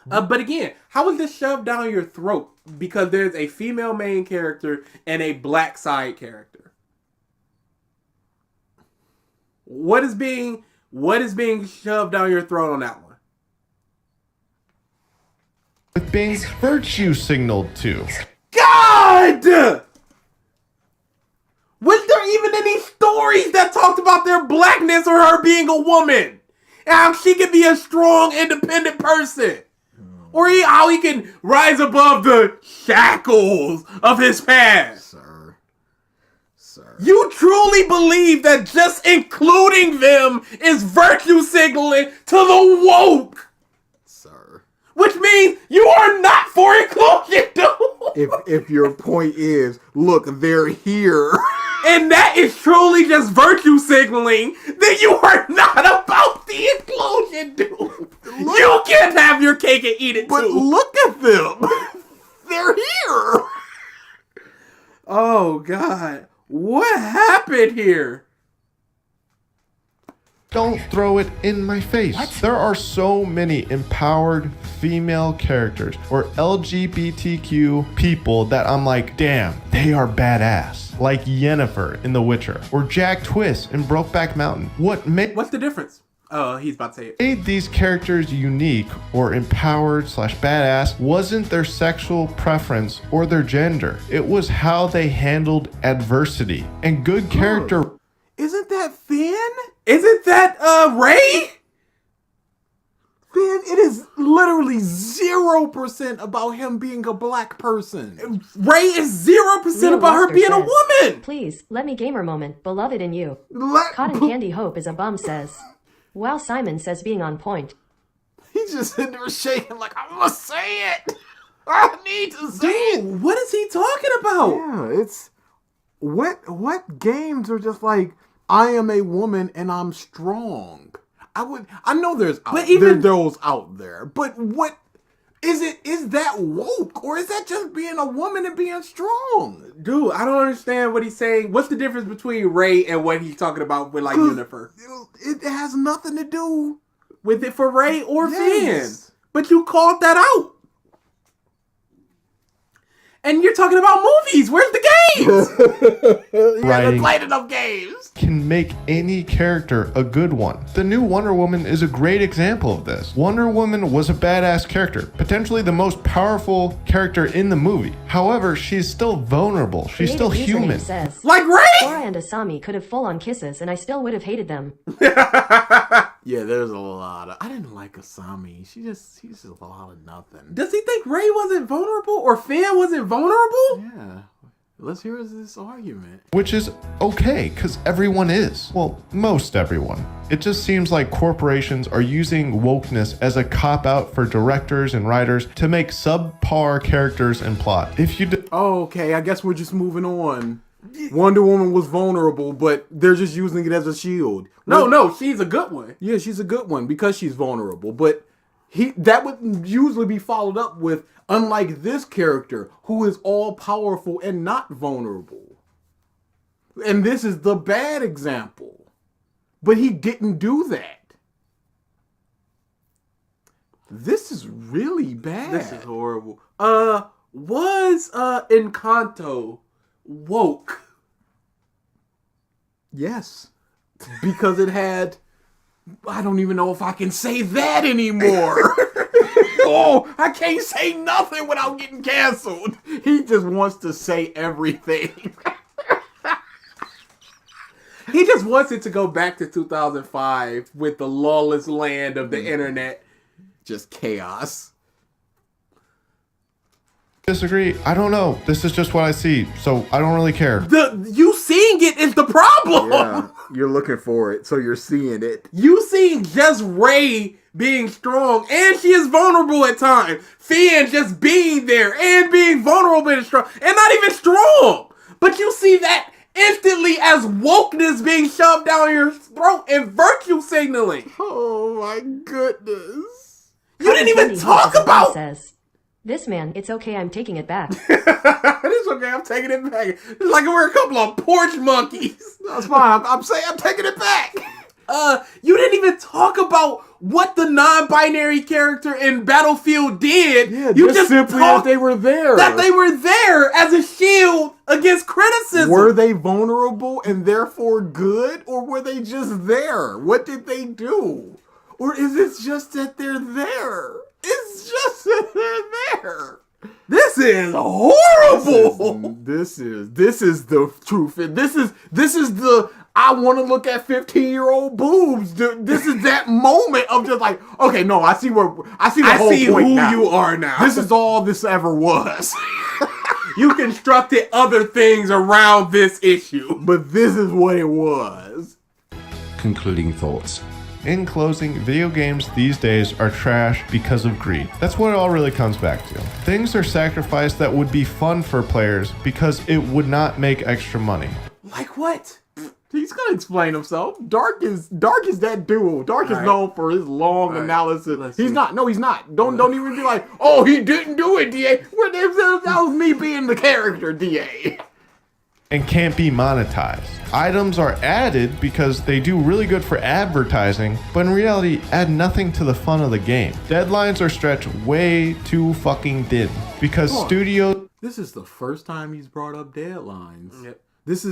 But again, how is this shoved down your throat? Because there's a female main character and a black side character. What is being shoved down your throat on that one? With being virtue signaled to. God! Was there even any stories that talked about their blackness or her being a woman? And how she could be a strong, independent person? Or how he can rise above the shackles of his past? Sir. You truly believe that just including them is virtue signaling to the woke? Which means you are not for inclusion, dude. If your point is, look, they're here, and that is truly just virtue signaling, then you are not about the inclusion, dude. You can't have your cake and eat it but too. look at them. They're here. Oh God, what happened here? Don't throw it in my face. There are so many empowered female characters or LGBTQ people that I'm like, damn, they are badass. Like Yennefer in The Witcher or Jack Twist in Brokeback Mountain. What's the difference? Oh, he's about to say it. Made these characters unique or empowered / badass wasn't their sexual preference or their gender. It was how they handled adversity. And good character... Isn't that Finn? Isn't that Ray? Finn, it is literally 0% about him being a black person. Ray is 0% about her being a woman. Please, let me gamer moment. Beloved in you. Let- Cotton Candy Hope is a bum says. Wow, Simon says being on point. He's just sitting there shaking like, I'm gonna say it. I need to say it. What is he talking about? Yeah, it's what games are just like, I am a woman and I'm strong. I know there's those out there, but what is it? Is that woke, or is that just being a woman and being strong? Dude, I don't understand what he's saying. What's the difference between Ray and what he's talking about with like Yennefer? It has nothing to do with it for Ray or Finn. But you called that out. And you're talking about movies. Where's the games? You haven't played enough games. Can make any character a good one. The new Wonder Woman is a great example of this. Wonder Woman was a badass character, potentially the most powerful character in the movie. However, she's still vulnerable. She's still human. Says, like Ray? Sora and Asami could have full-on kisses and I still would have hated them. Yeah, there's a lot of... I didn't like Asami. She's just a lot of nothing. Does he think Ray wasn't vulnerable or Finn wasn't vulnerable? Yeah. Let's hear this argument. Which is okay, because everyone is. Well, most everyone. It just seems like corporations are using wokeness as a cop-out for directors and writers to make subpar characters and plot. If you okay, I guess we're just moving on. Wonder Woman was vulnerable, but they're just using it as a shield. No, she's a good one. Yeah, she's a good one because she's vulnerable, but that would usually be followed up with, unlike this character, who is all powerful and not vulnerable. And this is the bad example. But he didn't do that. This is really bad. This is horrible. Was Encanto woke? Yes. Because it had... I don't even know if I can say that anymore. Oh, I can't say nothing without getting canceled. He just wants to say everything. He just wants it to go back to 2005 with the lawless land of the internet. Just chaos. Disagree. I don't know. This is just what I see, so I don't really care. You seeing it is the problem. Yeah, you're looking for it, so you're seeing it. You seeing just Ray being strong, and she is vulnerable at times. Finn just being there and being vulnerable and strong, and not even strong. But you see that instantly as wokeness being shoved down your throat and virtue signaling. Oh my goodness. You didn't even talk about... Says, this man, it's okay, I'm taking it back. It's okay, I'm taking it back. It's like we're a couple of porch monkeys. That's fine. I'm saying I'm taking it back. You didn't even talk about what the non-binary character in Battlefield did. Yeah, you just simply that they were there. That they were there as a shield against criticism. Were they vulnerable and therefore good, or were they just there? What did they do? Or is it just that they're there? It's just that they're there. This is horrible. This is the truth. This is the I want to look at 15-year-old boobs. This is that moment of just like, okay, no, I see the whole point who now. you are now. This is all this ever was. You constructed other things around this issue, but this is what it was. Concluding thoughts. In closing, video games these days are trash because of greed. That's what it all really comes back to. Things are sacrificed that would be fun for players because it would not make extra money. Like what? He's gonna explain himself. Dark is that duo. Dark is known for his long analysis. He's not. No, he's not. Don't even be like, oh, he didn't do it, DA. That was me being the character, DA. And can't be monetized. Items are added because they do really good for advertising, but in reality add nothing to the fun of the game. Deadlines are stretched way too fucking thin because studios... This is the first time he's brought up deadlines. Yep. This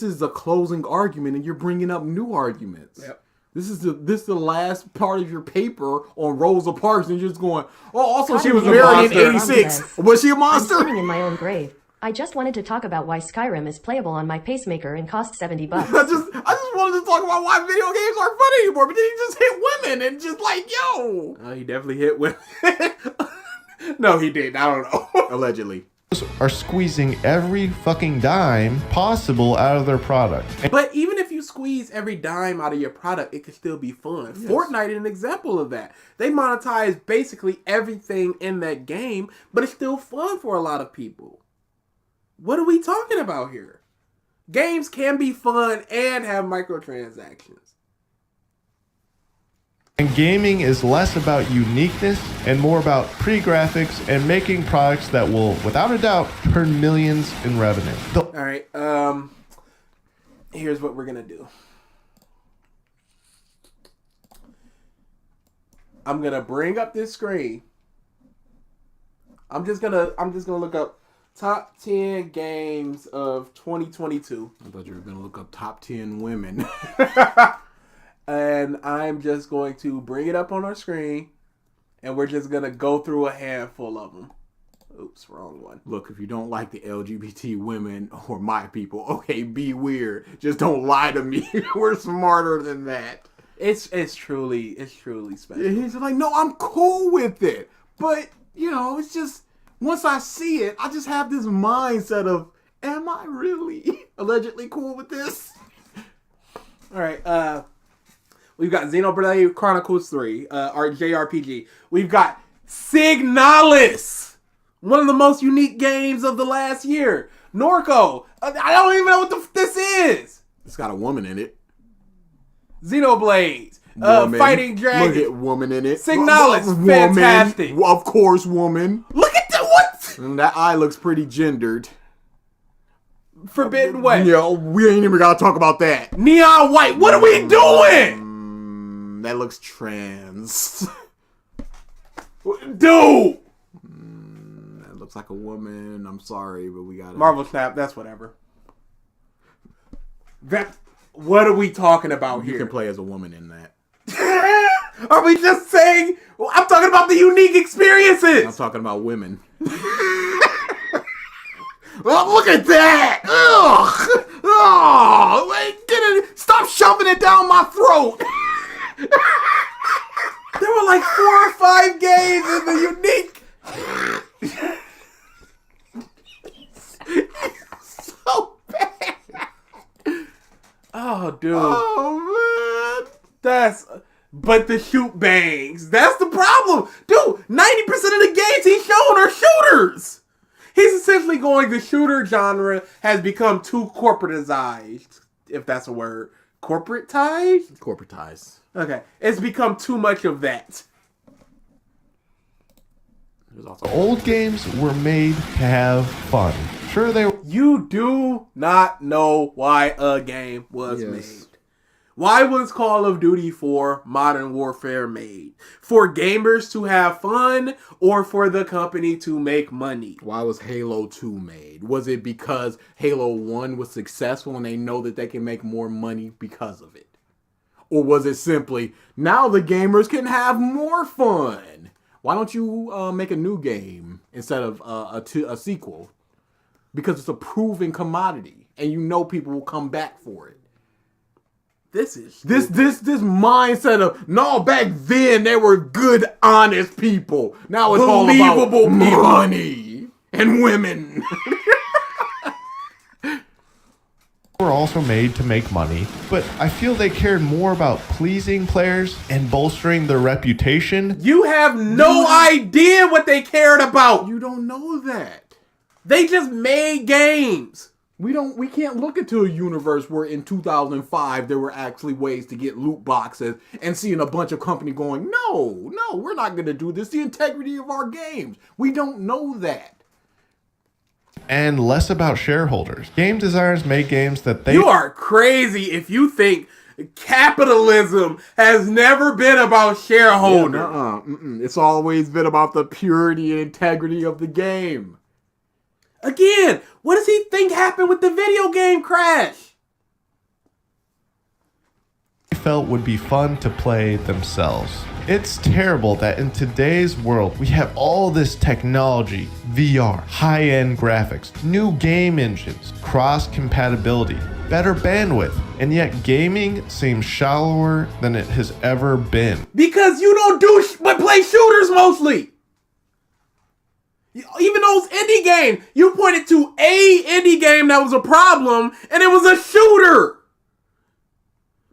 is a closing argument and you're bringing up new arguments. Yep. This is the last part of your paper on Rosa Parks and you're just going, oh, also she Cotton was Candy married in Says, 86. Was she a monster? I'm sitting in my own grave. I just wanted to talk about why Skyrim is playable on my pacemaker and costs $70. I just wanted to talk about why video games aren't fun anymore, but then he just hit women and just like, yo. He definitely hit women. No, he didn't. I don't know. Allegedly. Are squeezing every fucking dime possible out of their product. But even if you squeeze every dime out of your product, it could still be fun. Yes. Fortnite is an example of that. They monetize basically everything in that game, but it's still fun for a lot of people. What are we talking about here? Games can be fun and have microtransactions. And gaming is less about uniqueness and more about pretty graphics and making products that will, without a doubt, turn millions in revenue. All right, here's what we're gonna do. I'm gonna bring up this screen. I'm just gonna look up top 10 games of 2022. I thought you were gonna look up top 10 women. And I'm just going to bring it up on our screen, and we're just going to go through a handful of them. Oops, wrong one. Look, if you don't like the LGBT women or my people, okay, be weird. Just don't lie to me. We're smarter than that. It's truly special. He's like, no, I'm cool with it. But, it's just, once I see it, I just have this mindset of, am I really allegedly cool with this? All right, we've got Xenoblade Chronicles 3, our JRPG. We've got Signalis, one of the most unique games of the last year. Norco. I don't even know what this is. It's got a woman in it. Xenoblades. Woman. Fighting Dragon. Look at woman in it. Signalis. Woman. Fantastic. Of course, woman. Look at that. What? And that eye looks pretty gendered. Forbidden West. Yeah, we ain't even gotta talk about that. Neon White. What are we doing? That looks trans. Dude. That looks like a woman. I'm sorry, but we gotta... Marvel Snap. That's whatever. What are we talking about here? You can play as a woman in that. Are we just saying... I'm talking about the unique experiences. I'm talking about women. Oh, look at that! Ugh! Oh, wait, get it! Stop shoving it down my throat! There were like 4 or 5 games in the unique. So bad. Oh, dude. Oh, man. But the shoot bangs. That's the problem. Dude, 90% of the games he's showing are shooters. He's essentially going, the shooter genre has become too corporatized, if that's a word. Corporatized? Corporatized. Okay. It's become too much of that. Old games were made to have fun. Sure, they were. You do not know why a game was made. Why was Call of Duty 4 Modern Warfare made? For gamers to have fun or for the company to make money? Why was Halo 2 made? Was it because Halo 1 was successful and they know that they can make more money because of it? Or was it simply, now the gamers can have more fun? Why don't you make a new game instead of a sequel? Because it's a proven commodity and you know people will come back for it. This mindset of, no, back then they were good, honest people. Now it's all about Believable people. Money and women. Were also made to make money, but I feel they cared more about pleasing players and bolstering their reputation. You have no idea what they cared about. You don't know that. They just made games. We can't look into a universe where in 2005 there were actually ways to get loot boxes and seeing a bunch of company going, no, we're not going to do this. The integrity of our games. We don't know that. And less about shareholders. Game designers make games that they... You are crazy if you think capitalism has never been about shareholders. Yeah, it's always been about the purity and integrity of the game. Again, what does he think happened with the video game crash? Felt would be fun to play themselves. It's terrible that in today's world we have all this technology, VR, high-end graphics, new game engines, cross-compatibility, better bandwidth, and yet gaming seems shallower than it has ever been. Because you don't do but play shooters mostly. Even those indie games, you pointed to a indie game that was a problem, and it was a shooter.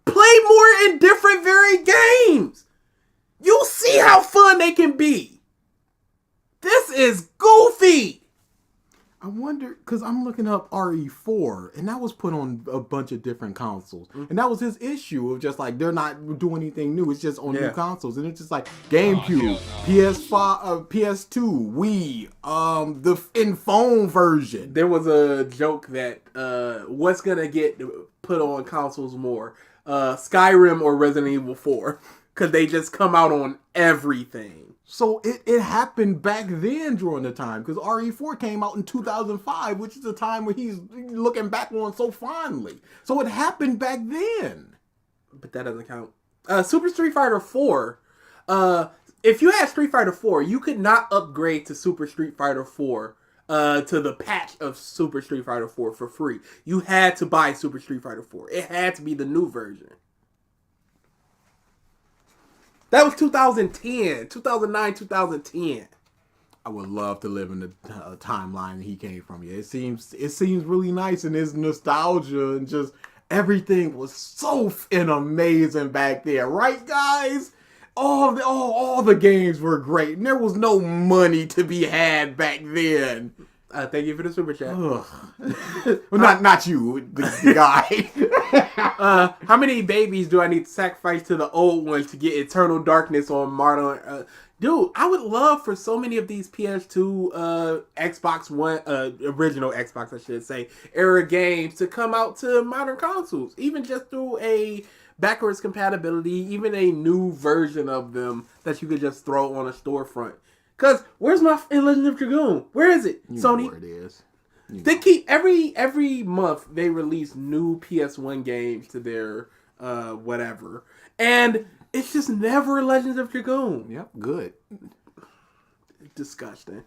Play more in different varied games. You'll see how fun they can be. This is goofy. I wonder, because I'm looking up RE4, and that was put on a bunch of different consoles. And that was his issue of just like, they're not doing anything new. It's just on new consoles. And it's just like GameCube, PS5, PS2, Wii, the phone version. There was a joke that what's going to get put on consoles more? Skyrim or Resident Evil 4. Because they just come out on everything. So it happened back then during the time, because RE4 came out in 2005, which is the time where he's looking back on so fondly. So it happened back then. But that doesn't count. Super Street Fighter 4, if you had Street Fighter 4, you could not upgrade to Super Street Fighter 4 to the patch of Super Street Fighter 4 for free. You had to buy Super Street Fighter 4. It had to be the new version. That was 2010, 2009, 2010. I would love to live in the timeline he came from. Yeah, it seems really nice, and his nostalgia and just everything was so amazing back there, right, guys? All the games were great, and there was no money to be had back then. Thank you for the super chat. Well, not you, the guy. How many babies do I need to sacrifice to the old ones to get Eternal Darkness on modern? Dude, I would love for so many of these PS2, Xbox One, original Xbox, I should say, era games to come out to modern consoles, even just through a backwards compatibility, even a new version of them that you could just throw on a storefront. Cause where's my Legend of Dragoon? Where is it? You Sony. know where it is. They keep every month they release new PS1 games to their whatever, and it's just never Legends of Dragoon. Yep, good. Disgusting.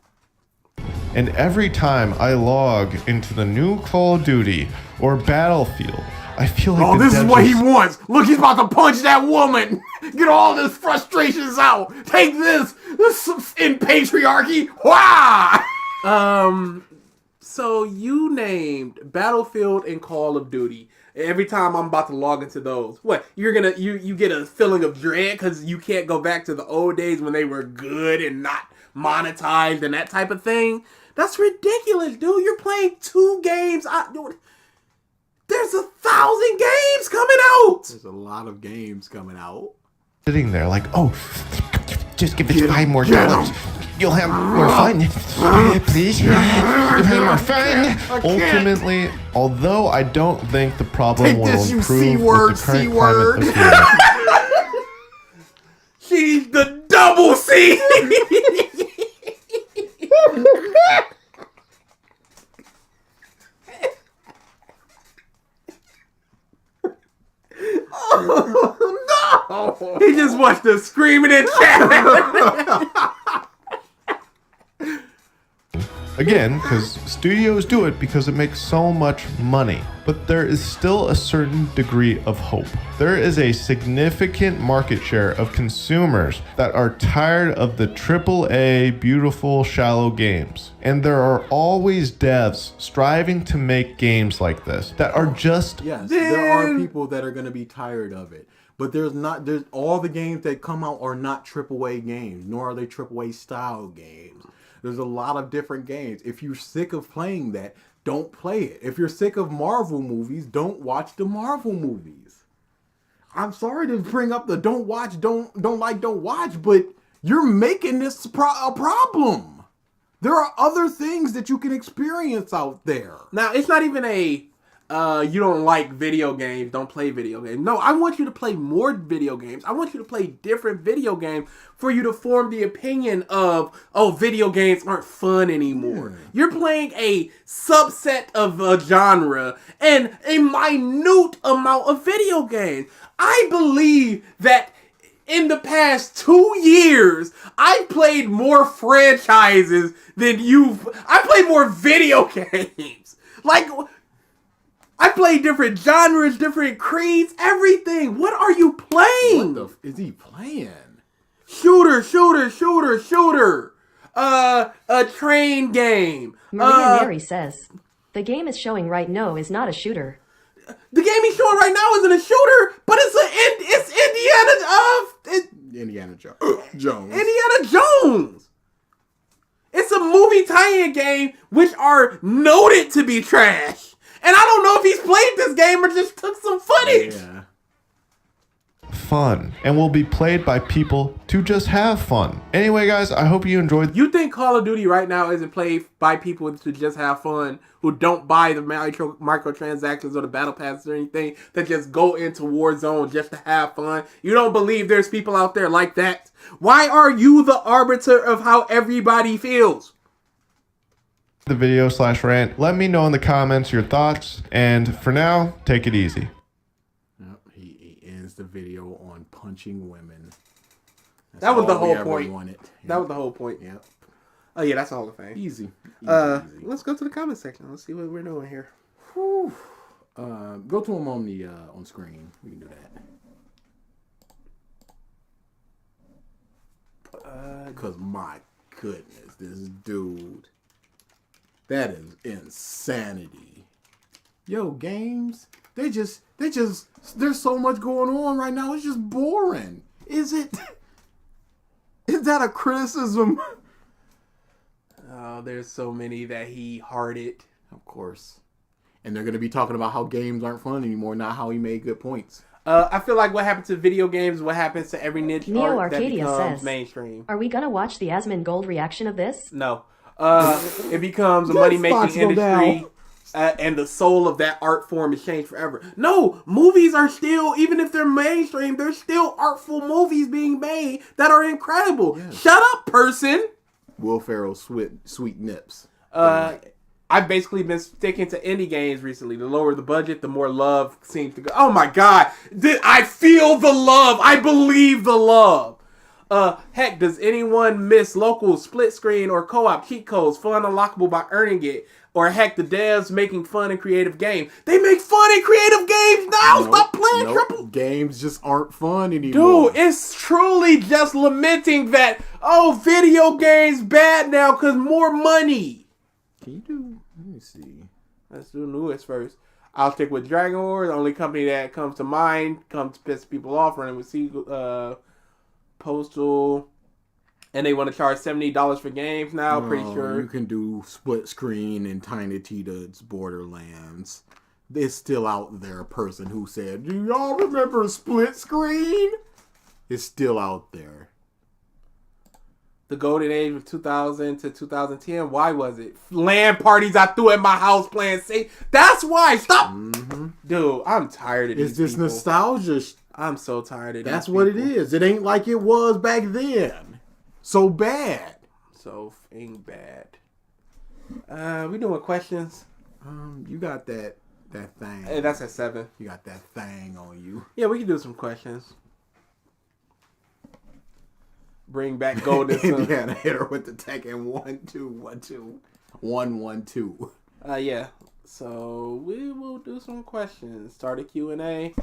And every time I log into the new Call of Duty or Battlefield, I feel like Oh, this is what he wants. Look, he's about to punch that woman. Get all his frustrations out. Take this in patriarchy. Wah! So you named Battlefield and Call of Duty. Every time I'm about to log into those, what you're gonna you get a feeling of dread because you can't go back to the old days when they were good and not monetized and that type of thing. That's ridiculous, dude. You're playing 2 games. There's 1,000 games coming out. There's a lot of games coming out. Sitting there like, oh, just give it $5 more. You'll have more fun. Please. You'll have more fun. Ultimately, although I don't think the problem will improve with the current climate of gaming. She's the double C. Oh, no! He just watched us screaming in chat. Again, because studios do it because it makes so much money. But there is still a certain degree of hope. There is a significant market share of consumers that are tired of the AAA, beautiful, shallow games. And there are always devs striving to make games like this that are just... Yes, there are people that are going to be tired of it. But there's all the games that come out are not AAA games, nor are they AAA style games. There's a lot of different games. If you're sick of playing that, don't play it. If you're sick of Marvel movies, don't watch the Marvel movies. I'm sorry to bring up the don't watch, don't watch, but you're making this a problem. There are other things that you can experience out there. Now, it's not even a you don't like video games, don't play video games. No, I want you to play more video games. I want you to play different video games for you to form the opinion of, oh, video games aren't fun anymore. Yeah. You're playing a subset of a genre and a minute amount of video games. I believe that in the past 2 years, I've played more franchises than I played more video games. Like... I play different genres, different creeds, everything. What are you playing? What is he playing? Shooter. A train game. Maria Mary says, the game is showing right now is not a shooter. The game he's showing right now isn't a shooter, but it's Indiana Jones. Indiana Jones. It's a movie tie-in game, which are noted to be trash. And I don't know if he's played this game or just took some footage. Yeah. Fun and will be played by people to just have fun. Anyway, guys, I hope you enjoyed. You think Call of Duty right now isn't played by people to just have fun, who don't buy the microtransactions or the battle passes or anything, that just go into Warzone just to have fun? You don't believe there's people out there like that? Why are you the arbiter of how everybody feels? The video/rant. Let me know in the comments your thoughts. And for now, take it easy. Yep, he ends the video on punching women. That was the whole point. Yep. That was the whole point. Yep. Oh yeah, that's the Hall of Fame. Easy. Let's go to the comment section. Let's see what we're doing here. Whew. Go to him on the on screen. We can do that. Because my goodness, this dude. That is insanity. Yo, games, there's so much going on right now. It's just boring. Is that a criticism? Oh there's so many that he hearted. Of course. And they're going to be talking about how games aren't fun anymore, not how he made good points. I feel like what happened to video games, what happens to every niche Neo art that Arcadia becomes says, mainstream. Are we gonna watch the Asmongold reaction of this? No. It becomes a money-making industry, and the soul of that art form is changed forever. No, movies are still, even if they're mainstream, there's still artful movies being made that are incredible. Yeah. Shut up, person! Will Ferrell's sweet nips. I've basically been sticking to indie games recently. The lower the budget, the more love seems to go. Oh my god! I feel the love! I believe the love! Heck, does anyone miss local split screen or co-op cheat codes, fun unlockable by earning it? Or heck, the devs making fun and creative games. They make fun and creative games now! Stop playing triple... Games just aren't fun anymore. Dude, it's truly just lamenting that, video games bad now because more money. Can you do... Let me see. Let's do newest first. I'll stick with Dragon War. The only company that comes to mind, comes to piss people off, running with Postal. And they want to charge $70 for games now, pretty sure. You can do split screen in Tiny Tita's Borderlands. There's still out there a person who said, do y'all remember split screen? It's still out there. The golden age of 2000 to 2010. Why was it? LAN parties I threw at my house playing safe. That's why. Stop. Mm-hmm. Dude, I'm tired of these It's just people. Nostalgia. I'm so tired of these That's what it is. It ain't like it was back then. So bad. So bad. We doing questions? You got that thing. Hey, that's at 7. You got that thing on you. Yeah, we can do some questions. Bring back Golden Sun. Indiana hit her with the Tekken 1-2-1-2. Yeah. So we will do some questions. Start a Q&A.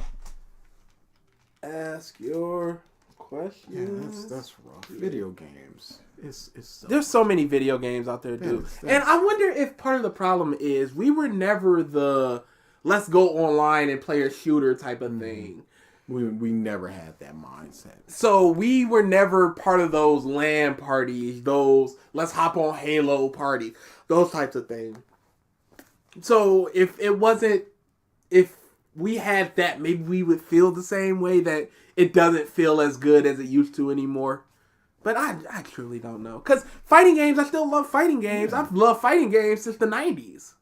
Ask your questions. Yeah, that's rough. Video games. It's so There's so many video games out there, dude. And I wonder if part of the problem is we were never the let's go online and play a shooter type of thing. We never had that mindset. So we were never part of those LAN parties, those let's hop on Halo parties, those types of things. So if we had that, maybe we would feel the same way that it doesn't feel as good as it used to anymore. But I truly don't know. Because fighting games, I still love fighting games. Yeah. I've loved fighting games since the 90s.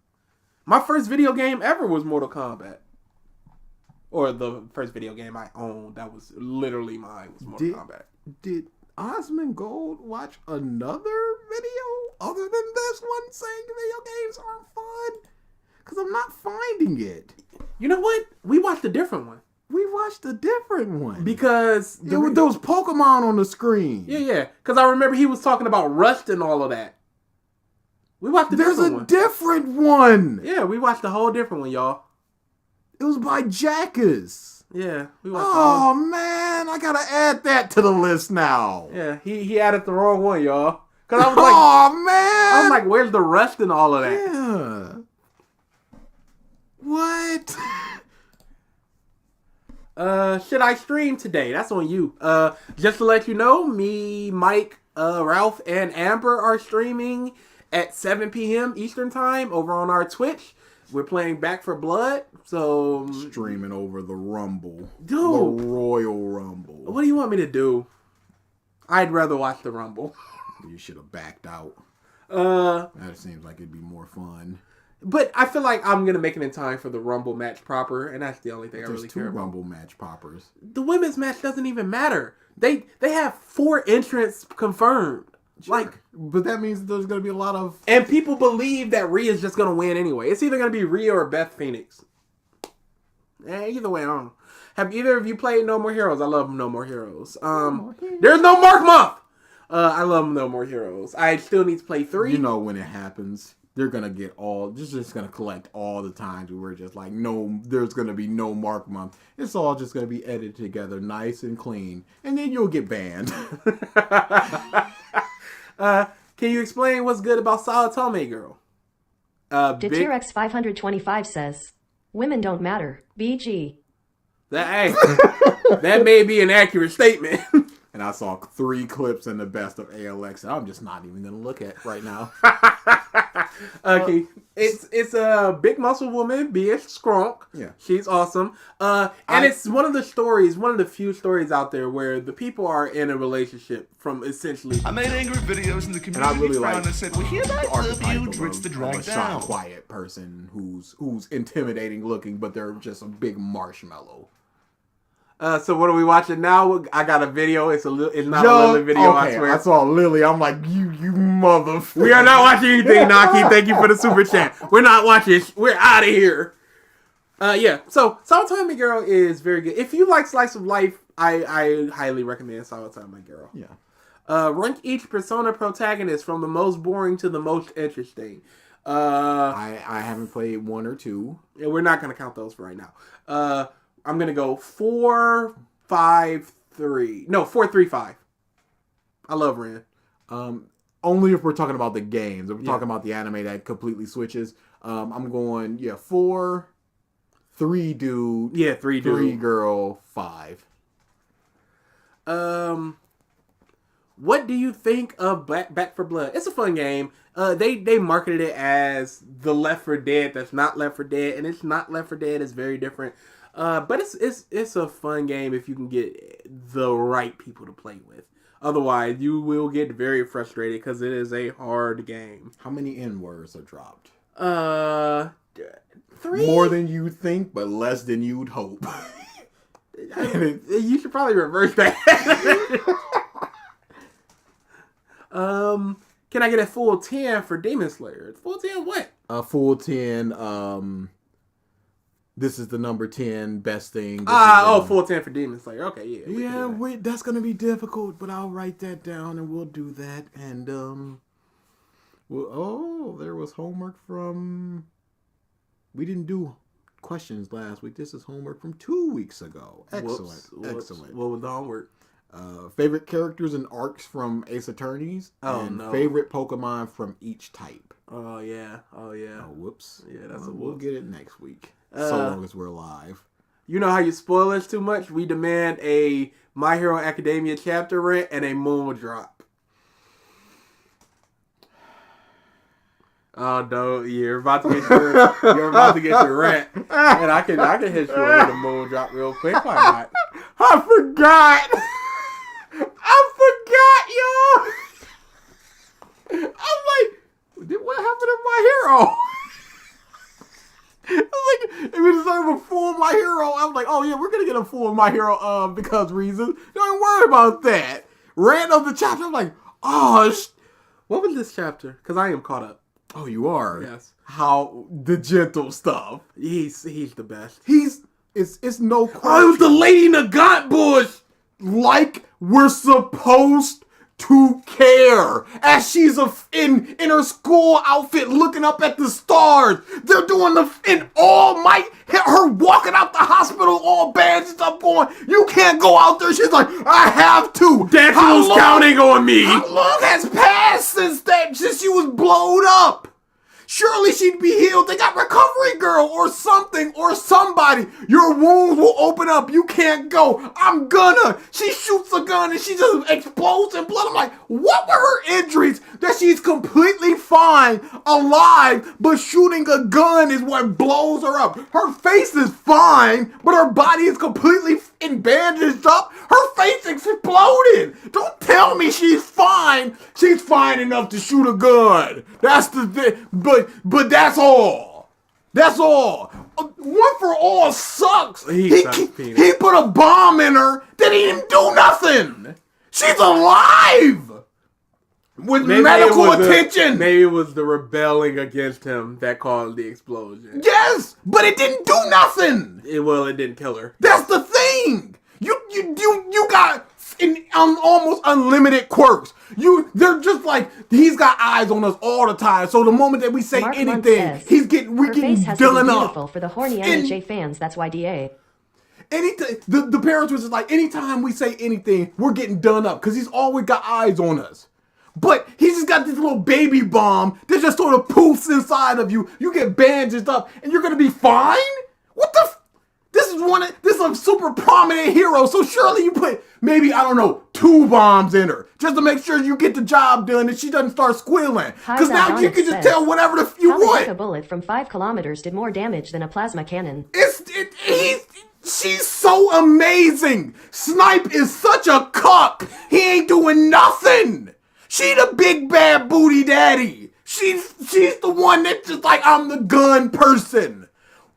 My first video game ever was Mortal Kombat. Or the first video game I owned that was literally mine was Mortal Kombat. Did Asmongold watch another video other than this one saying video games aren't fun? Because I'm not finding it. You know what? We watched a different one. We watched a different one. Because... there was Pokemon on the screen. Yeah. Because I remember he was talking about Rust and all of that. We watched a different one. There's a different one. Yeah, we watched a whole different one, y'all. It was by Jackass. Yeah. We watched man. I got to add that to the list now. Yeah, he added the wrong one, y'all. Because I was like... I was like, where's the Rust and all of that? Yeah. What? Should I stream today? That's on you. Just to let you know, me, Mike, Ralph, and Amber are streaming at 7 p.m. Eastern Time over on our Twitch. We're playing Back for Blood, so... streaming over the Rumble. Dude. The Royal Rumble. What do you want me to do? I'd rather watch the Rumble. You should have backed out. That seems like it'd be more fun. But I feel like I'm going to make it in time for the Rumble match proper, and that's the only thing I really care about. There's 2 Rumble match poppers. The women's match doesn't even matter. They have 4 entrants confirmed. Sure. But that means there's going to be a lot of... And people believe that Rhea's just going to win anyway. It's either going to be Rhea or Beth Phoenix. Either way, I don't know. Have either of you played No More Heroes? I love No More Heroes. There's no Mark Month! I love No More Heroes. I still need to play 3. You know when it happens, they're going to get all... just going to collect all the times we were just like, no, there's going to be no Mark Month. It's all just going to be edited together nice and clean. And then you'll get banned. Can you explain what's good about Saotome Girl? Deterex 525 says, women don't matter. BG. That may be an accurate statement. And I saw 3 clips in the best of ALX that I'm just not even going to look at right now. Okay, it's a big muscle woman, B.S. Skronk. Yeah. She's awesome. And it's one of the few stories out there where the people are in a relationship from essentially. I made angry videos in the community. And I really like and said, "Well, here I love you." Drits the of drag a shy, down. quiet person who's intimidating looking, but they're just a big marshmallow. So what are we watching now? I got a video. It's not a Lily video. Okay, I swear. I saw Lily. I'm like, you motherfucker. We are not watching anything, Naki. Thank you for the super chat. We're not watching. We're out of here. Yeah. So Summertime My Girl is very good. If you like slice of life, I highly recommend Summertime My Girl. Yeah. Rank each persona protagonist from the most boring to the most interesting. I haven't played 1 or 2. Yeah, we're not gonna count those for right now. I'm gonna go 4, 5, 3. No, 4, 3, 5. I love Ren. Only if we're talking about the games. If we're talking about the anime, that completely switches. I'm going 4, 3 dude. Yeah, 3 dude. 3 girl, 5. What do you think of Back for Blood? It's a fun game. They marketed it as the Left 4 Dead that's not Left 4 Dead, and it's not Left 4 Dead. It's very different. But it's a fun game if you can get the right people to play with. Otherwise, you will get very frustrated because it is a hard game. How many N-words are dropped? 3? More than you'd think, but less than you'd hope. You should probably reverse that. Can I get a full 10 for Demon Slayer? Full 10 what? A full 10, this is the number 10 best thing. Full 10 for Demon Slayer. Okay, yeah. Yeah, that's going to be difficult, but I'll write that down and we'll do that. And, there was homework from... We didn't do questions last week. This is homework from 2 weeks ago. Excellent. Excellent. What was the homework? Favorite characters and arcs from Ace Attorneys. Favorite Pokemon from each type. Oh, yeah. Oh, whoops. Yeah, that's we'll get it next week. So long as we're live. You know how you spoil us too much? We demand a My Hero Academia chapter rent and a moon drop. Oh no, you're about to get your rent, and I can hit you with a moon drop real quick. Why not? I forgot, y'all. I'm like, what happened to My Hero? I was like, if we deserve a full My Hero, I was like, oh yeah, we're gonna get a full My Hero because reasons. Don't worry about that. Rant of the chapter. I'm like, what was this chapter? Because I am caught up. Oh, you are? Yes. How the gentle stuff. He's the best. It's no question. Oh, it was the Lady Nagant bush. Like we're supposed to care. As she's in her school outfit looking up at the stars. They're doing her walking out the hospital all bandaged up going, you can't go out there. She's like, I have to. Daddy was counting on me. How long has passed since she was blown up? Surely she'd be healed. They got Recovery Girl or something or somebody. Your wounds will open up. You can't go. I'm gonna. She shoots a gun and she just explodes in blood. I'm like, what were her injuries that she's completely fine, alive, but shooting a gun is what blows her up. Her face is fine, but her body is completely bandaged up. Her face exploded. Don't tell me she's fine. She's fine enough to shoot a gun. That's the thing. But that's all. That's all. One for All sucks. He put a bomb in her that he didn't do nothing. She's alive. With medical attention. Maybe it was the rebelling against him that caused the explosion. Yes, but it didn't do nothing. It didn't kill her. That's the thing. You got almost unlimited quirks. They're just like, he's got eyes on us all the time. So the moment that we say Mark anything, says, we're getting done up. Beautiful for the horny NHA fans. That's why DA. Anything, the parents was just like, anytime we say anything, we're getting done up because he's always got eyes on us. But he's just got this little baby bomb that just sort of poofs inside of you. You get bandaged up and you're gonna be fine? What the? This this is a super prominent hero, so surely you put maybe, I don't know, 2 bombs in her just to make sure you get the job done and she doesn't start squealing. Because now you can just tell whatever you How the want. heck a bullet from 5 kilometers did more damage than a plasma cannon? She's so amazing. Snipe is such a cuck. He ain't doing nothing. She the big bad booty daddy. She's the one that's just like, I'm the gun person.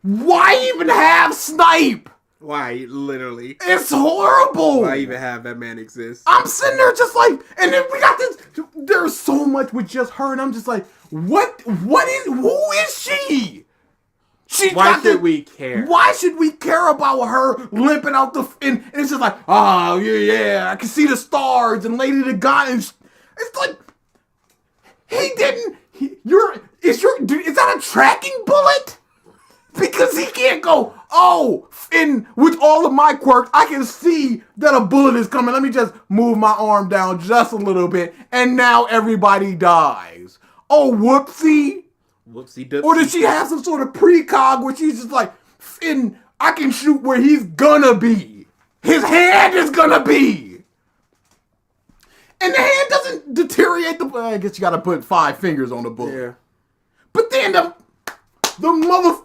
Why even have Snipe? Why, literally? It's horrible. Why even have that man exist? I'm sitting there just like, and then we got this, there's so much with just her, and I'm just like, who is she? Why should we care? Why should we care about her limping out and it's just like, oh, yeah, I can see the stars and Lady the God, and it's like, is that a tracking bullet? Because he can't go, and with all of my quirks, I can see that a bullet is coming. Let me just move my arm down just a little bit, and now everybody dies. Oh, whoopsie. Whoopsie doopsie. Or does she have some sort of precog where she's just like, I can shoot where he's gonna be. His hand is gonna be. And the hand doesn't deteriorate I guess you gotta put 5 fingers on the bullet. Yeah. But then the mother...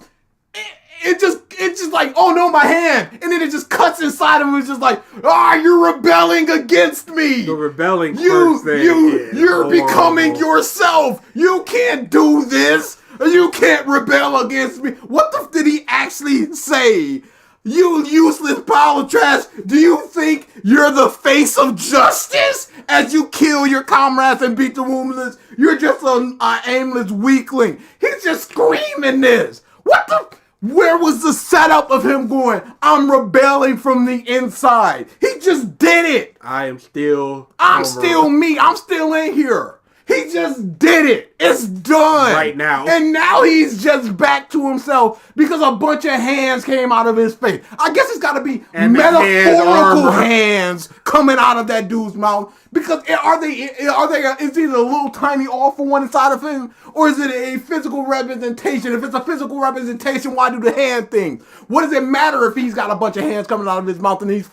It's just like, oh no, my hand. And then it just cuts inside him. It's just like, you're rebelling against me. The rebelling You're becoming yourself. You can't do this. You can't rebel against me. What the did he actually say? You useless pile of trash. Do you think you're the face of justice as you kill your comrades and beat the woundless? You're just an aimless weakling. He's just screaming this. Where was the setup of him going, I'm rebelling from the inside? He just did it. I'm still me. I'm still in here. He just did it. It's done. Right now. And now he's just back to himself because a bunch of hands came out of his face. I guess it's got to be metaphorical hands coming out of that dude's mouth. Because is either a little tiny awful one inside of him, or is it a physical representation? If it's a physical representation, why do the hand thing? What does it matter if he's got a bunch of hands coming out of his mouth and he's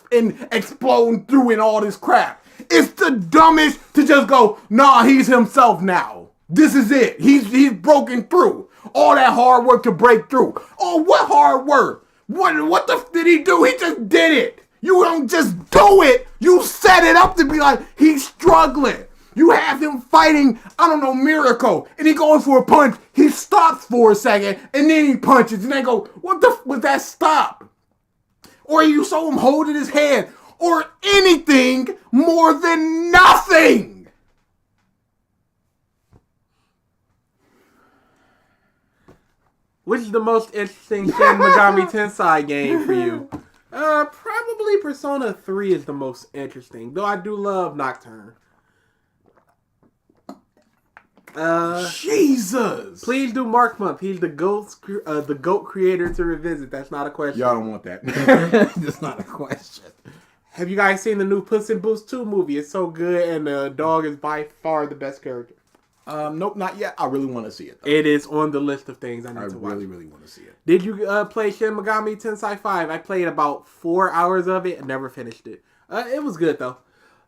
exploding through in all this crap? It's the dumbest to just go, nah, he's himself now. This is it. He's broken through. All that hard work to break through. Oh, what hard work? What the did he do? He just did it. You don't just do it. You set it up to be like, he's struggling. You have him fighting, I don't know, Miracle, and he goes for a punch. He stops for a second, and then he punches, and they go, what the was that stop? Or you saw him holding his hand, or anything more than nothing. Which is the most interesting Shin Megami Tensei game for you? Probably Persona 3 is the most interesting, though I do love Nocturne. Jesus! Please do Mark Month. He's the GOAT creator to revisit. That's not a question. Y'all don't want that. That's not a question. Have you guys seen the new Puss in Boots 2 movie? It's so good, and the dog is by far the best character. Nope, not yet. I really want to see it, though. It is on the list of things I need to watch. I really want to see it. Did you play Shin Megami Tensei 5? I played about 4 hours of it and never finished it. It was good, though.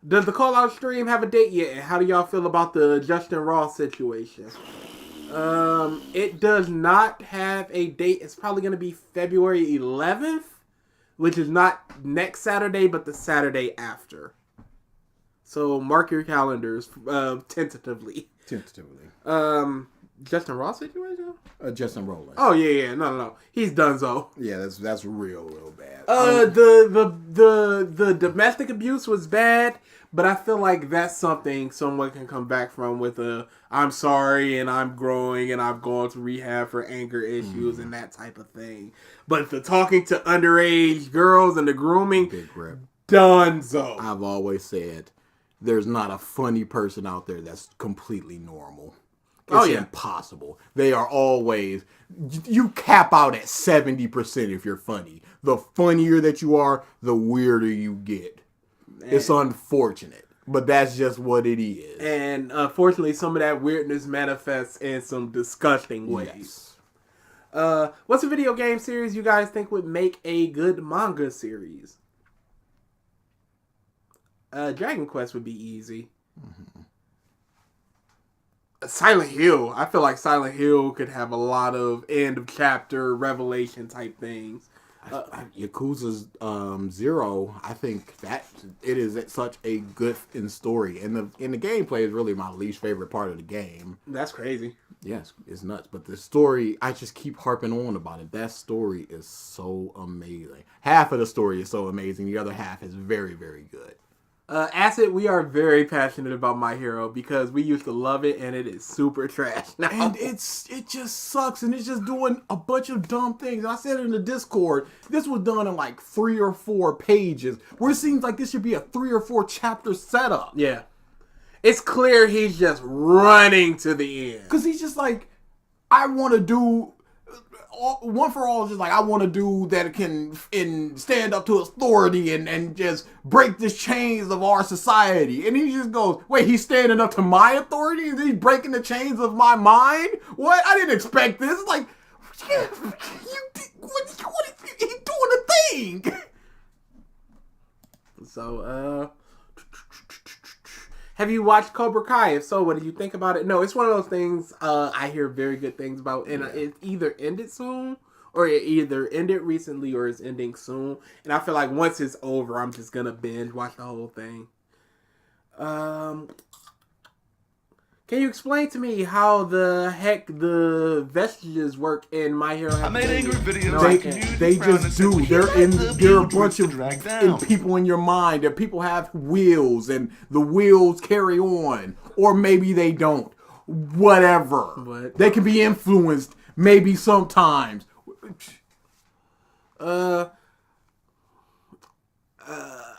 Does the Call Out stream have a date yet? And how do y'all feel about the Justin Ross situation? It does not have a date. It's probably going to be February 11th, which is not next Saturday, but the Saturday after. So mark your calendars tentatively. Justin Ross situation? Justin Roland. Oh yeah. No. He's donezo. Yeah, that's real bad. The domestic abuse was bad, but I feel like that's something someone can come back from with I'm sorry and I'm growing and I've gone to rehab for anger issues and that type of thing. But the talking to underage girls and the grooming, big rip. Donezo. I've always said there's not a funny person out there that's completely normal. It's impossible. They are always, you cap out at 70% if you're funny. The funnier that you are, the weirder you get. It's unfortunate, but that's just what it is. And unfortunately, some of that weirdness manifests in some disgusting ways. What's a video game series you guys think would make a good manga series? Dragon Quest would be easy. Mm-hmm. Silent Hill. I feel like Silent Hill could have a lot of end of chapter revelation type things. Yakuza's 0, I think that it is such a good in story, and the gameplay is really my least favorite part of the game. That's crazy. Yes, it's nuts, but the story, I just keep harping on about it. That story is so amazing. Half of the story is so amazing. The other half is very, very good. Acid, we are very passionate about My Hero because we used to love it, and it is super trash now. And it just sucks, and it's just doing a bunch of dumb things. I said it in the Discord, this was done in like 3 or 4 pages, where it seems like this should be a 3 or 4 chapter setup. Yeah. It's clear he's just running to the end. Because he's just like, I want to do... One for All is just like, I want to do that can stand up to authority and just break the chains of our society. And he just goes, wait, he's standing up to my authority? Is he breaking the chains of my mind? What? I didn't expect this. It's like, he's doing a thing. So, have you watched Cobra Kai? If so, what did you think about it? No, it's one of those things I hear very good things about, and it either ended soon, or it either ended recently, or it's ending soon. And I feel like once it's over, I'm just gonna binge watch the whole thing. Can you explain to me how the heck the vestiges work in My Hero Academia? I made angry videos. No, they just do. They're a bunch of people in your mind. That people have wheels, and the wheels carry on, or maybe they don't. Whatever. But they can be influenced. Maybe sometimes.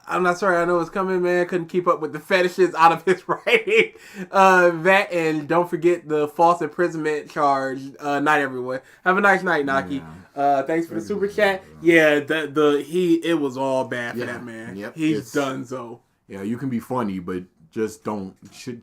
I'm not sorry. I know it's coming, man. Couldn't keep up with the fetishes out of his writing. That, and don't forget the false imprisonment charge. Night, everyone. Have a nice night, Naki. Yeah. Thanks for the super chat. Yeah, it was all bad for that man. Yep, He's done so. Yeah, you can be funny, but just don't.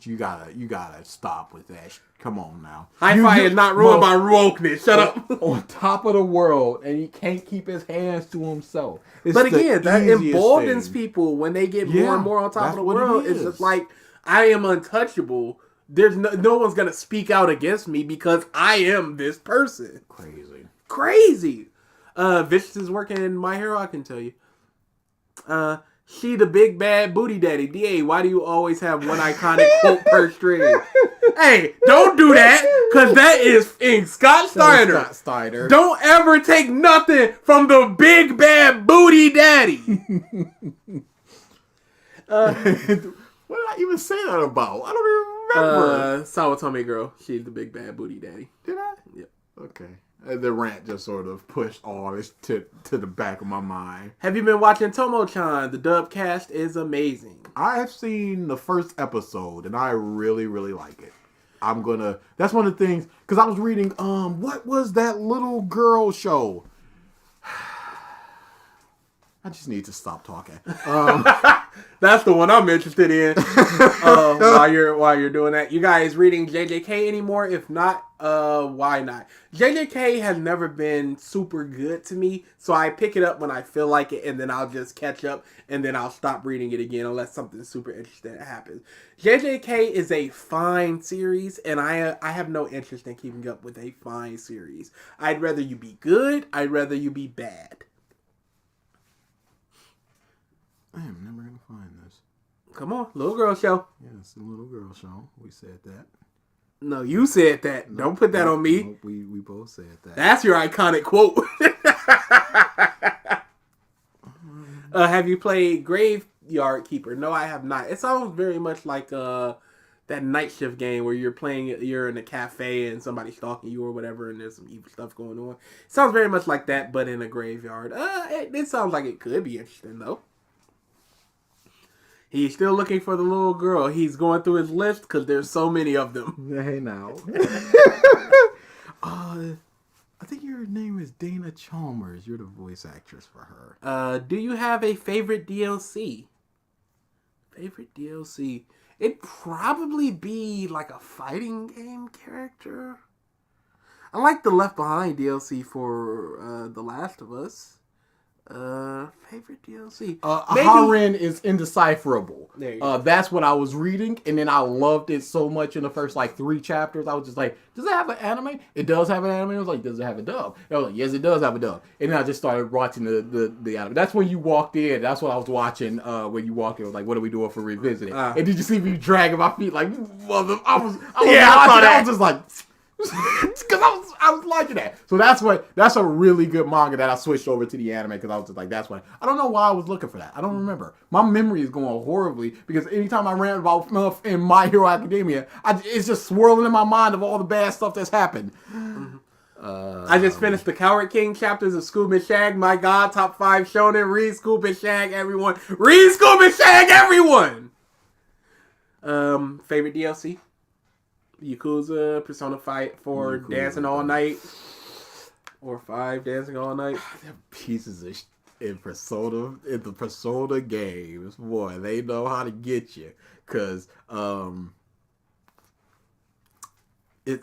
You gotta stop with that. Come on now. Hi-Fi is not ruined by wokeness. Shut up. On top of the world, and he can't keep his hands to himself. But again, that emboldens people when they get more and more on top of the world. It's just like, I am untouchable. There's no one's gonna speak out against me because I am this person. Crazy. Vicious is working in My Hero, I can tell you. She the big bad booty daddy. DA, why do you always have one iconic quote per stream? Hey, don't do that, because that is in Scott Steiner. Don't ever take nothing from the big bad booty daddy. What did I even say that about? I don't even remember. Sawatomi girl. She's the big bad booty daddy. Did I? Yep. Okay. The rant just sort of pushed all this to the back of my mind. Have you been watching Tomo-chan? The dub cast is amazing. I have seen the first episode, and I really, really like it. That's one of the things, because I was reading, what was that little girl show? I just need to stop talking. That's the one I'm interested in. While you're doing that, you guys reading JJK anymore? If not, why not? JJK has never been super good to me, so I pick it up when I feel like it, and then I'll just catch up, and then I'll stop reading it again unless something super interesting happens. JJK is a fine series, and I have no interest in keeping up with a fine series. I'd rather you be good. I'd rather you be bad. I am never going to find this. Come on, little girl show. Yeah, it's the little girl show. We said that. No, you said that. Don't put that on me. No, we both said that. That's your iconic quote. Have you played Graveyard Keeper? No, I have not. It sounds very much like that night shift game where you're in a cafe and somebody's stalking you or whatever, and there's some evil stuff going on. It sounds very much like that, but in a graveyard. It sounds like it could be interesting though. He's still looking for the little girl. He's going through his list because there's so many of them. Hey, now. I think your name is Dana Chalmers. You're the voice actress for her. Do you have a favorite DLC? Favorite DLC? It'd probably be like a fighting game character. I like the Left Behind DLC for The Last of Us. Favorite DLC? Harin is indecipherable. There you go. That's what I was reading, and then I loved it so much in the first 3 chapters. I was just like, does it have an anime? It does have an anime. I was like, does it have a dub? And I was like, yes, it does have a dub. And then I just started watching the anime. That's when you walked in. That's what I was watching when you walked in. I was like, what are we doing for revisiting? And did you see me dragging my feet like, mother? I was watching, I was just like. Because I was liking that. So that's a really good manga that I switched over to the anime because I was just like, that's what I don't know why I was looking for that. I don't remember. My memory is going horribly because anytime I ran about stuff in My Hero Academia, it's just swirling in my mind of all the bad stuff that's happened. I just finished the Coward King chapters of Scoob and Shag. My God, top 5 shonen. Read Scoob and Shag, everyone. Read Scoob and Shag, everyone. Favorite DLC? Yakuza, Persona 4 Dancing All Night, or 5 Dancing All Night. They're pieces of in the Persona games, boy, they know how to get you. Cause they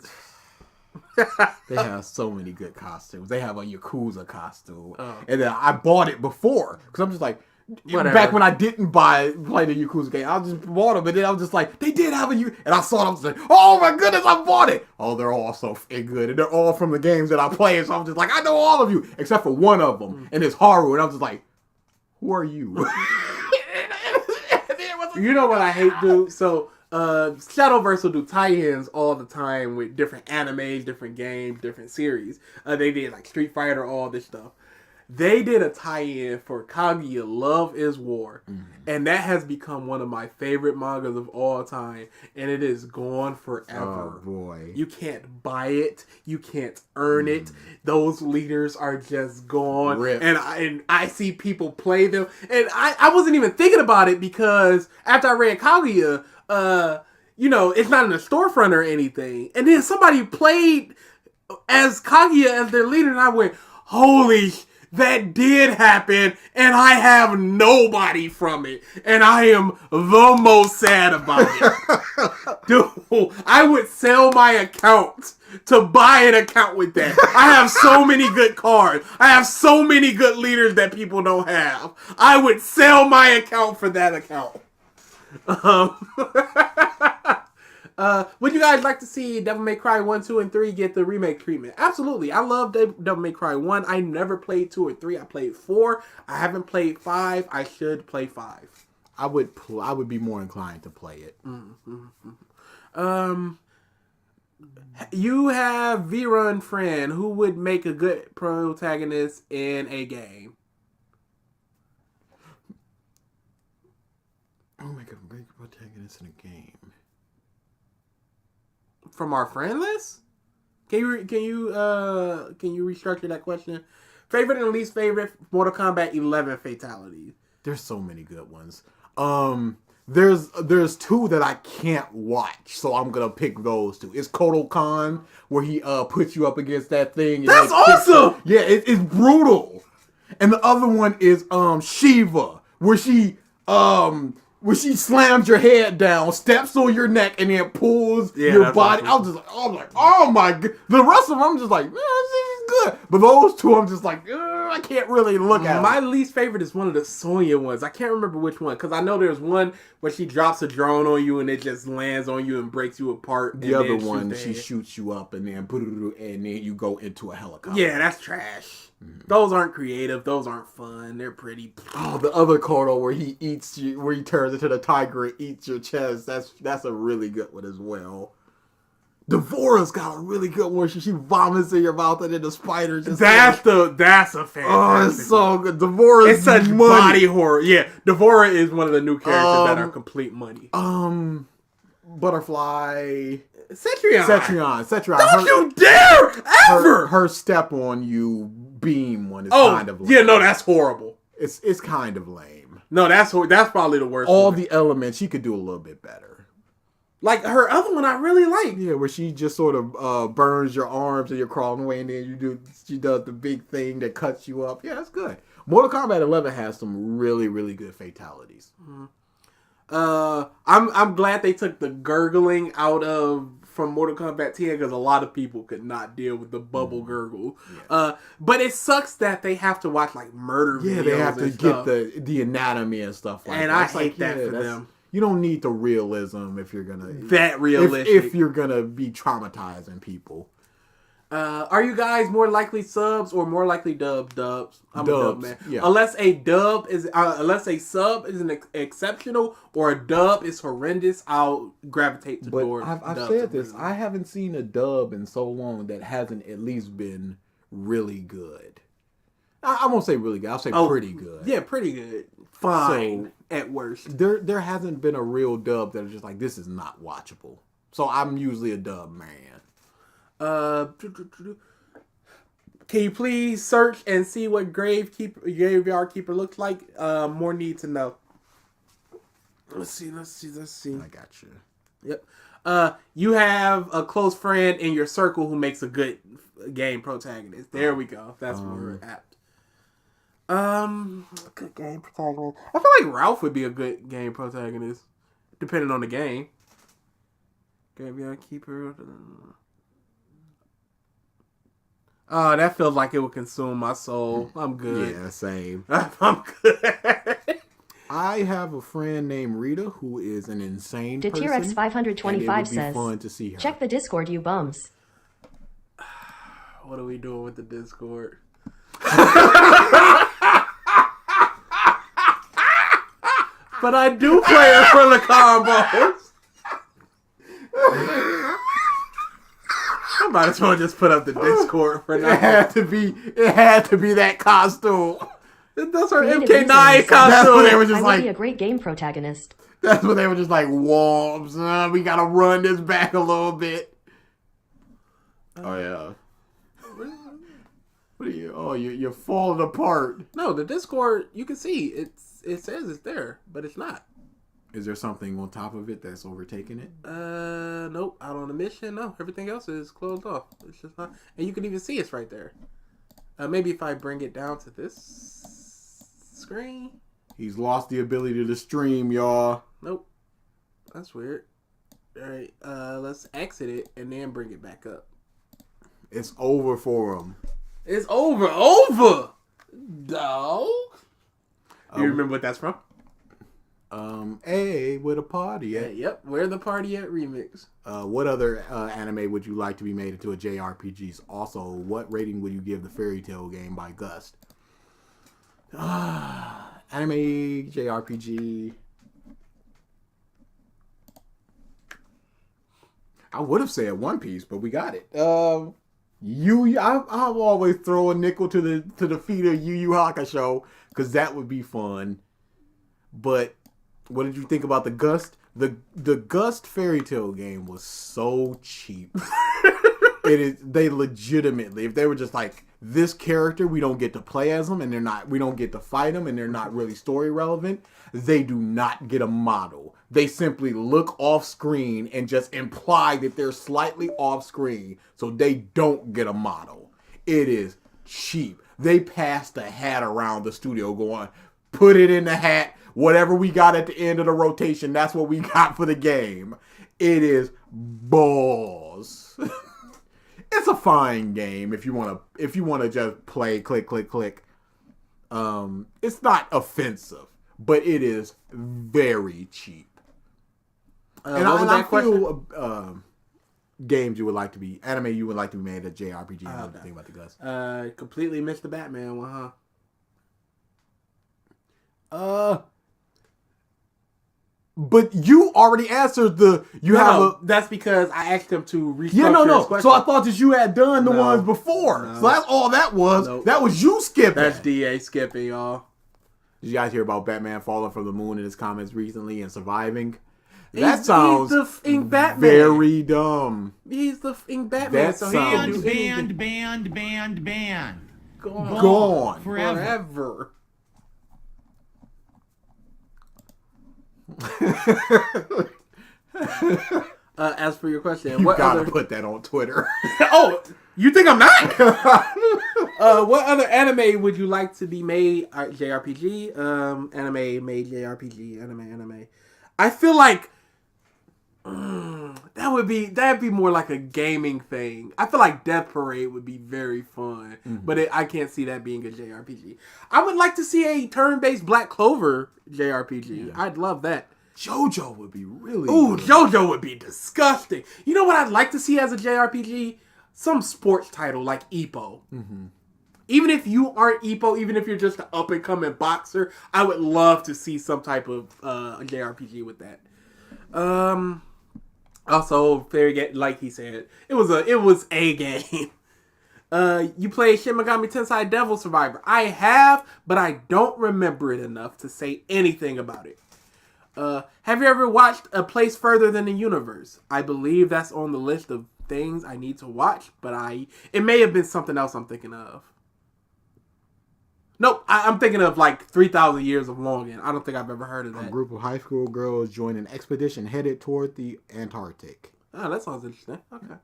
have so many good costumes. They have a Yakuza costume, and then I bought it before because I'm just like. Whatever. Back when I didn't play the Yakuza game, I just bought them, and then I was just like, they did have and I saw it, I was like, oh my goodness, I bought it! Oh, they're all so good, and they're all from the games that I play, so I'm just like, I know all of you, except for one of them, and it's Haru, and I was just like, who are you? You know what I hate, dude? So, Shadowverse will do tie-ins all the time with different animes, different games, different series. They did, Street Fighter, all this stuff. They did a tie-in for Kaguya Love is War. And that has become one of my favorite mangas of all time. And it is gone forever. Oh, boy. You can't buy it. You can't earn it. Those leaders are just gone. Rip. And I see people play them. And I wasn't even thinking about it because after I read Kaguya, it's not in a storefront or anything. And then somebody played as Kaguya as their leader. And I went, holy that did happen, and I have nobody from it, and I am the most sad about it. Dude, I would sell my account to buy an account with that. I have so many good cards. I have so many good leaders that people don't have. I would sell my account for that account. Would you guys like to see Devil May Cry 1, 2, and 3 get the remake treatment? Absolutely. I love Devil May Cry 1. I never played 2 or 3. I played 4. I haven't played 5. I should play 5. I would be more inclined to play it. You have V-Run friend who would make a good protagonist in a game. Oh my god, make a protagonist in a game. From our friend list? Can you restructure that question? Favorite and least favorite Mortal Kombat 11 fatalities. There's so many good ones. There's 2 that I can't watch, so I'm gonna pick those 2. It's Kodokan, where he puts you up against that thing. And that's awesome. Yeah, it's brutal. And the other one is Shiva, where she slams your head down, steps on your neck, and then pulls your body. Awesome. I'm like, oh my god. The rest of them, I'm just like, man, this is good. But those 2, I'm just like, I can't really look at. My least favorite is one of the Sonya ones. I can't remember which one, because I know there's one where she drops a drone on you and it just lands on you and breaks you apart. The other one, she shoots you up and then you go into a helicopter. Yeah, that's trash. Those aren't creative. Those aren't fun. They're pretty. Oh, the other Kodo where he eats you, where he turns into the tiger and eats your chest. That's a really good one as well. Devora's got a really good one. She vomits in your mouth and then the spider just. That's a fantastic. Oh, it's so good. Devora's it's such body horror. Yeah, Devora is one of the new characters that are complete money. Butterfly. Cetrion. Don't you dare ever! Her step on you beam one is kind of lame. Yeah, no, that's horrible. It's kind of lame. No, that's probably the worst. All the elements, she could do a little bit better. Like her other one I really like. Yeah, where she just sort of burns your arms and you're crawling away and then she does the big thing that cuts you up. Yeah, that's good. Mortal Kombat 11 has some really, really good fatalities. I'm glad they took the gurgling out of from Mortal Kombat 10 because a lot of people could not deal with the bubble gurgle. But it sucks that they have to watch like murder videos. Yeah, they have to and get stuff. the anatomy and stuff like And that. I It's hate that for them. You don't need the realism if you're gonna That realistic. if you're gonna be traumatizing people. Are you guys more likely subs or more likely dubs? I'm a dub Dubs, man. yeah. Unless a sub is an exceptional or a dub is horrendous, I'll gravitate But towards. I've dubs said this. really. I haven't seen a dub in so long that hasn't at least been really good. I won't say really good. I'll say pretty good. Yeah, pretty good. Fine at worst. There hasn't been a real dub that is just like, this is not watchable. So I'm usually a dub man. Can you please search and see what graveyard keeper looks like? More need to know. Let's see. I got you. Yep. You have a close friend in your circle who makes a good game protagonist. There we go. That's where we're at. Good game protagonist. I feel like Ralph would be a good game protagonist, depending on the game. Graveyard keeper. Oh, that feels like it would consume my soul. I'm good. Yeah, same. I'm good. I have a friend named Rita who is an insane person. T-Rex 525 says, fun to see her. check the Discord, you bums. What are we doing with the Discord? But I do play it for the combos. I might as well just put up the Discord for now. It had to be that costume. That's our Creative MK9 reasons. costume. That's what they were just I would like. be a great game protagonist. That's what they were just like. Wolves. We gotta run this back a little bit. Oh yeah. What are you? Oh, you're falling apart. No, the Discord, you can see it says it's there, but it's not. Is there something on top of it that's overtaking it? Nope. Out on a mission, no. Everything else is closed off. It's just not, and you can even see it's right there. Maybe if I bring it down to this screen. He's lost the ability to stream, y'all. Nope. That's weird. All right. Let's exit it and then bring it back up. It's over for him. It's over, dog. You remember what that's from? Hey, where the party at? Yep. Where the party at remix. What other anime would you like to be made into a JRPG? Also, what rating would you give the Fairy Tail game by Gust? Anime JRPG. I would have said One Piece, but we got it. I'll always throw a nickel to the feet of Yu Yu Hakusho because that would be fun. But what did you think about the Gust? The Gust Fairy Tail game was so cheap. They legitimately, if they were just like, this character, we don't get to play as them, and we don't get to fight them, and they're not really story relevant, they do not get a model. They simply look off screen and just imply that they're slightly off screen, so they don't get a model. It is cheap. They passed the hat around the studio going, put it in the hat, whatever we got at the end of the rotation, that's what we got for the game. It is balls. It's a fine game if you want to just play click. It's not offensive, but it is very cheap. I feel games you would like to be anime you would like to be made a JRPG. I don't think about the Gust. Completely missed the Batman one, huh? But you already answered that's because I asked him to restructure his question. So I thought that you had done the ones before. No. So that's all that was. Nope. That was you skipping. That's DA skipping, y'all. Did you guys hear about Batman falling from the moon in his comments recently and surviving? He's the f***ing Batman. Very dumb. He's the f***ing Batman. That so he can do sounds anything. Gone. Forever. As for your question, You gotta put that on Twitter. Oh, you think I'm not? What other anime would you like to be made? JRPG, anime made JRPG, anime. I feel like that that'd be more like a gaming thing. I feel like Death Parade would be very fun, but I can't see that being a JRPG. I would like to see a turn-based Black Clover JRPG. I'd love that. JoJo would be really Ooh, good. JoJo would be disgusting. You know what I'd like to see as a JRPG? Some sports title like Ippo. Even if you aren't Ippo, even if you're just an up-and-coming boxer, I would love to see some type of JRPG with that. Also, like he said, it was a game. You played Shin Megami Tensei Devil Survivor. I have, but I don't remember it enough to say anything about it. Have you ever watched A Place Further Than the Universe? I believe that's on the list of things I need to watch, but it may have been something else I'm thinking of. Nope, I'm thinking of like 3,000 Years of Longing. I don't think I've ever heard of that. A group of high school girls join an expedition headed toward the Antarctic. Oh, that sounds interesting. Okay.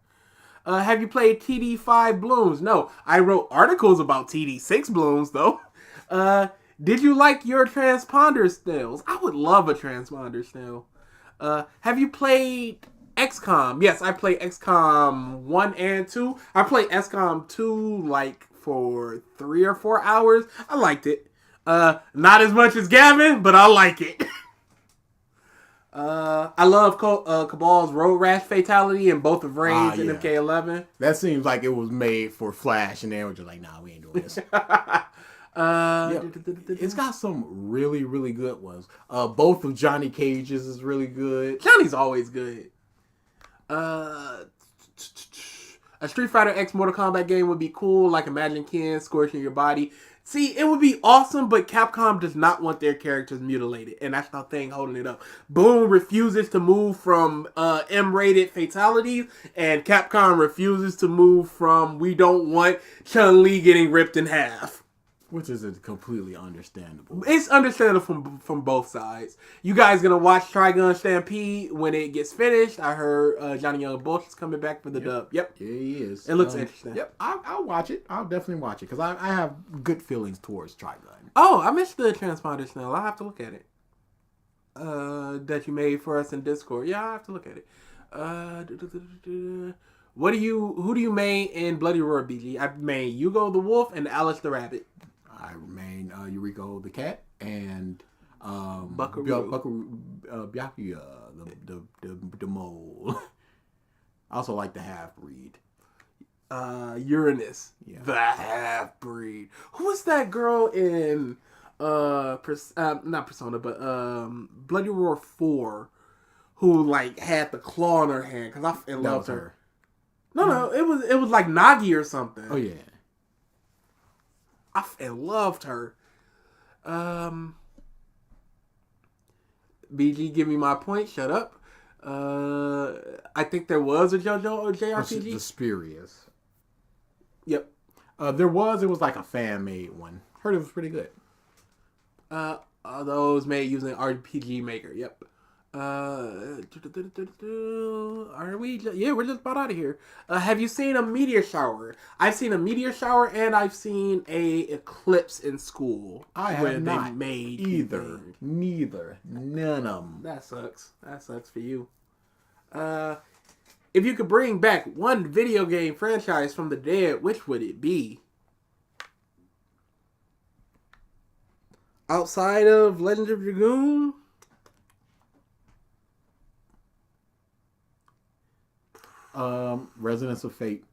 Have you played TD5 Blooms? No, I wrote articles about TD6 Blooms, though. Did you like your transponder stills? I would love a transponder still. Have you played XCOM? Yes, I played XCOM 1 and 2. I played XCOM 2 like for 3 or 4 hours. I liked it. Not as much as Gavin, but I like it. I love Cabal's Road Rash Fatality in both of Raids and MK11. That seems like it was made for Flash, and they were just like, nah, we ain't doing this. It's got some really, really good ones. Both of Johnny Cage's is really good. Johnny's always good. A Street Fighter X Mortal Kombat game would be cool, like Imagine Ken scorching your body. See, it would be awesome, but Capcom does not want their characters mutilated, and that's the thing holding it up. Boom refuses to move from M-rated fatalities, and Capcom refuses to move from we don't want Chun-Li getting ripped in half. Which is completely understandable. It's understandable from both sides. You guys gonna watch Trigun Stampede when it gets finished? I heard Johnny Young Bush is coming back for the dub. Yep. Yeah, he is. It looks interesting. Yep, I'll watch it. I'll definitely watch it because I have good feelings towards Trigun. Oh, I missed the transponder snail. I'll have to look at it. That you made for us in Discord. Yeah, I'll have to look at it. Who do you main in Bloody Roar, BG? I main Yugo the Wolf and Alice the Rabbit. I remain Yuriko the cat and Buckaroo. Byakuya the mole. I also like the half breed. Uranus, the half breed. Who was that girl in not Persona, but Bloody Roar 4, who like had the claw in her hand? Because I loved her. No, it was like Nagi or something. Oh yeah. I loved her. BG, give me my point. Shut up. I think there was a JoJo or JRPG. The Spurious. Yep. It was like a fan-made one. Heard it was pretty good. Those made using RPG Maker. Yep. Are we? Yeah, we're just about out of here. Have you seen a meteor shower? I've seen a meteor shower and I've seen a eclipse in school. I have not made either. Neither. None of them. That sucks. That sucks for you. If you could bring back one video game franchise from the dead, which would it be? Outside of Legend of Dragoon? Resonance of Fate.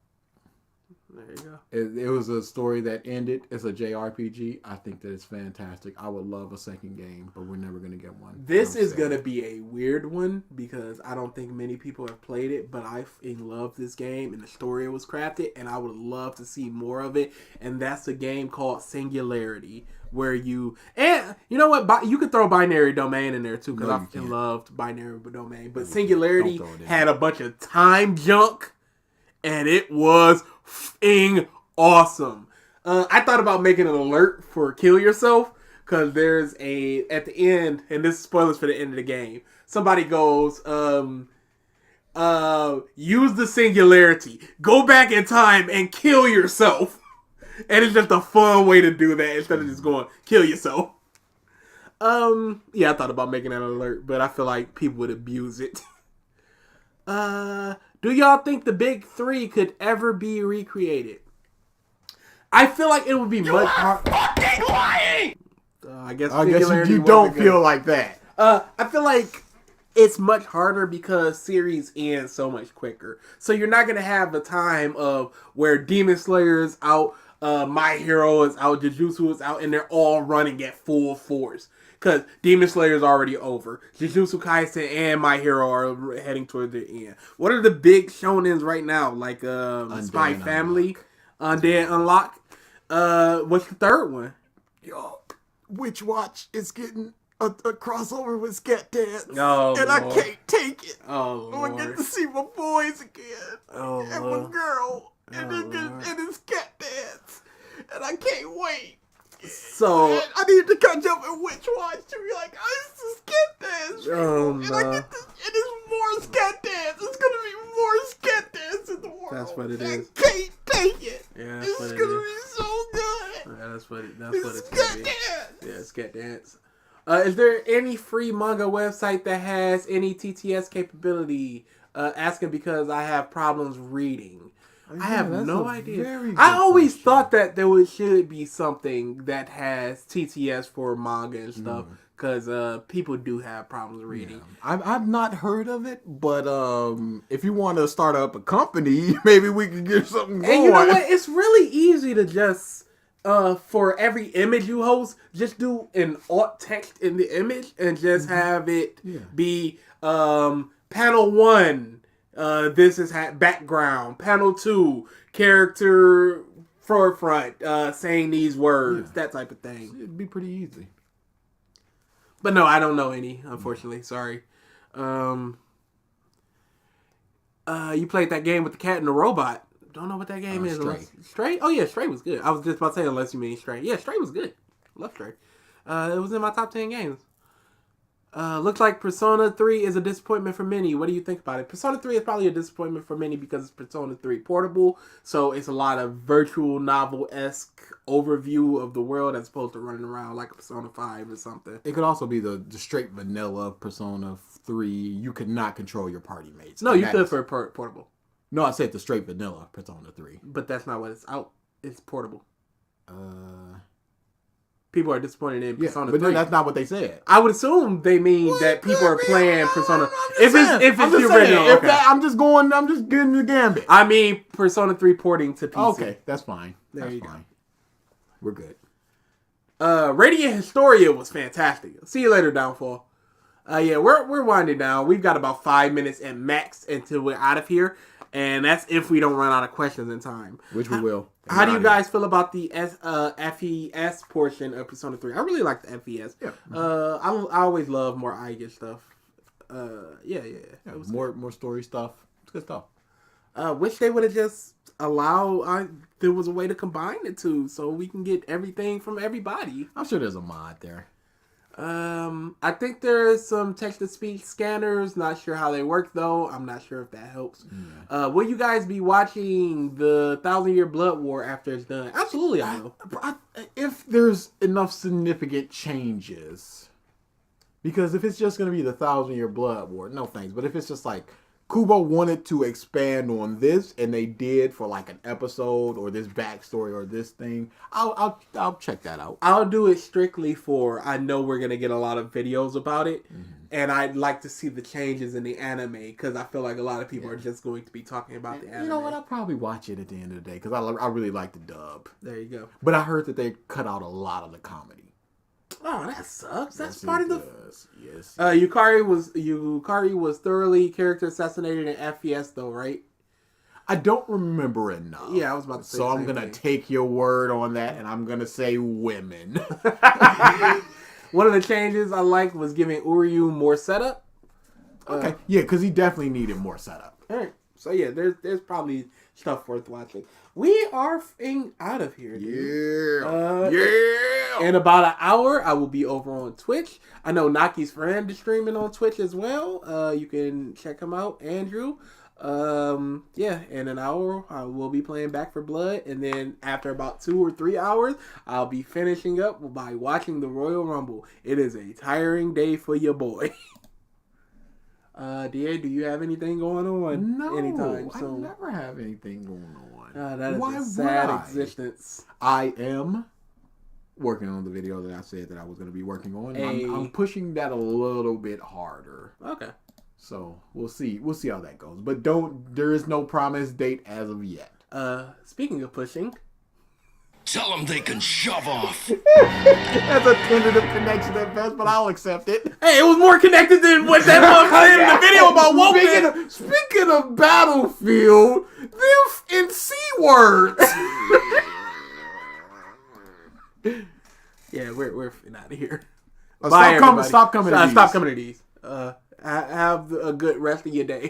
There you go. It was a story that ended. It's a JRPG. I think that it's fantastic. I would love a second game, but we're never going to get one. This is going to be a weird one because I don't think many people have played it, but I love this game and the story it was crafted, and I would love to see more of it. And that's a game called Singularity, where you know what? You could throw Binary Domain in there too because I loved Binary Domain. But Singularity had a bunch of time junk, and it was f***ing awesome. I thought about making an alert for Kill Yourself because there's at the end, and this is spoilers for the end of the game. Somebody goes, use the Singularity, go back in time and kill yourself. And it's just a fun way to do that instead of just going, kill yourself. Yeah, I thought about making that an alert, but I feel like people would abuse it. Do y'all think the big three could ever be recreated? I feel like it would be much harder. Fucking lying! I guess you don't feel like that. I feel like it's much harder because series end so much quicker. So you're not gonna have the time of where Demon Slayer is out, My Hero is out, Jujutsu is out, and they're all running at full force. Because Demon Slayer is already over. Jujutsu Kaisen and My Hero are heading toward the end. What are the big shonens right now? Like Spy Family, Undead Unlock. What's the third one? Yo, Witch Watch is getting a crossover with Scat Dance. Oh, and Lord. I can't take it. Oh, I get to see my boys again. Oh, and Lord. my girl. And Lord. it's Scat Dance. And I can't wait. So And I need to catch up with Witch Watch to be like, this is Scat Dance. Oh, and no. I get this, and it's more Scat Dance. It's going to be more Scat Dance in the world. That's what it is. I can't take it. Yeah, This is going to be so good. Yeah, that's what it's gonna Scat be. Dance. Yeah, Scat Dance. Is there any free manga website that has any TTS capability? Asking because I have problems reading. I have that's no a idea. very good I always question. thought that should be something that has TTS for manga and stuff because people do have problems reading. I've not heard of it, but if you want to start up a company, maybe we can get something going. And you know what? It's really easy to just for every image you host, just do an alt text in the image and just have it be panel 1. This is background. Panel 2, character forefront, saying these words, that type of thing. It'd be pretty easy. But no, I don't know any, unfortunately. Sorry. You played that game with the cat and the robot. Don't know what that game is. Stray. Stray? Oh yeah, Stray was good. I was just about to say unless you mean Stray. Yeah, Stray was good. Love Stray. It was in my top 10 games. Looks like Persona 3 is a disappointment for many. What do you think about it? Persona 3 is probably a disappointment for many because it's Persona 3 portable, so it's a lot of virtual novel-esque overview of the world as opposed to running around like a Persona 5 or something. It could also be the straight vanilla Persona 3. You could not control your party mates. No, And you that could is- for portable. No, I said the straight vanilla Persona 3. But that's not what it's out. It's portable. People are disappointed in Persona 3. But then that's not what they said. I would assume they mean that people are playing Persona. If I'm it's just the saying, original, if okay. that, I'm just getting the gambit. I mean Persona 3 porting to PC. Okay, that's fine. There That's you go. fine. We're good. Radiant Historia was fantastic. See you later, Downfall. Yeah, we're winding down. We've got about 5 minutes at max until we're out of here, and that's if we don't run out of questions in time. Which we will. How do you guys feel about the FES portion of Persona 3? I really like the FES. Yeah. I always love more Aiga stuff. Yeah. It was More story stuff. It's good stuff. wish they would have just allowed. There was a way to combine the two, so we can get everything from everybody. I'm sure there's a mod there. I think there's some text-to-speech scanners. Not sure how they work though. I'm not sure if that helps. Will you guys be watching the 1,000-Year Blood War after it's done? Absolutely, I will. If there's enough significant changes, because if it's just going to be the 1,000-Year Blood War, no thanks. But if it's just like Kubo wanted to expand on this, and they did for like an episode or this backstory or this thing, I'll check that out. I'll do it strictly for I know we're gonna get a lot of videos about it, and I'd like to see the changes in the anime because I feel like a lot of people are just going to be talking about the anime. You know what? I'll probably watch it at the end of the day because I really like the dub. There you go. But I heard that they cut out a lot of the comedy. Oh, that sucks. That's Yes, part it of the. does. Yes. Yukari was thoroughly character assassinated in FES though, right? I don't remember enough. Yeah, I was about to say So the I'm same gonna thing. take your word on that, and I'm gonna say women. One of the changes I liked was giving Uryu more setup. Okay. Yeah, because he definitely needed more setup. All right. So yeah, there's probably stuff worth watching. We are out of here, dude. Yeah. In about an hour, I will be over on Twitch. I know Naki's friend is streaming on Twitch as well. You can check him out, Andrew. Yeah, in an hour, I will be playing Back for Blood. And then after about 2 or 3 hours, I'll be finishing up by watching the Royal Rumble. It is a tiring day for your boy. DA, do you have anything going on? No, anytime I soon? never have anything going on. That is Why a would sad I? existence. I am working on the video that I said that I was going to be working on. Hey. I'm pushing that a little bit harder. Okay. So we'll see. We'll see how that goes. But there is no promise date as of yet. Speaking of pushing, Tell them they can shove off. That's a tentative connection at best, but I'll accept it. hey, it was more connected than what that mom said in the video about Wokeness. Speaking of Battlefield, them in C words. Yeah, we're out of here. Stop coming to these. Stop coming to these. Have a good rest of your day.